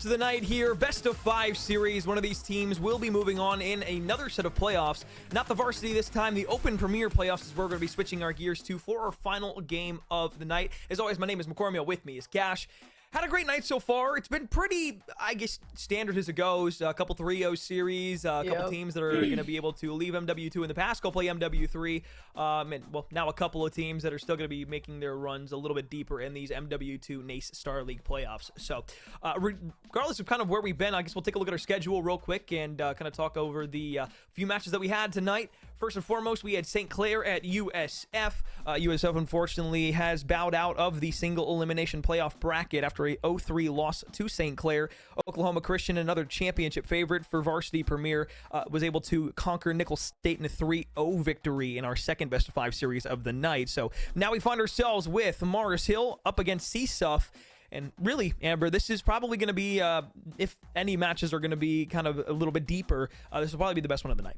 Speaker 1: match of the night here, best of 5 series. One of these teams will be moving on in another set of playoffs. Not the varsity this time, the Open Premier playoffs is where we're going to be switching our gears to for our final game of the night. As always, my name is McCormiel. With me is Cash. Had a great night so far. It's been pretty, I guess, standard as it goes. A couple 3-0 series, a couple teams that are going to be able to leave MW2 in the past, go play MW3. And, well, now a couple of teams that are still going to be making their runs a little bit deeper in these MW2 NACE Star League playoffs. So, regardless of kind of where we've been, I guess we'll take a look at our schedule real quick and kind of talk over the few matches that we had tonight. First and foremost, we had St. Clair at USF. USF, unfortunately, has bowed out of the single elimination playoff bracket after a 0-3 loss to St. Clair. Oklahoma Christian, another championship favorite for Varsity Premier, was able to conquer Nicholls State in a 3-0 victory in our second best of 5 series of the night. So now we find ourselves with Mars Hill up against CSUF. And really, Amber, this is probably going to be, if any matches are going to be kind of a little bit deeper, this will probably be the best one of the night.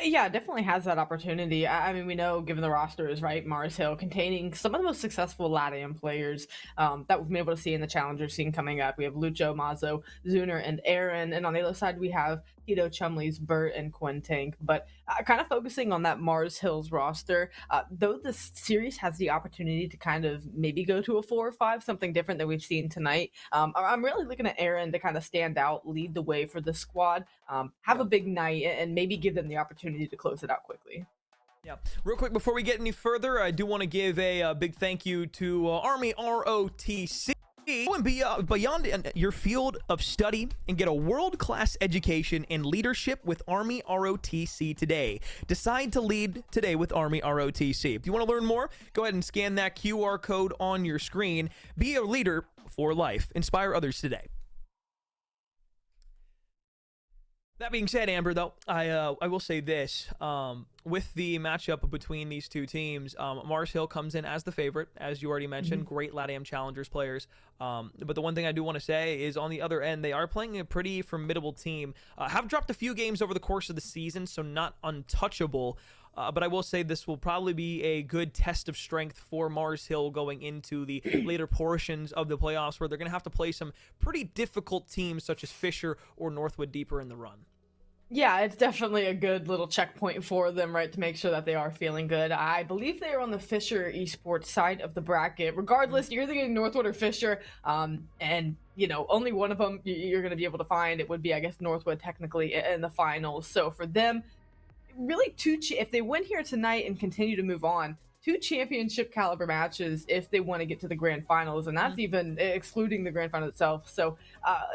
Speaker 2: Yeah, it definitely has that opportunity. I mean, we know, given the rosters, right, Mars Hill containing some of the most successful LATAM players that we've been able to see in the Challenger scene coming up. We have Lucho, Mazo, Zuner, and Aaron. And on the other side, we have Tito, Chumleys, Burt, and Quintank. But kind of focusing on that Mars Hills roster, though this series has the opportunity to kind of maybe go to a 4 or 5, something different than we've seen tonight. I'm really looking at Aaron to kind of stand out, lead the way for the squad, have a big night, and maybe give them the opportunity to close it out quickly.
Speaker 1: Yeah. Real quick, before we get any further, I do want to give a big thank you to Army ROTC. Go and be beyond your field of study and get a world-class education in leadership with Army ROTC today. Decide to lead today with Army ROTC. If you want to learn more, go ahead and scan that QR code on your screen. Be a leader for life. Inspire others today. That being said, Amber, though, I will say this. With the matchup between these two teams, Mars Hill comes in as the favorite, as you already mentioned. Great LATAM Challengers players. But the one thing I do want to say is on the other end, they are playing a pretty formidable team. Have dropped a few games over the course of the season, so not untouchable. But I will say this will probably be a good test of strength for Mars Hill going into the later portions of the playoffs, where they're going to have to play some pretty difficult teams such as Fisher or Northwood deeper in the run.
Speaker 2: Yeah, it's definitely a good little checkpoint for them, right, to make sure that they are feeling good. I believe they are on the Fisher Esports side of the bracket. Regardless, you're thinking Northwood or Fisher, and, you know, only one of them you're going to be able to find. It would be, I guess, Northwood technically in the finals. So for them, really if they win here tonight and continue to move on, 2 championship caliber matches if they want to get to the grand finals, and that's even excluding the grand final itself. So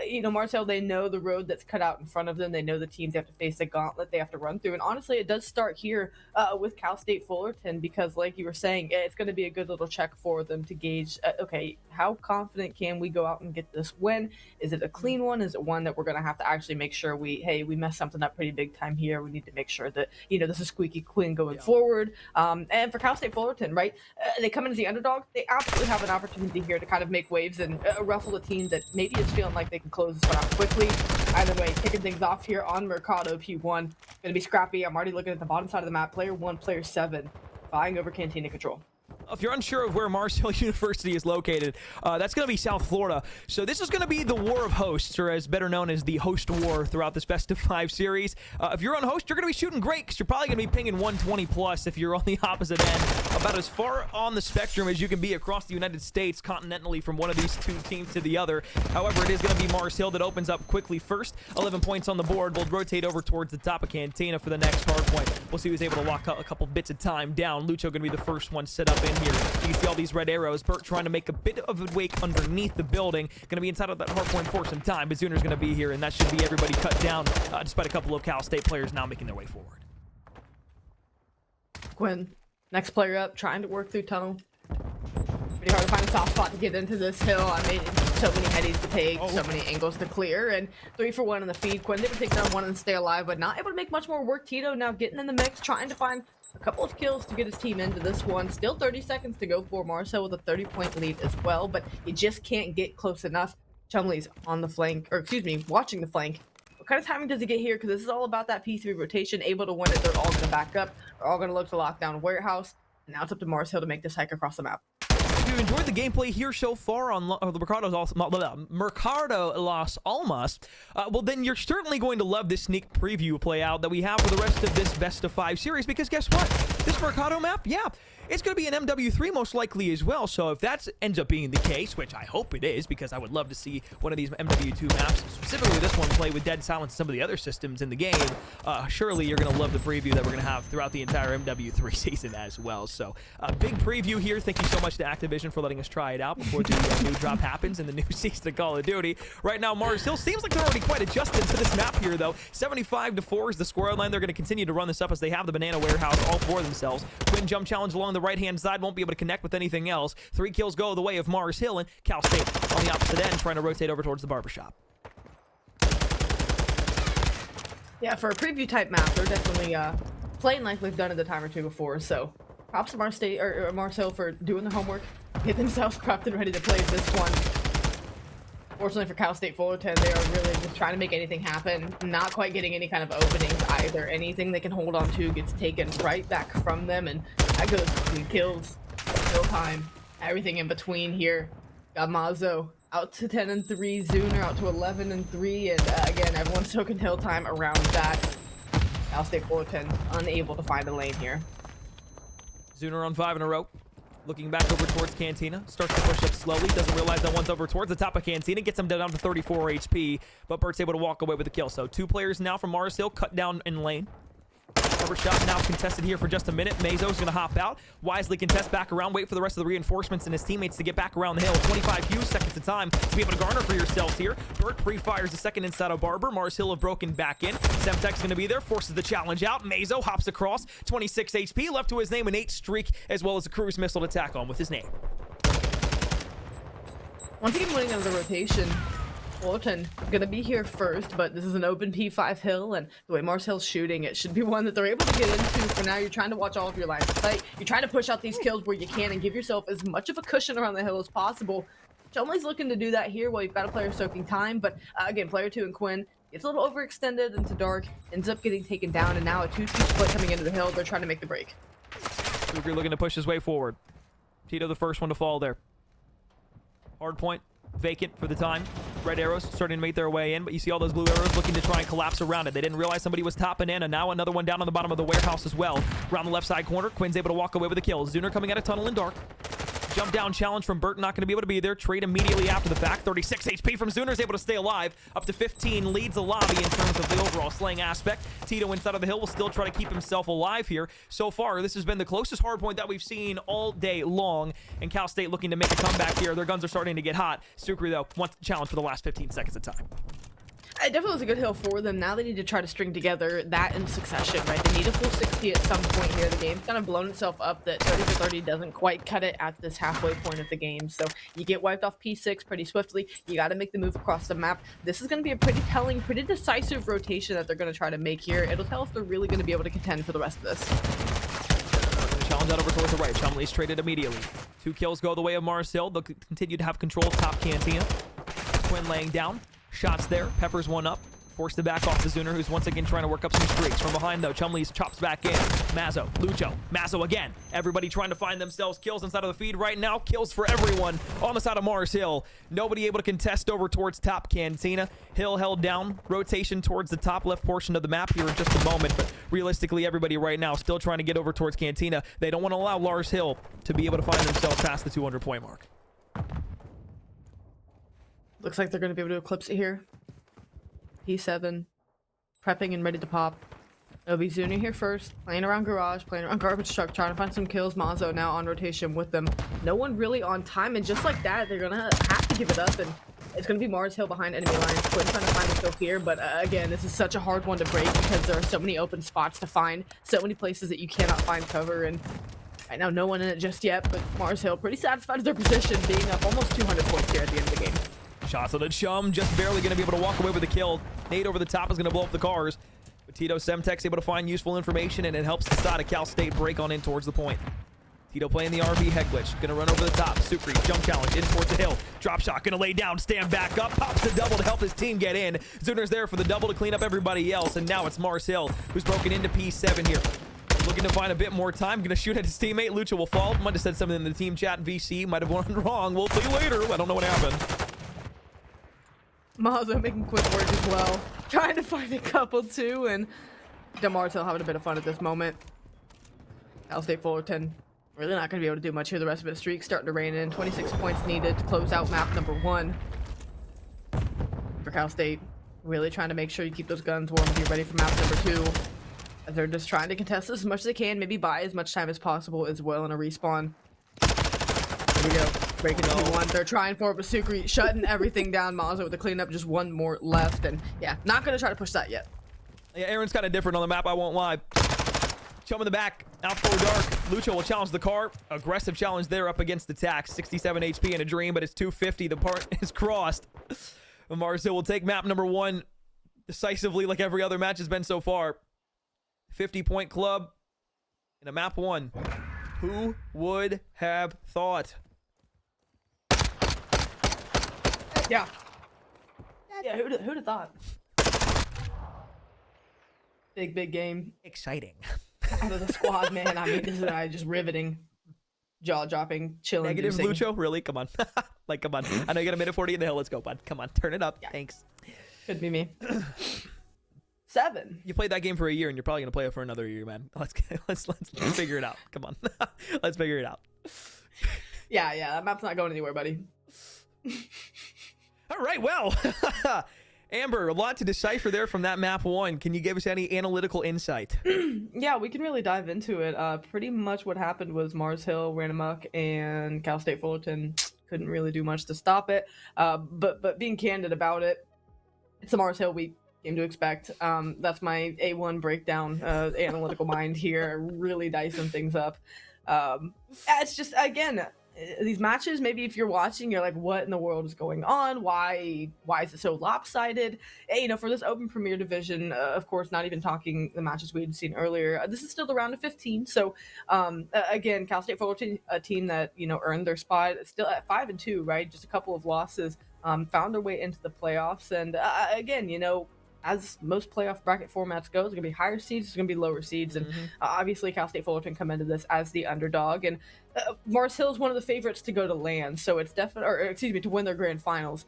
Speaker 2: you know, Mars Hill, they know the road that's cut out in front of them. They know the teams they have to face, the gauntlet they have to run through. And honestly, it does start here with Cal State Fullerton, because like you were saying, it's going to be a good little check for them to gauge, okay, how confident can we go out and get this win? Is it a clean one? Is it one that we're going to have to actually make sure we messed something up pretty big time here? We need to make sure that, you know, this is squeaky clean going forward. And for Cal State Fullerton, right, they come in as the underdog. They absolutely have an opportunity here to kind of make waves and ruffle a team that maybe is feeling like they can close this one out quickly. Either way, kicking things off here on Mercado P1. Going to be scrappy. I'm already looking at the bottom side of the map. Player 1, player 7, vying over Cantina control.
Speaker 1: If you're unsure of where Mars Hill University is located, that's going to be South Florida. So this is going to be the War of Hosts, or as better known as the Host War throughout this best of 5 series. If you're on Host, you're going to be shooting great, because you're probably going to be pinging 120 plus if you're on the opposite end. About as far on the spectrum as you can be across the United States continentally from one of these two teams to the other. However, it is going to be Mars Hill that opens up quickly first. 11 points on the board. We'll rotate over towards the top of Cantina for the next hard point. We'll see who's able to lock a couple bits of time down. Lucho going to be the first one set up in here. You can see all these red arrows. Burt trying to make a bit of a wake underneath the building. Going to be inside of that hard point for some time, but Zuner's going to be here, and that should be everybody cut down, despite a couple of Cal State players now making their way forward.
Speaker 2: Quinn, next player up, trying to work through tunnel. Pretty hard to find a soft spot to get into this hill. I mean, so many headies to take, so many angles to clear, and 3 for 1 in the feed. Quinn able to take down one and stay alive, but not able to make much more work. Tito now getting in the mix, trying to find a couple of kills to get his team into this one. Still 30 seconds to go for Marcel with a 30-point lead as well, but he just can't get close enough. Chumley's on the flank, or excuse me, watching the flank. What kind of timing does he get here? Because this is all about that P3 rotation. Able to win it, they're all going to back up. They're all going to look to lock down Warehouse. And now it's up to Mars Hill to make this hike across the map.
Speaker 1: you enjoyed the gameplay here so far on the Mercado Las Almas, well, then you're certainly going to love this sneak preview play out that we have for the rest of this best of 5 series, because guess what? This Mercado map, yeah, it's going to be an MW3 most likely as well. So if that ends up being the case, which I hope it is, because I would love to see one of these MW2 maps, specifically this one, play with Dead Silence and some of the other systems in the game, surely you're going to love the preview that we're going to have throughout the entire MW3 season as well. So a big preview here. Thank you so much to Activision for letting us try it out before the new drop happens in the new season of Call of Duty. Right now, Mars Hill seems like they're already quite adjusted to this map here, though. 75-4 is the score line. They're going to continue to run this up as they have the banana warehouse all for themselves. Twin jump challenge along the right-hand side, won't be able to connect with anything else. 3 kills go the way of Mars Hill, and Cal State on the opposite end trying to rotate over towards the barbershop.
Speaker 2: Yeah, for a preview type map, they're definitely playing like we've done it a time or two before. So props to Mars State or Mars Hill for doing their homework, get themselves prepped and ready to play this one. Fortunately for Cal State Fullerton, they are really just trying to make anything happen, not quite getting any kind of openings either. Anything they can hold on to gets taken right back from them, and that goes between kills, kill time, everything in between here. Got Mazo out to 10 and 3, Zuner out to 11 and 3, and again, everyone's soaking hill time around that. Cal State Fullerton unable to find a lane here.
Speaker 1: Zuner on 5 in a row. Looking back over towards Cantina. Starts to push up slowly. Doesn't realize that one's over towards the top of Cantina. Gets him down to 34 HP. But Bert's able to walk away with the kill. So 2 players now from Mars Hill cut down in lane. Cover shot now contested here for just a minute. Mazo's going to hop out. Wisely contest back around. Wait for the rest of the reinforcements and his teammates to get back around the hill. 25 seconds of time to be able to garner for yourselves here. Bert pre-fires the second inside of Barber. Mars Hill have broken back in. Semtech's going to be there. Forces the challenge out. Mazo hops across. 26 HP. Left to his name an 8 streak, as well as a cruise missile to tack on with his name.
Speaker 2: Once again, winning of the rotation. Fullerton gonna be here first, but this is an open P5 hill, and the way Mars Hill's shooting, it should be one that they're able to get into. For now, you're trying to watch all of your lines of sight. You're trying to push out these kills where you can and give yourself as much of a cushion around the hill as possible. Chumley's looking to do that here while you've got a player soaking time, but again, player 2 and Quinn gets a little overextended into dark, ends up getting taken down, and now a 2-2 split coming into the hill. They're trying to make the break.
Speaker 1: Luger looking to push his way forward. Tito the first one to fall there. Hard point. Vacant for the time. Red arrows starting to make their way in, but you see all those blue arrows looking to try and collapse around it. They didn't realize somebody was topping in, and now another one down on the bottom of the warehouse as well. Around the left side corner, Quinn's able to walk away with a kill. Zuner coming out of tunnel in dark. Jump down challenge from Burt, not going to be able to be there. Trade immediately after the fact. 36 HP from Zuner is able to stay alive. Up to 15, leads the lobby in terms of the overall slaying aspect. Tito inside of the hill will still try to keep himself alive here. So far, this has been the closest hardpoint that we've seen all day long. And Cal State looking to make a comeback here. Their guns are starting to get hot. Sukri, though, wants the challenge for the last 15 seconds of time.
Speaker 2: It definitely was a good hill for them. Now they need to try to string together that in succession, right? They need a full 60 at some point here. The game's kind of blown itself up that 30 for 30 doesn't quite cut it at this halfway point of the game. So you get wiped off P6 pretty swiftly. You got to make the move across the map. This is going to be a pretty telling, pretty decisive rotation that they're going to try to make here. It'll tell if they're really going to be able to contend for the rest of this.
Speaker 1: Challenge out over towards the right. Chumley's traded immediately. 2 kills go the way of Mars Hill. They'll continue to have control of top Cantina. Quinn laying down. Shots there. Peppers one up. Forced to back off the Zuner, who's once again trying to work up some streaks. From behind, though, Chumley's chops back in. Mazo, Lucho, Mazo again. Everybody trying to find themselves kills inside of the feed right now. Kills for everyone on the side of Mars Hill. Nobody able to contest over towards top Cantina. Hill held down. Rotation towards the top left portion of the map here in just a moment. But realistically, everybody right now still trying to get over towards Cantina. They don't want to allow Lars Hill to be able to find themselves past the 200-point mark.
Speaker 2: Looks like they're going to be able to eclipse it here. P7, prepping and ready to pop. It'll be Zuner here first, playing around garage, playing around garbage truck, trying to find some kills. Mazo now on rotation with them. No one really on time, and just like that, they're gonna have to give it up, and it's gonna be Mars Hill behind enemy lines. Quinn trying to find a kill here, but again, this is such a hard one to break because there are so many open spots to find, so many places that you cannot find cover, and right now no one in it just yet, but Mars Hill pretty satisfied with their position, being up almost 200 points here at the end of the game.
Speaker 1: Shots on the Chum, just barely going to be able to walk away with a kill. Nade over the top is going to blow up the cars. But Tito Semtech's able to find useful information, and it helps the side of Cal State break on in towards the point. Tito playing the RV head glitch. Going to run over the top. Sukri, jump challenge, in towards the hill. Drop shot, going to lay down, stand back up. Pops the double to help his team get in. Zuner's there for the double to clean up everybody else, and now it's Mars Hill, who's broken into P7 here. Looking to find a bit more time. Gonna shoot at his teammate. Lucha will fall. Might have said something in the team chat. VC might have gone wrong. We'll see later. I don't know what happened.
Speaker 2: Mazo making quick work as well. Trying to find a couple too, and DeMartel having a bit of fun at this moment. Cal State Fullerton really not going to be able to do much here the rest of the streak. Starting to rain in. 26 points needed to close out map number 1. For Cal State, really trying to make sure you keep those guns warm and get ready for map number 2. As they're just trying to contest this as much as they can, maybe buy as much time as possible as well in a respawn. Here we go. Breaking into 1. They're trying for it, but Sukri shutting everything down. Mazo with the cleanup, just 1 more left. And yeah, not going to try to push that yet.
Speaker 1: Yeah, Aaron's kind of different on the map, I won't lie. Chum in the back, out for dark. Lucha will challenge the car. Aggressive challenge there up against the tax. 67 HP in a dream, but it's 250. The part is crossed. Mars Hill will take map number 1 decisively like every other match has been so far. 50-point club in a map 1. Who would have thought?
Speaker 2: Yeah. Yeah, who'd have thought? Big game.
Speaker 1: Exciting.
Speaker 2: Out of the squad, man. I mean, this is just riveting. Jaw-dropping, chilling.
Speaker 1: Negative Lucho? Really? Come on. Like, come on. I know you got a minute 40 in the hill. Let's go, bud. Come on. Turn it up. Yeah. Thanks.
Speaker 2: Could be me. 7.
Speaker 1: You played that game for a year, and you're probably going to play it for another year, man. Let's figure it out. Come on. Let's figure it out.
Speaker 2: Yeah, that map's not going anywhere, buddy.
Speaker 1: All right, well. Amber, a lot to decipher there from that map 1. Can you give us any analytical insight?
Speaker 2: Yeah, we can really dive into it. Pretty much what happened was Mars Hill ran amok, and Cal State Fullerton couldn't really do much to stop it. But being candid about it, it's a Mars Hill we came to expect. That's my A1 breakdown, analytical mind here, really dicing things up. It's just, again, these matches, maybe if you're watching, you're like, what in the world is going on? Why is it so lopsided? You know, for this open premier division, of course, not even talking the matches we had seen earlier, this is still the round of 15. So again, Cal State Fullerton, a team that, you know, earned their spot, still at 5-2, right? Just a couple of losses, found their way into the playoffs. And again, you know, as most playoff bracket formats go, it's going to be higher seeds, it's going to be lower seeds. And obviously, Cal State Fullerton come into this as the underdog. And Mars Hill is one of the favorites to go to LAN. So it's definitely, or excuse me, to win their grand finals.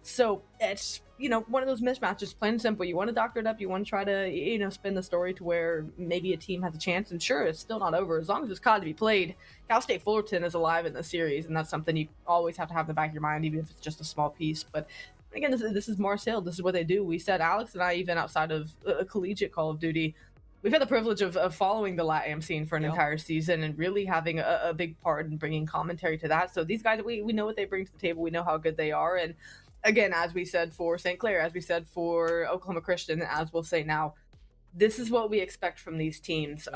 Speaker 2: So it's, you know, one of those mismatches, plain and simple. You want to doctor it up. You want to try to, you know, spin the story to where maybe a team has a chance. And sure, it's still not over. As long as it's caught to be played, Cal State Fullerton is alive in the series. And that's something you always have to have in the back of your mind, even if it's just a small piece. But again, this is Mars Hill. This is what they do. We said, Alex and I, even outside of a collegiate Call of Duty, we've had the privilege of following the LATAM scene for an entire season and really having a big part in bringing commentary to that. So these guys, we know what they bring to the table. We know how good they are. And again, as we said for St. Clair, as we said for Oklahoma Christian, as we'll say now, this is what we expect from these teams.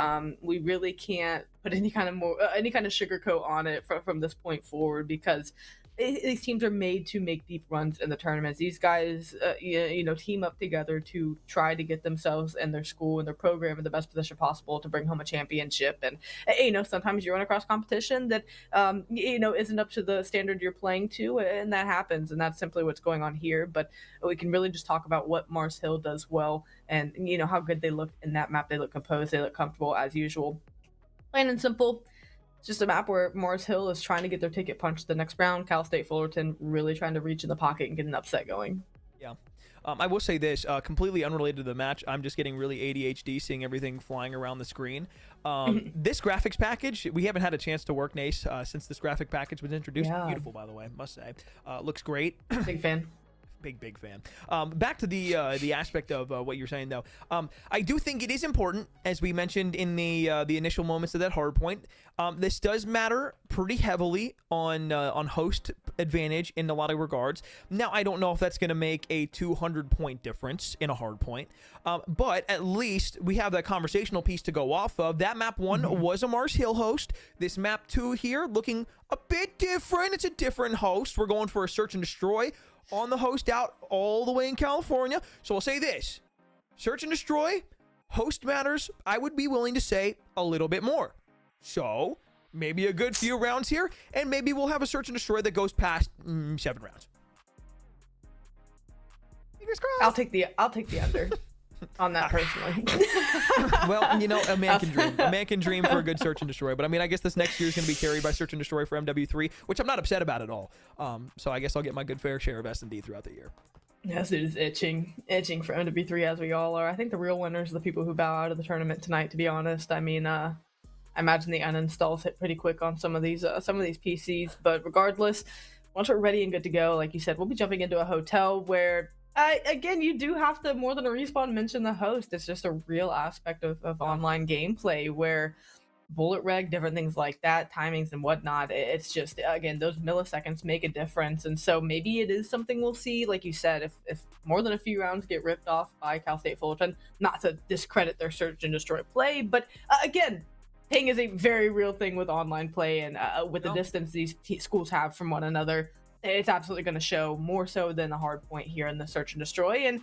Speaker 2: We really can't put any kind of sugarcoat on it from this point forward, because these teams are made to make deep runs in the tournaments. These guys, you know, team up together to try to get themselves and their school and their program in the best position possible to bring home a championship. And, you know, sometimes you run across competition that, you know, isn't up to the standard you're playing to, and that happens. And that's simply what's going on here. But we can really just talk about what Mars Hill does well and, you know, how good they look in that map. They look composed. They look comfortable as usual. Plain and simple. It's just a map where Mars Hill is trying to get their ticket punched the next round. Cal State Fullerton really trying to reach in the pocket and get an upset going.
Speaker 1: Yeah. I will say this, completely unrelated to the match. I'm just getting really ADHD seeing everything flying around the screen. This graphics package, we haven't had a chance to work, Nace, since this graphic package was introduced. Yeah. Beautiful, by the way, must say. Looks great.
Speaker 2: Big fan.
Speaker 1: Big fan. Back to the aspect of what you're saying, though. I do think it is important, as we mentioned in the initial moments of that hard point. This does matter pretty heavily on host advantage in a lot of regards. Now, I don't know if that's going to make a 200-point difference in a hard point, but at least we have that conversational piece to go off of. That map 1 was a Mars Hill host. This map 2 here looking a bit different. It's a different host. We're going for a search and destroy on the host out all the way in California. So I'll say this, search and destroy, host matters, I would be willing to say a little bit more. So maybe a good few rounds here, and maybe we'll have a search and destroy that goes past 7 rounds. Fingers crossed.
Speaker 2: I'll take the under. on that personally.
Speaker 1: Well, you know, a man can dream. A man can dream for a good search and destroy. But I mean, I guess this next year is going to be carried by search and destroy for MW3, which I'm not upset about at all. So I guess I'll get my good fair share of S&D throughout the year.
Speaker 2: Yes, it is itching for MW3 as we all are. I think the real winners are the people who bow out of the tournament tonight, to be honest. I mean, I imagine the uninstalls hit pretty quick on some of these PCs, but regardless, once we're ready and good to go, like you said, we'll be jumping into a hotel where, again, you do have to, more than a respawn, mention the host. It's just a real aspect of online gameplay where bullet reg, different things like that, timings and whatnot, it's just, again, those milliseconds make a difference. And so maybe it is something we'll see, like you said, if more than a few rounds get ripped off by Cal State Fullerton, not to discredit their search and destroy play, but again, ping is a very real thing with online play, and with the distance these schools have from one another, it's absolutely going to show, more so than the hard point here in the search and destroy. And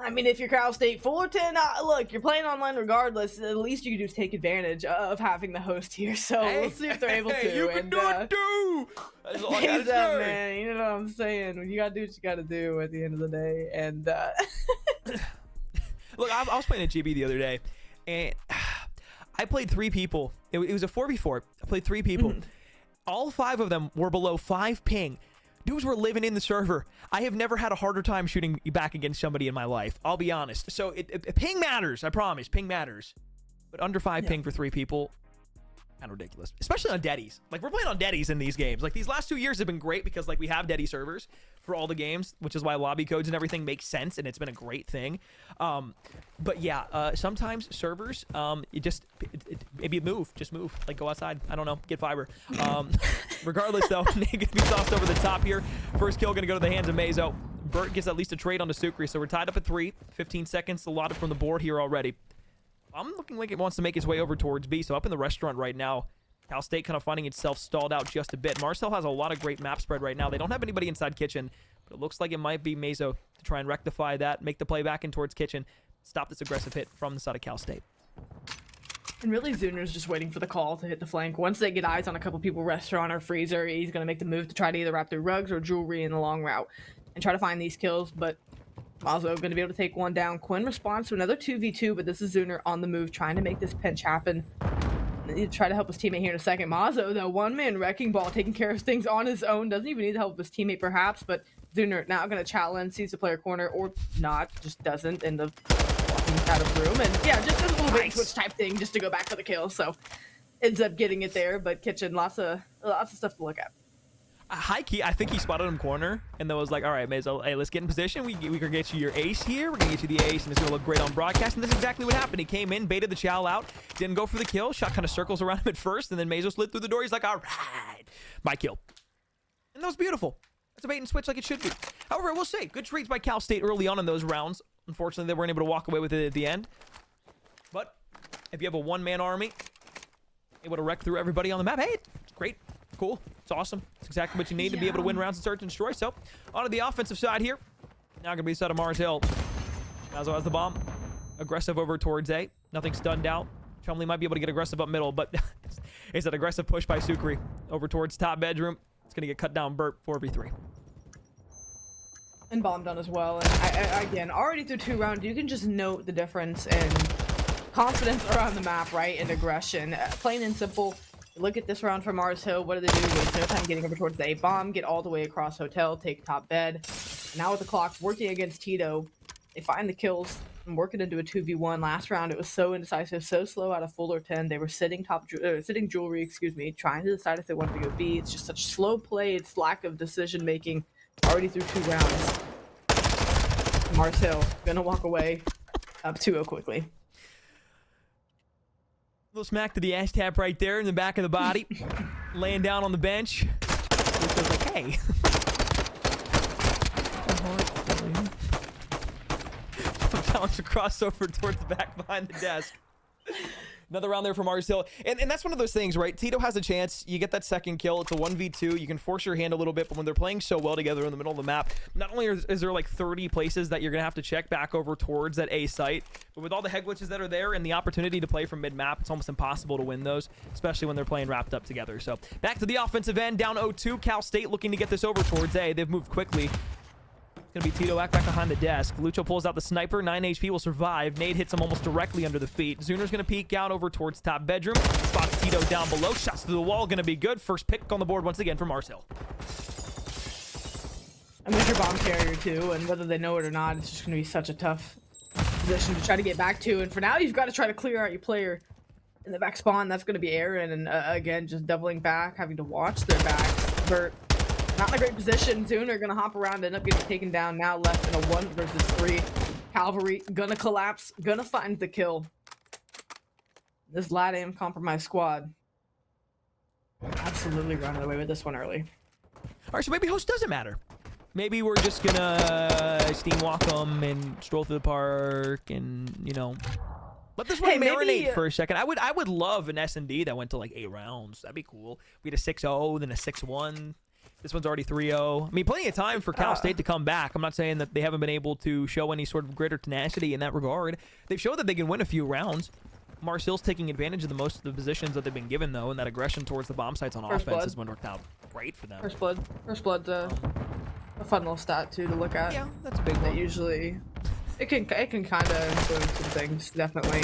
Speaker 2: I mean, if you're Cal State Fullerton, look, you're playing online regardless. The least you can do is take advantage of having the host here. So we'll see if they're able to.
Speaker 1: You can do it too! That's all I gotta say.
Speaker 2: Man. You know what I'm saying? You gotta do what you gotta do at the end of the day. And
Speaker 1: look, I was playing a GB the other day, and I played 3 people. It was a 4v4. I played 3 people. All 5 of them were below 5 ping. Dudes were living in the server. I have never had a harder time shooting back against somebody in my life. I'll be honest. So ping matters. I promise. Ping matters. But under 5 ping for 3 people, kind of ridiculous. Especially on Deddies. Like, we're playing on Deddies in these games. Like, these last 2 years have been great because, like, we have Deddy servers for all the games, which is why lobby codes and everything make sense, and it's been a great thing. But yeah, sometimes servers, maybe you move. Just move. Like, go outside. I don't know. Get fiber. Regardless, though, Nate gonna be tossed over the top here. First kill gonna go to the hands of Mazo. Burt gets at least a trade onto Sukri, so we're tied up at 3. 15 seconds allotted from the board here already. I'm looking like it wants to make its way over towards B, so up in the restaurant right now. Cal State kind of finding itself stalled out just a bit. Marcel has a lot of great map spread right now. They don't have anybody inside kitchen, but it looks like it might be Mazo to try and rectify that, make the play back in towards kitchen, stop this aggressive hit from the side of Cal State.
Speaker 2: And really, Zuner's just waiting for the call to hit the flank. Once they get eyes on a couple people, restaurant or freezer, he's going to make the move to try to either wrap through rugs or jewelry in the long route and try to find these kills. But Mazo going to be able to take one down. Quinn responds to another 2v2, but this is Zuner on the move, trying to make this pinch happen. He'll try to help his teammate here in a second. Mazo, though, one-man wrecking ball, taking care of things on his own. Doesn't even need the help of his teammate, perhaps, but Zuner now going to challenge, sees the player corner, or not, just doesn't, end up walking out of room. And yeah, just a little bait switch type thing just to go back for the kill. So ends up getting it there, but Kitchen, lots of stuff to look at.
Speaker 1: High key, I think he spotted him corner, and then was like, all right, Mazo, hey, let's get in position. We can get you your ace here. We're going to get you the ace, and it's going to look great on broadcast. And this is exactly what happened. He came in, baited the chow out, didn't go for the kill. Shot kind of circles around him at first, and then Mazo slid through the door. He's like, all right, my kill. And that was beautiful. That's a bait and switch like it should be. However, we'll say, good trades by Cal State early on in those rounds. Unfortunately, they weren't able to walk away with it at the end. But if you have a one-man army, able to wreck through everybody on the map, hey, it's great. Cool. It's awesome. It's exactly what you need to be able to win rounds and search and destroy. So, on to the offensive side here. Now going to be set of Mars Hill. Mazo has the bomb. Aggressive over towards A. Nothing stunned out. Chumley might be able to get aggressive up middle, but it's an aggressive push by Sukri over towards top bedroom. It's going to get cut down. Burt, 4v3.
Speaker 2: And bombed on as well. And again, already through 2 rounds, you can just note the difference in confidence around the map, right? And aggression. Plain and simple. Look at this round from Mars Hill. What do they do? Waste no time getting over towards the A bomb, get all the way across hotel, take top bed. Now with the clock working against Tito, they find the kills and work it into a 2v1. Last round, it was so indecisive, so slow out of Fullerton. They were sitting jewelry, trying to decide if they wanted to go B. It's just such slow play. It's lack of decision making. Already through 2 rounds. Mars Hill gonna walk away up 2-0 quickly.
Speaker 1: Little smack to the ash tap right there in the back of the body. Laying down on the bench. Which was like, hey. Challenge to cross over towards the back behind the desk. Another round there for Mars Hill. And that's one of those things, right? Tito has a chance. You get that second kill. It's a 1v2. You can force your hand a little bit, but when they're playing so well together in the middle of the map, not only is there like 30 places that you're going to have to check back over towards that A site, but with all the head glitches that are there and the opportunity to play from mid-map, it's almost impossible to win those, especially when they're playing wrapped up together. So back to the offensive end, down 0-2. Cal State looking to get this over towards A. They've moved quickly. Gonna be Tito back behind the desk. Lucho pulls out the sniper. 9 HP will survive. Nade hits him almost directly under the feet. Zuner's gonna peek out over towards top bedroom. Spots Tito down below. Shots through the wall. Gonna be good. First pick on the board once again for Marcel.
Speaker 2: And there's your bomb carrier too, and whether they know it or not, it's just gonna be such a tough position to try to get back to. And for now, you've got to try to clear out your player in the back spawn. That's gonna be Aaron, and again, just doubling back, having to watch their backs. Bert, not in a great position. Zuner gonna hop around, end up getting taken down. Now left in a 1 versus 3. Cavalry gonna collapse, gonna find the kill. This LATAM compromised squad absolutely running away with this one early.
Speaker 1: All right, so maybe host doesn't matter. Maybe we're just gonna steam walk them and stroll through the park and, you know, let this one marinate for a second. I would love an S&D that went to like 8 rounds. That'd be cool. We had a 6-0, then a 6-1. This one's already 3-0. I mean, plenty of time for Cal State to come back. I'm not saying that they haven't been able to show any sort of grit or tenacity in that regard. They've showed that they can win a few rounds. Marcel's taking advantage of most of the positions that they've been given, though, and that aggression towards the bomb sites on offense has worked out great for them.
Speaker 2: First blood's a fun little stat too to look at.
Speaker 1: Yeah, that's a big one.
Speaker 2: Usually, it can kind of influence some things, definitely.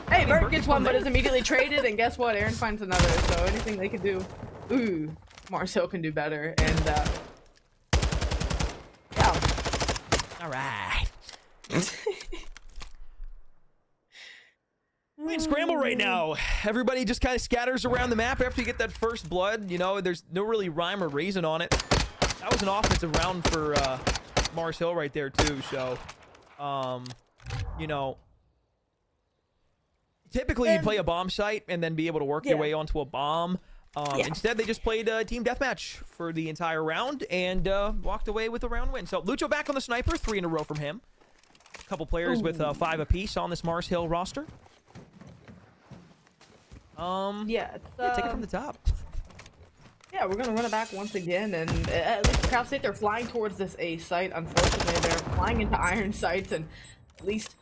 Speaker 2: Hey, Bert gets one, but is immediately traded, and guess what? Aaron finds another. So anything they can do, ooh, Marcel can do better. And yeah.
Speaker 1: All right. We're in scramble right now. Everybody just kind of scatters around the map after you get that first blood. You know, there's no really rhyme or reason on it. That was an offensive round for Marcel right there too. So, you know, typically you play a bomb site and then be able to work your way onto a bomb. Instead, they just played team deathmatch for the entire round and walked away with a round win. So Lucho back on the sniper, 3 in a row from him. A couple players with 5 apiece on this Marcel roster.
Speaker 2: Yeah,
Speaker 1: take it from the top.
Speaker 2: Yeah, we're gonna run it back once again, and at least for Cal State, they're flying towards this A site. Unfortunately, they're flying into iron sites, and at least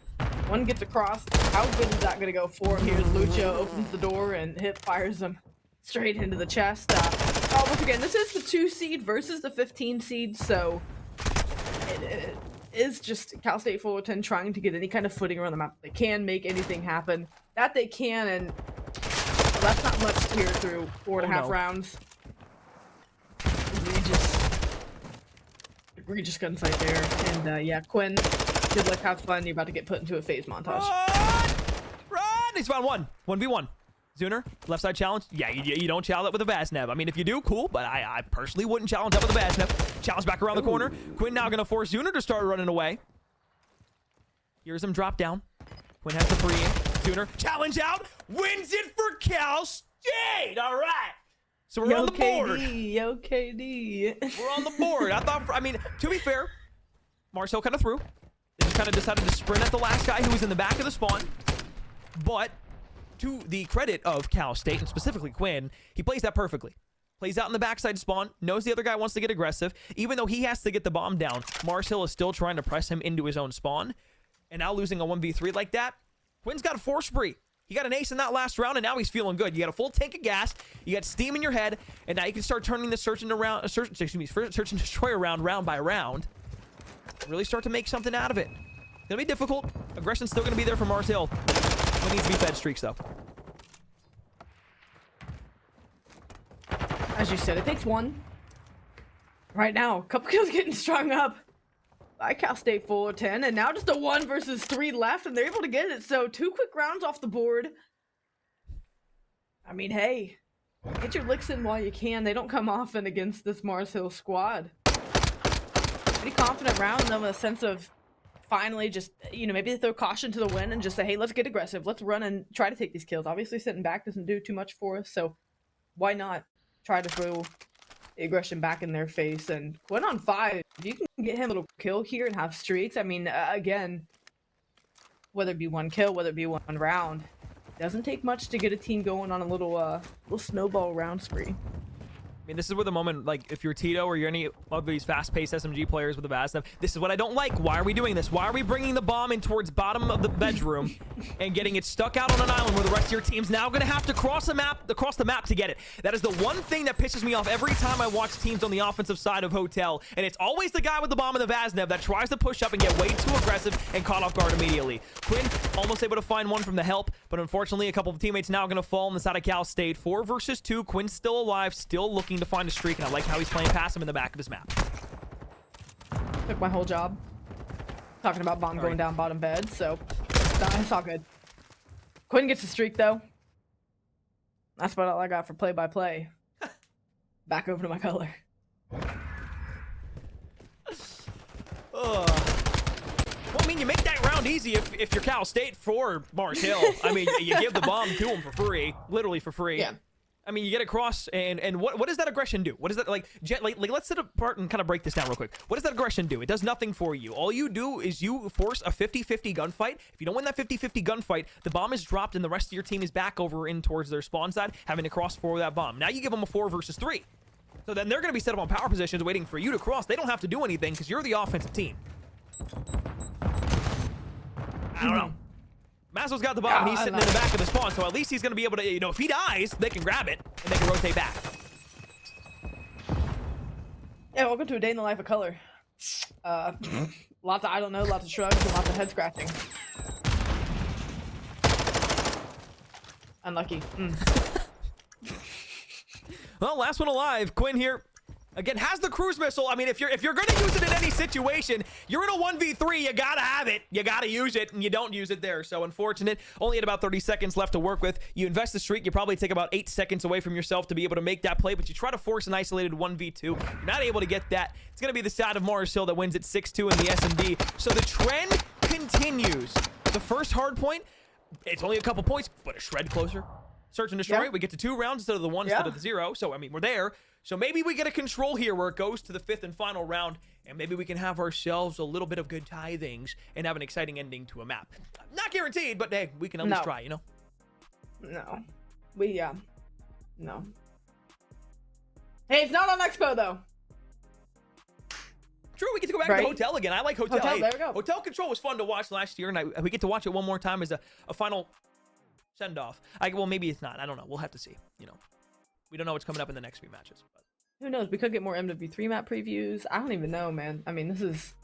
Speaker 2: one gets across. How good is that gonna go for him? Here's Lucho, opens the door and hip fires him straight into the chest. Once again, this is the 2 seed versus the 15 seed, so it is just Cal State Fullerton trying to get any kind of footing around the map. They can make anything happen. That they can, and well, that's not much here through 4.5 rounds. Egregious gunfight there. And yeah, Quinn, good luck, have fun. You're about to get put into a phase montage.
Speaker 1: Run! He's found 1v1. Zuner, left side challenge. Yeah, you don't challenge it with a Vaznev. I mean, if you do, cool, but I personally wouldn't challenge up with a Vaznev. Challenge back around the corner. Quinn now going to force Zuner to start running away. Here's him drop down. Quinn has the free in. Zuner, challenge out. Wins it for Cal State. All right. So we're on the board.
Speaker 2: Yo, KD.
Speaker 1: We're on the board. I mean, to be fair, Marcel kind of threw. They just kind of decided to sprint at the last guy who was in the back of the spawn. But to the credit of Cal State, and specifically Quinn, he plays that perfectly. Plays out in the backside spawn, knows the other guy wants to get aggressive. Even though he has to get the bomb down, Marcel is still trying to press him into his own spawn. And now losing a 1v3 like that, Quinn's got a 4 spree. He got an ace in that last round, and now he's feeling good. You got a full tank of gas, you got steam in your head, and now you can start turning the search and destroy around round by round. Really start to make something out of it. It's gonna be difficult. Aggression's still gonna be there for Marcel. He needs to be fed streaks, though.
Speaker 2: As you said, it takes 1. Right now, a couple kills getting strung up by Cal State Fullerton, and now just a 1 versus 3 left, and they're able to get it. So 2 quick rounds off the board. I mean, hey, get your licks in while you can. They don't come often against this Marcel squad. Pretty confident round, though, in a sense of finally just, you know, maybe they throw caution to the wind and just say, hey, let's get aggressive. Let's run and try to take these kills. Obviously, sitting back doesn't do too much for us, so why not try to throw the aggression back in their face? And Quinn on 5, if you can get him a little kill here and have streaks, I mean, again, whether it be 1 kill, whether it be 1 round, it doesn't take much to get a team going on a little snowball round spree.
Speaker 1: mean, this is where the moment, like, if you're Tito or you're any of these fast-paced SMG players with the Varsity, this is what I don't like. Why are we doing this? Why are we bringing the bomb in towards bottom of the bedroom and getting it stuck out on an island where the rest of your team's now going to have to cross the map to get it? That is the one thing that pisses me off every time I watch teams on the offensive side of Hotel, and it's always the guy with the bomb in the Vaznev that tries to push up and get way too aggressive and caught off guard immediately. Quinn almost able to find one from the help, but unfortunately, a couple of teammates now going to fall on the side of Cal State. 4 versus 2. Quinn's still alive, still looking to find a streak, and I like how he's playing past him in the back of his map.
Speaker 2: Took my whole job. Talking about bomb going down bottom bed, so it's all good. Quinn gets a streak, though. That's about all I got for play-by-play. Back over to my color.
Speaker 1: Well, I mean, you make that round easy if you're Cal State for Mars Hill. I mean, you give the bomb to him for free, literally for free.
Speaker 2: Yeah.
Speaker 1: I mean, you get across, and what does that aggression do? What is that, like let's sit apart and kind of break this down real quick. What does that aggression do? It does nothing for you. All you do is you force a 50-50 gunfight. If you don't win that 50-50 gunfight, the bomb is dropped, and the rest of your team is back over in towards their spawn side, having to cross 4 with that bomb. Now you give them a 4 versus 3. So then they're going to be set up on power positions waiting for you to cross. They don't have to do anything because you're the offensive team. I don't know. Maslo's got the bomb, and he's sitting in the back of the spawn, so at least he's going to be able to, you know, if he dies, they can grab it, and they can rotate back.
Speaker 2: Yeah, welcome to a day in the life of color. Lots of I don't know, lots of shrugs, and lots of head scratching. Unlucky.
Speaker 1: Well, last one alive. Quinn here. Again, has the cruise missile. I mean, if you're going to use it in any situation, you're in a 1v3, you got to have it. You got to use it, and you don't use it there. So unfortunate. Only had about 30 seconds left to work with. You invest the streak, you probably take about 8 seconds away from yourself to be able to make that play, but you try to force an isolated 1v2. You're not able to get that. It's going to be the side of Mars Hill that wins at 6-2 in the SMD. So the trend continues. The first hard point, it's only a couple points, but a shred closer. Search and destroy.
Speaker 2: Yeah.
Speaker 1: We get to 2 rounds instead of the 1 instead of the 0. So, I mean, we're there. So maybe we get a control here where it goes to the 5th and final round, and maybe we can have ourselves a little bit of good tithings and have an exciting ending to a map. Not guaranteed, but hey, we can at least try, you know?
Speaker 2: No. No. Hey, it's not on Expo, though.
Speaker 1: True, we get to go back to the Hotel again. I like Hotel.
Speaker 2: Hotel,
Speaker 1: Hey,
Speaker 2: there we go.
Speaker 1: Hotel Control was fun to watch last year, and we get to watch it one more time as a final send-off. Well, maybe it's not. I don't know. We'll have to see, you know. We don't know what's coming up in the next few matches. But
Speaker 2: Who knows? We could get more MW3 map previews. I don't even know, man. I mean, this is...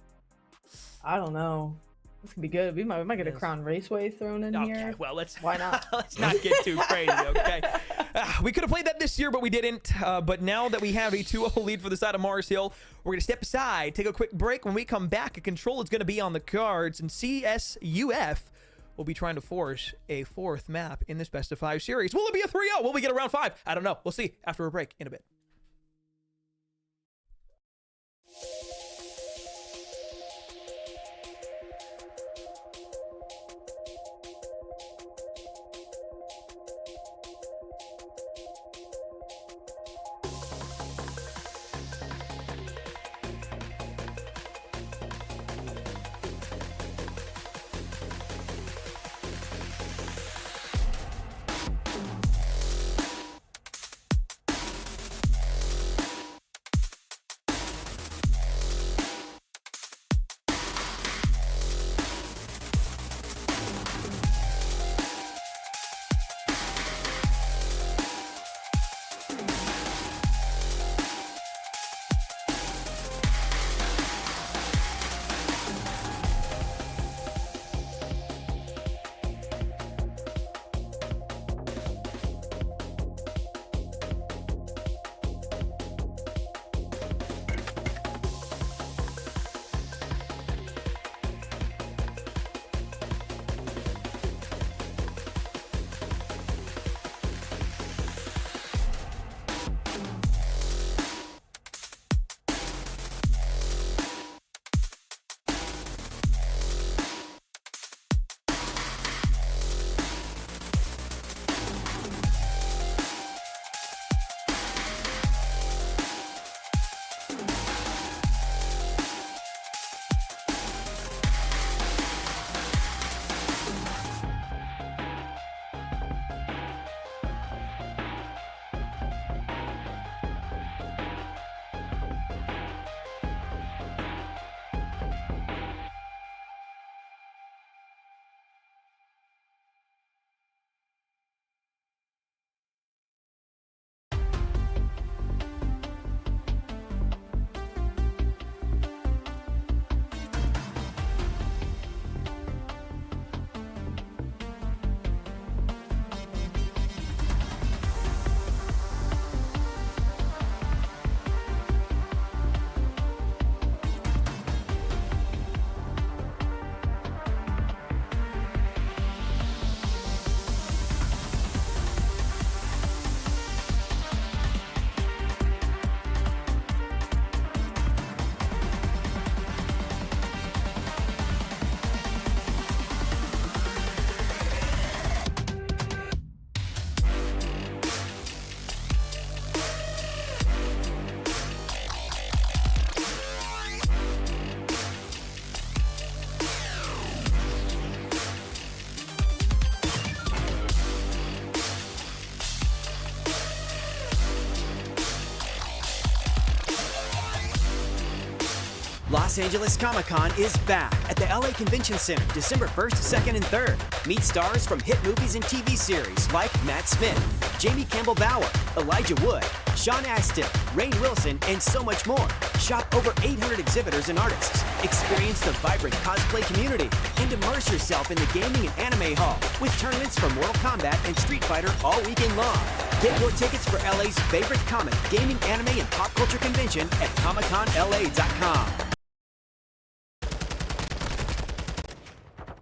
Speaker 2: I don't know. This could be good. We might get a Crown Raceway thrown in here.
Speaker 1: Okay, well,
Speaker 2: Why not?
Speaker 1: let's not get too crazy, okay? We could have played that this year, but we didn't. But now that we have a 2-0 lead for the side of Mars Hill, we're going to step aside, take a quick break. When we come back, a control is going to be on the cards, and CSUF will be trying to force a 4th map in this best of 5 series. Will it be a 3-0? Will we get a round 5? I don't know. We'll see after a break in a bit.
Speaker 4: Los Angeles Comic-Con is back at the LA Convention Center December 1st, 2nd, and 3rd. Meet stars from hit movies and TV series like Matt Smith, Jamie Campbell Bower, Elijah Wood, Sean Astin, Rainn Wilson, and so much more. Shop over 800 exhibitors and artists. Experience the vibrant cosplay community and immerse yourself in the gaming and anime hall with tournaments from Mortal Kombat and Street Fighter all weekend long. Get your tickets for LA's favorite comic, gaming, anime, and pop culture convention at ComicConLA.com.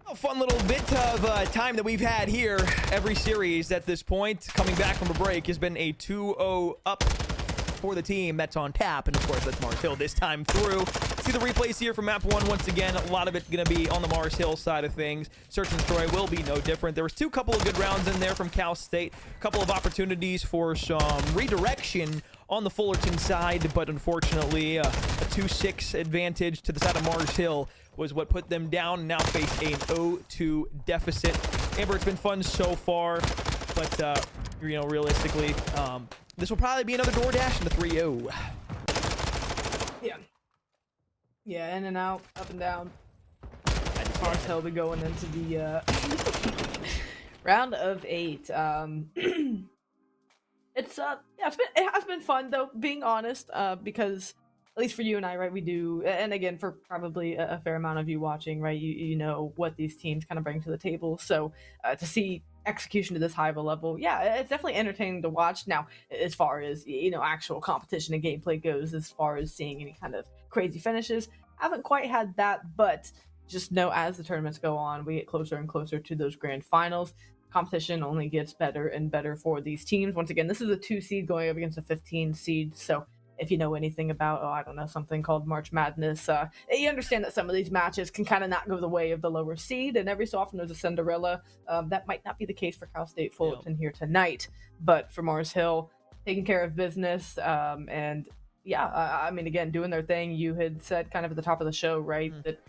Speaker 1: A fun little bit of time that we've had here. Every series at this point, coming back from a break, has been a 2-0 up for the team that's on tap, and of course that's Mars Hill this time through. See the replays here from map 1 once again. A lot of it going to be on the Mars Hill side of things. Search and destroy will be no different. There was couple of good rounds in there from Cal State, a couple of opportunities for some redirection on the Fullerton side, but unfortunately a 2-6 advantage to the side of Mars Hill was what put them down, and now face a 0-2 deficit. Amber, it's been fun so far, but you know, realistically, this will probably be another DoorDash into 3-0.
Speaker 2: Yeah, in and out, up and down. Mars Hill be going into the round of 8. It's yeah, it has been fun though, being honest, because at least for you and I, right, we do, and again for probably a fair amount of you watching, right, you know what these teams kind of bring to the table. So to see execution to this high of a level, yeah, it's definitely entertaining to watch. Now, as far as, you know, actual competition and gameplay goes, as far as seeing any kind of crazy finishes, haven't quite had that, but just know as the tournaments go on, we get closer and closer to those grand finals. Competition only gets better and better for these teams. Once again, this is a 2 seed going up against a 15 seed, so if you know anything about, I don't know, something called March Madness, you understand that some of these matches can kind of not go the way of the lower seed, and every so often there's a Cinderella. That might not be the case for Cal State Fullerton here tonight, but for Mars Hill, taking care of business, and yeah, I mean, again, doing their thing. You had said kind of at the top of the show, right, that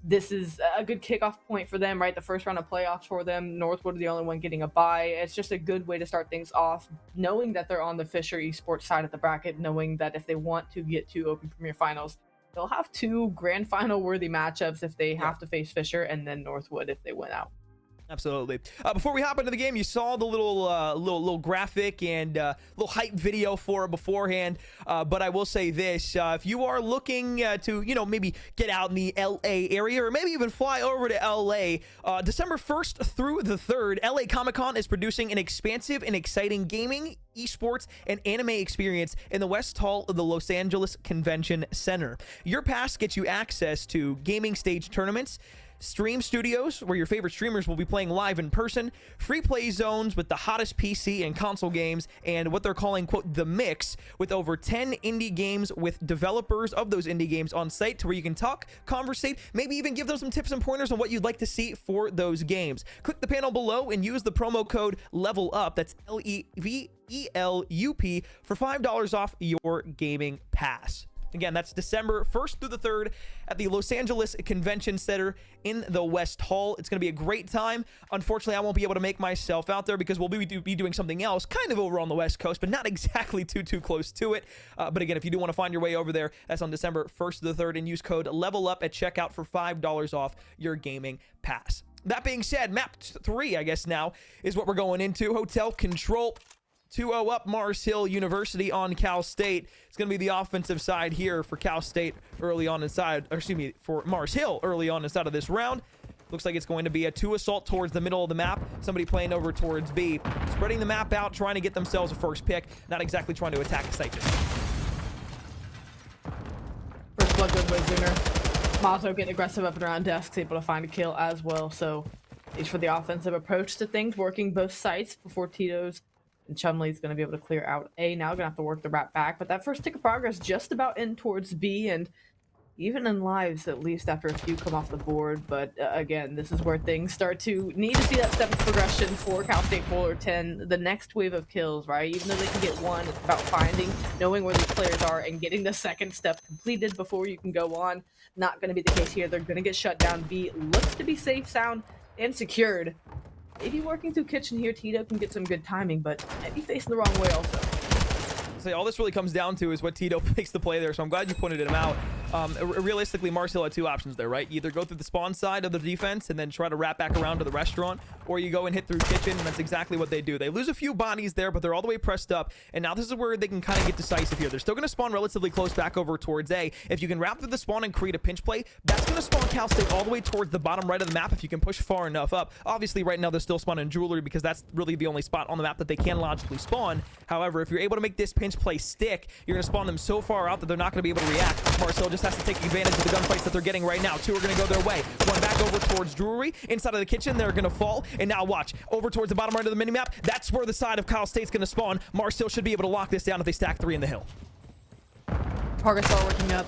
Speaker 2: this is a good kickoff point for them, right? The first round of playoffs for them. Northwood are the only one getting a bye. It's just a good way to start things off, knowing that they're on the Fisher Esports side of the bracket, knowing that if they want to get to Open Premier Finals, they'll have 2 grand final worthy matchups if they have to face Fisher, and then Northwood if they win out.
Speaker 1: Absolutely. Before we hop into the game, you saw the little graphic and little hype video for it beforehand. But I will say this: if you are looking to, you know, maybe get out in the LA area, or maybe even fly over to LA, December 1st through the 3rd, LA Comic-Con is producing an expansive and exciting gaming, esports, and anime experience in the West Hall of the Los Angeles Convention Center. Your pass gets you access to gaming stage tournaments, stream studios where your favorite streamers will be playing live in person, free play zones with the hottest PC and console games, and what they're calling, quote, the mix, with over 10 indie games with developers of those indie games on site, to where you can talk, conversate, maybe even give them some tips and pointers on what you'd like to see for those games. Click the panel below and use the promo code LEVELUP, that's LEVELUP, for $5 off your gaming pass. Again, that's December 1st through the 3rd at the Los Angeles Convention Center in the West Hall. It's going to be a great time. Unfortunately, I won't be able to make myself out there because we'll be doing something else kind of over on the West Coast, but not exactly too close to it. But again, if you do want to find your way over there, that's on December 1st to the 3rd, and use code LEVELUP at checkout for $5 off your gaming pass. That being said, map 3, I guess now, is what we're going into. Hotel Control. 2-0 up Mars Hill University on Cal State. It's going to be the offensive side here for Cal State early on inside, or excuse me, for Mars Hill early on inside of this round. Looks like it's going to be a 2 assault towards the middle of the map. Somebody playing over towards B. Spreading the map out, trying to get themselves a first pick. Not exactly trying to attack the site.
Speaker 2: First blood goes away sooner. Mazo getting aggressive up and around desks, able to find a kill as well. So each for the offensive approach to things, working both sites before Tito's and Chumley's going to be able to clear out A. Now going to have to work the wrap back, but that first tick of progress just about in towards B, and even in lives, at least after a few come off the board. But again, this is where things start to need to see that step of progression for Cal State Fullerton. The next wave of kills, right? Even though they can get one, it's about finding, knowing where these players are, and getting the second step completed before you can go on. Not going to be the case here. They're going to get shut down. B looks to be safe, sound, and secured. Maybe working through kitchen here, Tito can get some good timing, but maybe facing the wrong way also.
Speaker 1: So all this really comes down to is what Tito makes the play there, so I'm glad you pointed him out. realistically, Mars Hill had two options there, right? You either go through the spawn side of the defense and then try to wrap back around to the restaurant, or you go and hit through kitchen, and that's exactly what they do. They lose a few bodies there, but they're all the way pressed up, and now this is where they can kind of get decisive here. They're still going to spawn relatively close back over towards A. If you can wrap through the spawn and create a pinch play, that's going to spawn Cal State all the way towards the bottom right of the map if you can push far enough up. Obviously, right now, they're still spawning jewelry because that's really the only spot on the map that they can logically spawn. However, if you're able to make this pinch play stick, you're going to spawn them so far out that they're not going to be able to react. Mars Hill just has to take advantage of the gunfights that they're getting right now. Two are going to go their way. One back over towards jewelry. Inside of the kitchen, they're going to fall. And now watch. Over towards the bottom right of the minimap. That's where the side of Cal State's going to spawn. Mars Hill should be able to lock this down if they stack 3 in the hill.
Speaker 2: Progress are working up.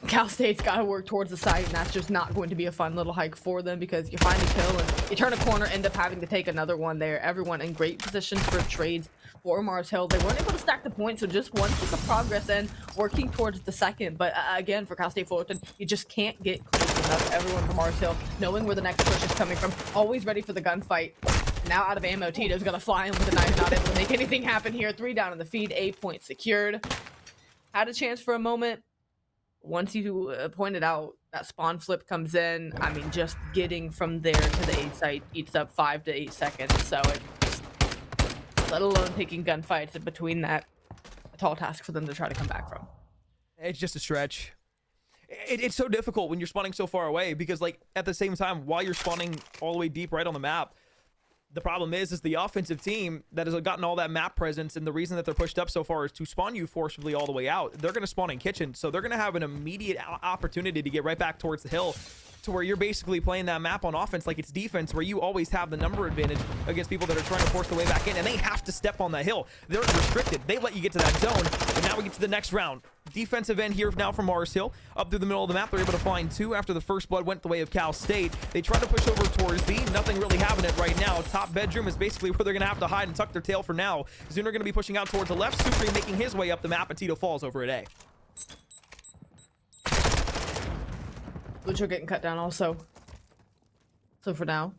Speaker 2: Cal State's got to work towards the site, and that's just not going to be a fun little hike for them because you find a kill and you turn a corner, end up having to take another one there. Everyone in great positions for trades for Mars Hill. They weren't able to stack the points, so just one piece of progress and working towards the second. But again, for Cal State Fullerton, you just can't get close enough. Everyone from Mars Hill knowing where the next push is coming from, always ready for the gunfight. Now out of ammo, Tito's gonna fly in with a knife, not able to make anything happen here. 3 down in the feed, 8 points secured. Had a chance for a moment. Once you pointed out that spawn flip comes in, I mean, just getting from there to the A site eats up 5 to 8 seconds. So it's, let alone taking gunfights in between that, a tall task for them to try to come back from.
Speaker 1: It's just a stretch. It's so difficult when you're spawning so far away because, like, at the same time, while you're spawning all the way deep right on the map, the problem is the offensive team that has gotten all that map presence, and the reason that they're pushed up so far is to spawn you forcibly all the way out. They're going to spawn in kitchen, so they're going to have an immediate opportunity to get right back towards the hill, to where you're basically playing that map on offense like it's defense, where you always have the number advantage against people that are trying to force their way back in, and they have to step on that hill. They're restricted. They let you get to that zone, and now we get to the next round. Defensive end here now from Mars Hill. Up through the middle of the map, they're able to find 2 after the first blood went the way of Cal State. They try to push over towards B. Nothing really happening right now. Top bedroom is basically where they're going to have to hide and tuck their tail for now. Zuner going to be pushing out towards the left. Sukri making his way up the map, and Tito falls over at A.
Speaker 2: Lucho getting cut down also. So for now,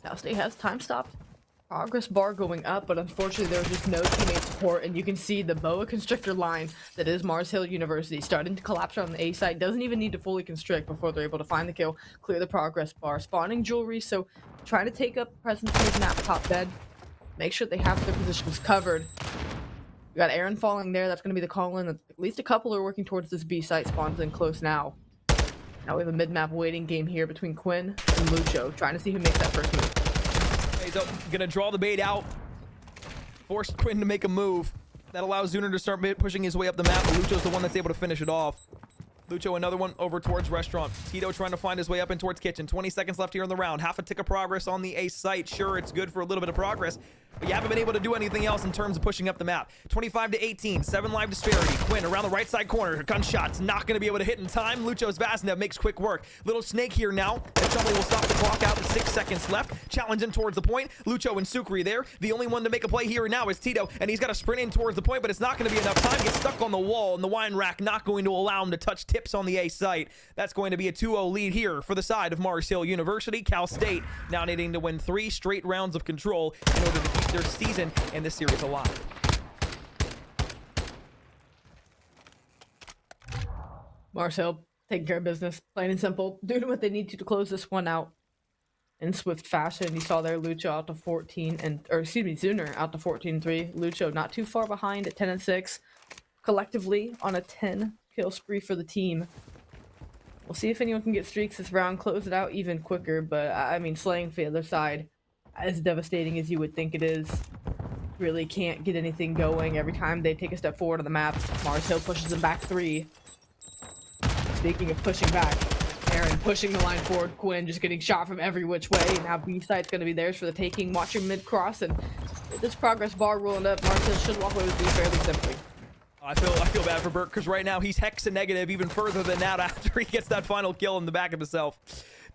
Speaker 2: Cal State has time stopped. Progress bar going up, but unfortunately there was just no teammate support, and you can see the boa constrictor line that is Mars Hill University starting to collapse on the A side. Doesn't even need to fully constrict before they're able to find the kill, clear the progress bar. Spawning jewelry, so trying to take up presence in the map top bed. Make sure they have their positions covered. We got Aaron falling there. That's going to be the call-in. At least a couple are working towards this B site. Spawns in close now. Now we have a mid-map waiting game here between Quinn and Lucho, trying to see who makes that first move.
Speaker 1: He's gonna draw the bait out, force Quinn to make a move that allows Zuner to start pushing his way up the map, but Lucho's the one that's able to finish it off. Lucho, another one over towards restaurant. Tito trying to find his way up in towards kitchen. 20 seconds left here in the round. Half a tick of progress on the A site. Sure, it's good for a little bit of progress, but you haven't been able to do anything else in terms of pushing up the map. 25 to 18, 7 live disparity. Quinn around the right side corner. Gunshots not going to be able to hit in time. Lucho's Vaznev makes quick work. Little snake here now. And somebody will stop the clock out with 6 seconds left. Challenging towards the point. Lucho and Sukri there. The only one to make a play here now is Tito, and he's got to sprint in towards the point, but it's not going to be enough time. Gets stuck on the wall, and the wine rack not going to allow him to touch tips on the A site. That's going to be a 2-0 lead here for the side of Mars Hill University. Cal State now needing to win 3 straight rounds of control in order to keep their season and this series alive.
Speaker 2: Mars Hill taking care of business, plain and simple, doing what they need to close this one out in swift fashion. You saw there Lucho out to 14 and, or excuse me, Zuner out to 14-3. Lucho not too far behind at 10-6, collectively on a 10 kill spree for the team. We'll see if anyone can get streaks this round, close it out even quicker, but I mean, slaying for the other side, as devastating as you would think it is, really can't get anything going. Every time they take a step forward on the map, Mars Hill pushes them back 3. Speaking of pushing back, Aaron pushing the line forward, Quinn just getting shot from every which way. Now B site's going to be theirs for the taking. Watching mid-cross, and with this progress bar rolling up, Mars Hill should walk away with B fairly simply.
Speaker 1: I feel bad for Burt, because right now he's hexa negative even further than that after he gets that final kill in the back of himself.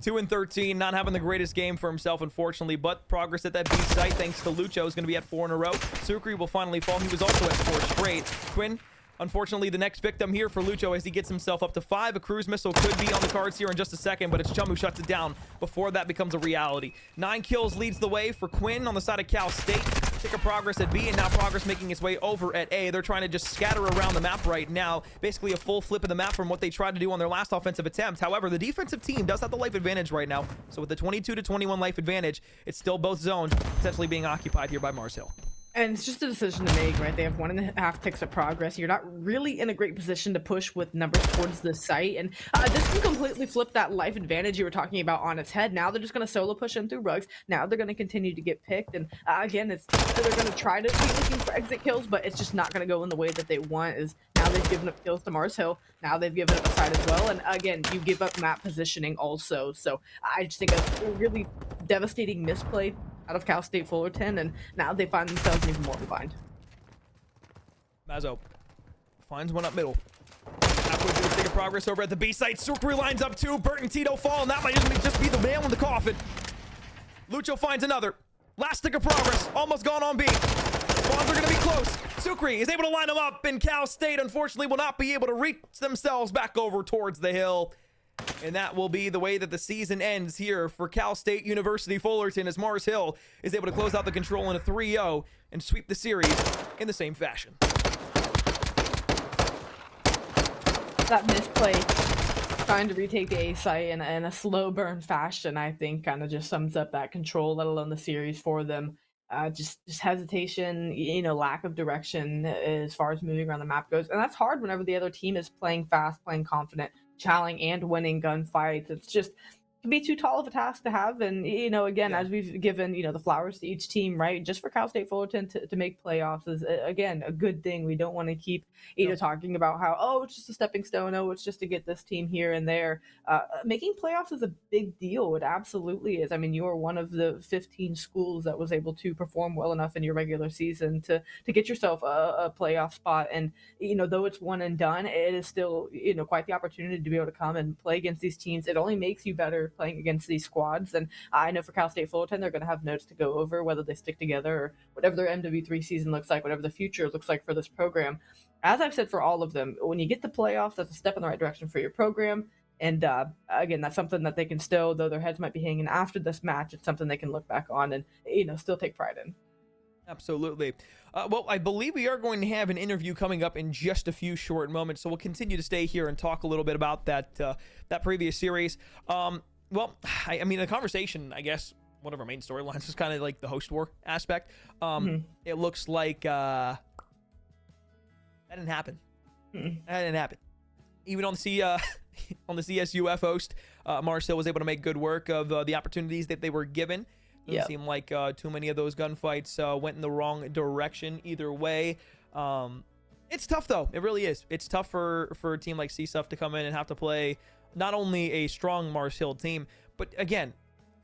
Speaker 1: 2-13, not having the greatest game for himself, unfortunately, but progress at that B site thanks to Lucho is going to be at 4 in a row. Sukri will finally fall. He was also at 4 straight. Quinn, unfortunately, the next victim here for Lucho as he gets himself up to 5. A cruise missile could be on the cards here in just a second, but it's Chum who shuts it down before that becomes a reality. 9 kills leads the way for Quinn on the side of Cal State. Tick of progress at B, and now progress making its way over at A. They're trying to just scatter around the map right now. Basically a full flip of the map from what they tried to do on their last offensive attempt. However, the defensive team does have the life advantage right now. So with the 22-21 life advantage, it's still both zones potentially being occupied here by Mars Hill.
Speaker 2: And it's just a decision to make, right? They have 1.5 ticks of progress. You're not really in a great position to push with numbers towards the site. And this can completely flip that life advantage you were talking about on its head. Now they're just going to solo push in through rugs. Now they're going to continue to get picked. And again, they're going to try to be looking for exit kills, but it's just not going to go in the way that they want. Is now they've given up kills to Mars Hill. Now they've given up a side as well. And again, you give up map positioning also. So I just think a really devastating misplay out of Cal State Fullerton, and now they find themselves even more behind.
Speaker 1: Mazzo finds one up middle. Halfway through the Tick of progress over at the B site. Sukri lines up two. Burt and Tito fall, and that might just be the nail in the coffin. Lucho finds another. Last Tick of progress. Almost gone on B. Spawns are going to be close. Sukri is able to line them up, and Cal State, unfortunately, will not be able to reach themselves back over towards the hill. And that will be the way that the season ends here for Cal State University Fullerton, as Mars Hill is able to close out the control in a 3-0 and sweep the series in the same fashion.
Speaker 2: That misplay, trying to retake the A site in a slow burn fashion, I think kind of just sums up that control, let alone the series for them. Just hesitation, lack of direction as far as moving around the map goes. And that's hard whenever the other team is playing fast, playing confident, challenging and winning gunfights. It's just can be too tall of a task to have. And again, as we've given the flowers to each team, right, just for Cal State Fullerton to make playoffs is again a good thing. We don't want to keep talking about how it's just a stepping stone, it's just to get this team here and there. Making playoffs is a big deal. It absolutely is. I mean, you are one of the 15 schools that was able to perform well enough in your regular season to get yourself a playoff spot. And though it's one and done, it is still quite the opportunity to be able to come and play against these teams. It only makes you better playing against these squads. And I know for Cal State Fullerton, they're going to have notes to go over, whether they stick together or whatever their MW3 season looks like, whatever the future looks like for this program. As I've said for all of them, when you get the playoffs, that's a step in the right direction for your program. And again, that's something that they can still, though their heads might be hanging after this match, it's something they can look back on and still take pride in.
Speaker 1: Absolutely. Well, I believe we are going to have an interview coming up in just a few short moments, so we'll continue to stay here and talk a little bit about that previous series. Well, I mean, the conversation, I guess, one of our main storylines is kind of like the host war aspect. It looks like that didn't happen. That didn't happen. Even on the on the CSUF host, Mars Hill was able to make good work of the opportunities that they were given. Doesn't seem like too many of those gunfights went in the wrong direction either way. It's tough, though. It really is. It's tough for a team like CSUF to come in and have to play not only a strong Mars Hill team, but again,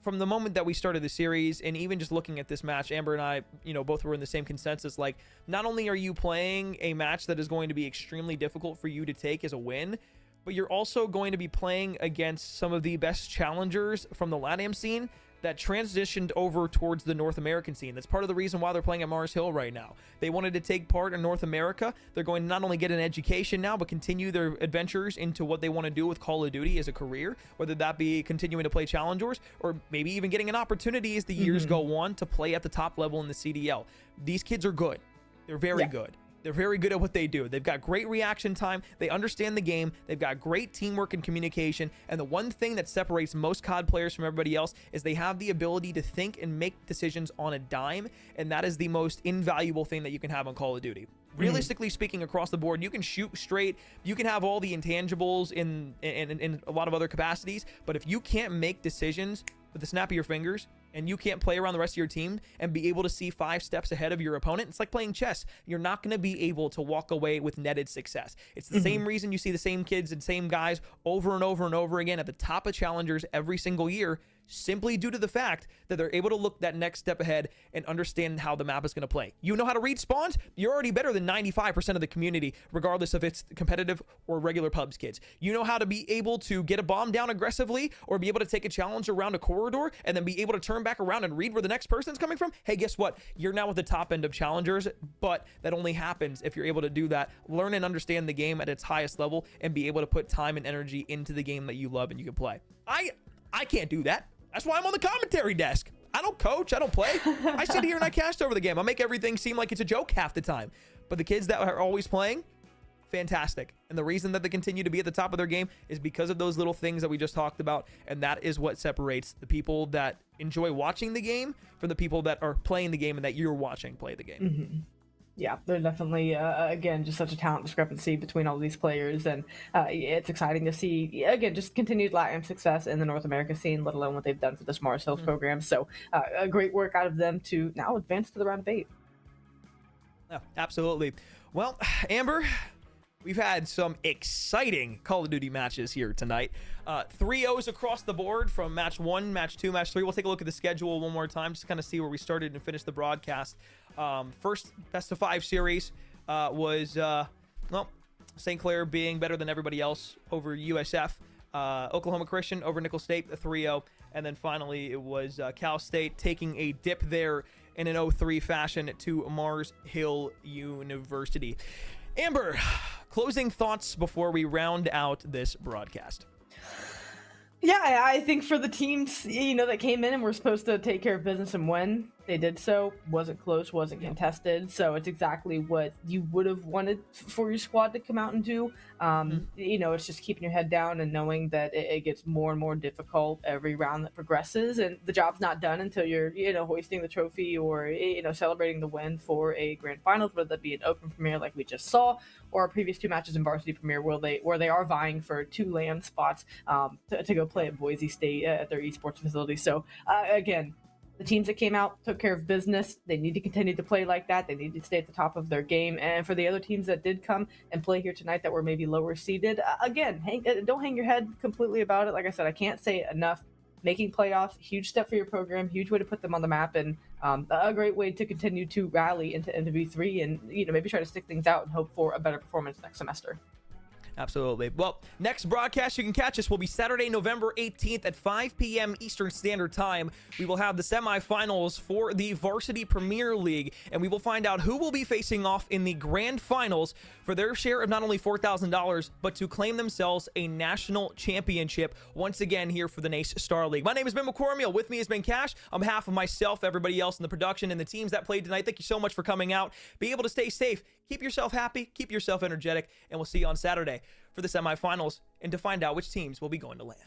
Speaker 1: from the moment that we started the series, and even just looking at this match, Amber and I, both were in the same consensus. Like, not only are you playing a match that is going to be extremely difficult for you to take as a win, but you're also going to be playing against some of the best challengers from the LATAM scene that transitioned over towards the North American scene. That's part of the reason why they're playing at Mars Hill right now. They wanted to take part in North America. They're going to not only get an education now, but continue their adventures into what they want to do with Call of Duty as a career, whether that be continuing to play challengers or maybe even getting an opportunity as the years go on to play at the top level in the CDL. These kids are good. They're very good. They're very good at what they do. They've got great reaction time. They understand the game. They've got great teamwork and communication. And the one thing that separates most COD players from everybody else is they have the ability to think and make decisions on a dime. And that is the most invaluable thing that you can have on Call of Duty. Realistically speaking, across the board, you can shoot straight. You can have all the intangibles in a lot of other capacities. But if you can't make decisions with the snap of your fingers, and you can't play around the rest of your team and be able to see 5 steps ahead of your opponent, it's like playing chess. You're not going to be able to walk away with netted success. It's the same reason you see the same kids and same guys over and over and over again at the top of challengers every single year, simply due to the fact that they're able to look that next step ahead and understand how the map is going to play. You know how to read spawns? You're already better than 95% of the community, regardless if it's competitive or regular pubs kids. You know how to be able to get a bomb down aggressively or be able to take a challenge around a corridor and then be able to turn back around and read where the next person's coming from. Hey, guess what? You're now at the top end of challengers, but that only happens if you're able to do that, learn and understand the game at its highest level, and be able to put time and energy into the game that you love and you can play. I can't do that. That's why I'm on the commentary desk. I don't coach. I don't play. I sit here and I cast over the game. I make everything seem like it's a joke half the time. But the kids that are always playing, fantastic. And the reason that they continue to be at the top of their game is because of those little things that we just talked about. And that is what separates the people that enjoy watching the game from the people that are playing the game and that you're watching play the game.
Speaker 2: Mm-hmm. Yeah, they're definitely, again, just such a talent discrepancy between all these players. And it's exciting to see, again, just continued LATAM success in the North America scene, let alone what they've done for the Mars Hills program. So a great work out of them to now advance to the round of 8.
Speaker 1: Yeah, absolutely. Well, Amber, we've had some exciting Call of Duty matches here tonight. 3-0s across the board from match 1, match 2, match 3. We'll take a look at the schedule one more time just to kind of see where we started and finished the broadcast. First best of 5 series was St. Clair being better than everybody else over USF. Oklahoma Christian over Nickel State, a 3-0. And then finally it was Cal State taking a dip there in an 0-3 fashion to Mars Hill University. Amber, closing thoughts before we round out this broadcast.
Speaker 2: Yeah, I think for the teams, that came in and were supposed to take care of business and win, they did so. Wasn't close, wasn't contested. So it's exactly what you would have wanted for your squad to come out and do. It's just keeping your head down and knowing that it gets more and more difficult every round that progresses. And the job's not done until you're, hoisting the trophy or, celebrating the win for a grand finals, whether that be an open premiere like we just saw, or our previous 2 matches in varsity premiere where they are vying for 2 land spots to go play at Boise State at their esports facility. So again, the teams that came out took care of business. They need to continue to play like that. They need to stay at the top of their game. And for the other teams that did come and play here tonight that were maybe lower seeded, again, don't hang your head completely about it. Like I said, I can't say it enough. Making playoffs, huge step for your program, huge way to put them on the map, and a great way to continue to rally into V3 and maybe try to stick things out and hope for a better performance next semester.
Speaker 1: Absolutely. Well, next broadcast you can catch us will be Saturday, November 18th at 5 p.m. Eastern Standard Time. We will have the semifinals for the Varsity Premier League, and we will find out who will be facing off in the grand finals for their share of not only $4,000, but to claim themselves a national championship once again here for the NACE Star League. My name has been McCormiel. With me has been Cash. On behalf of myself, everybody else in the production, and the teams that played tonight, thank you so much for coming out. Be able to stay safe. Keep yourself happy. Keep yourself energetic. And we'll see you on Saturday for the semifinals and to find out which teams will be going to LAN.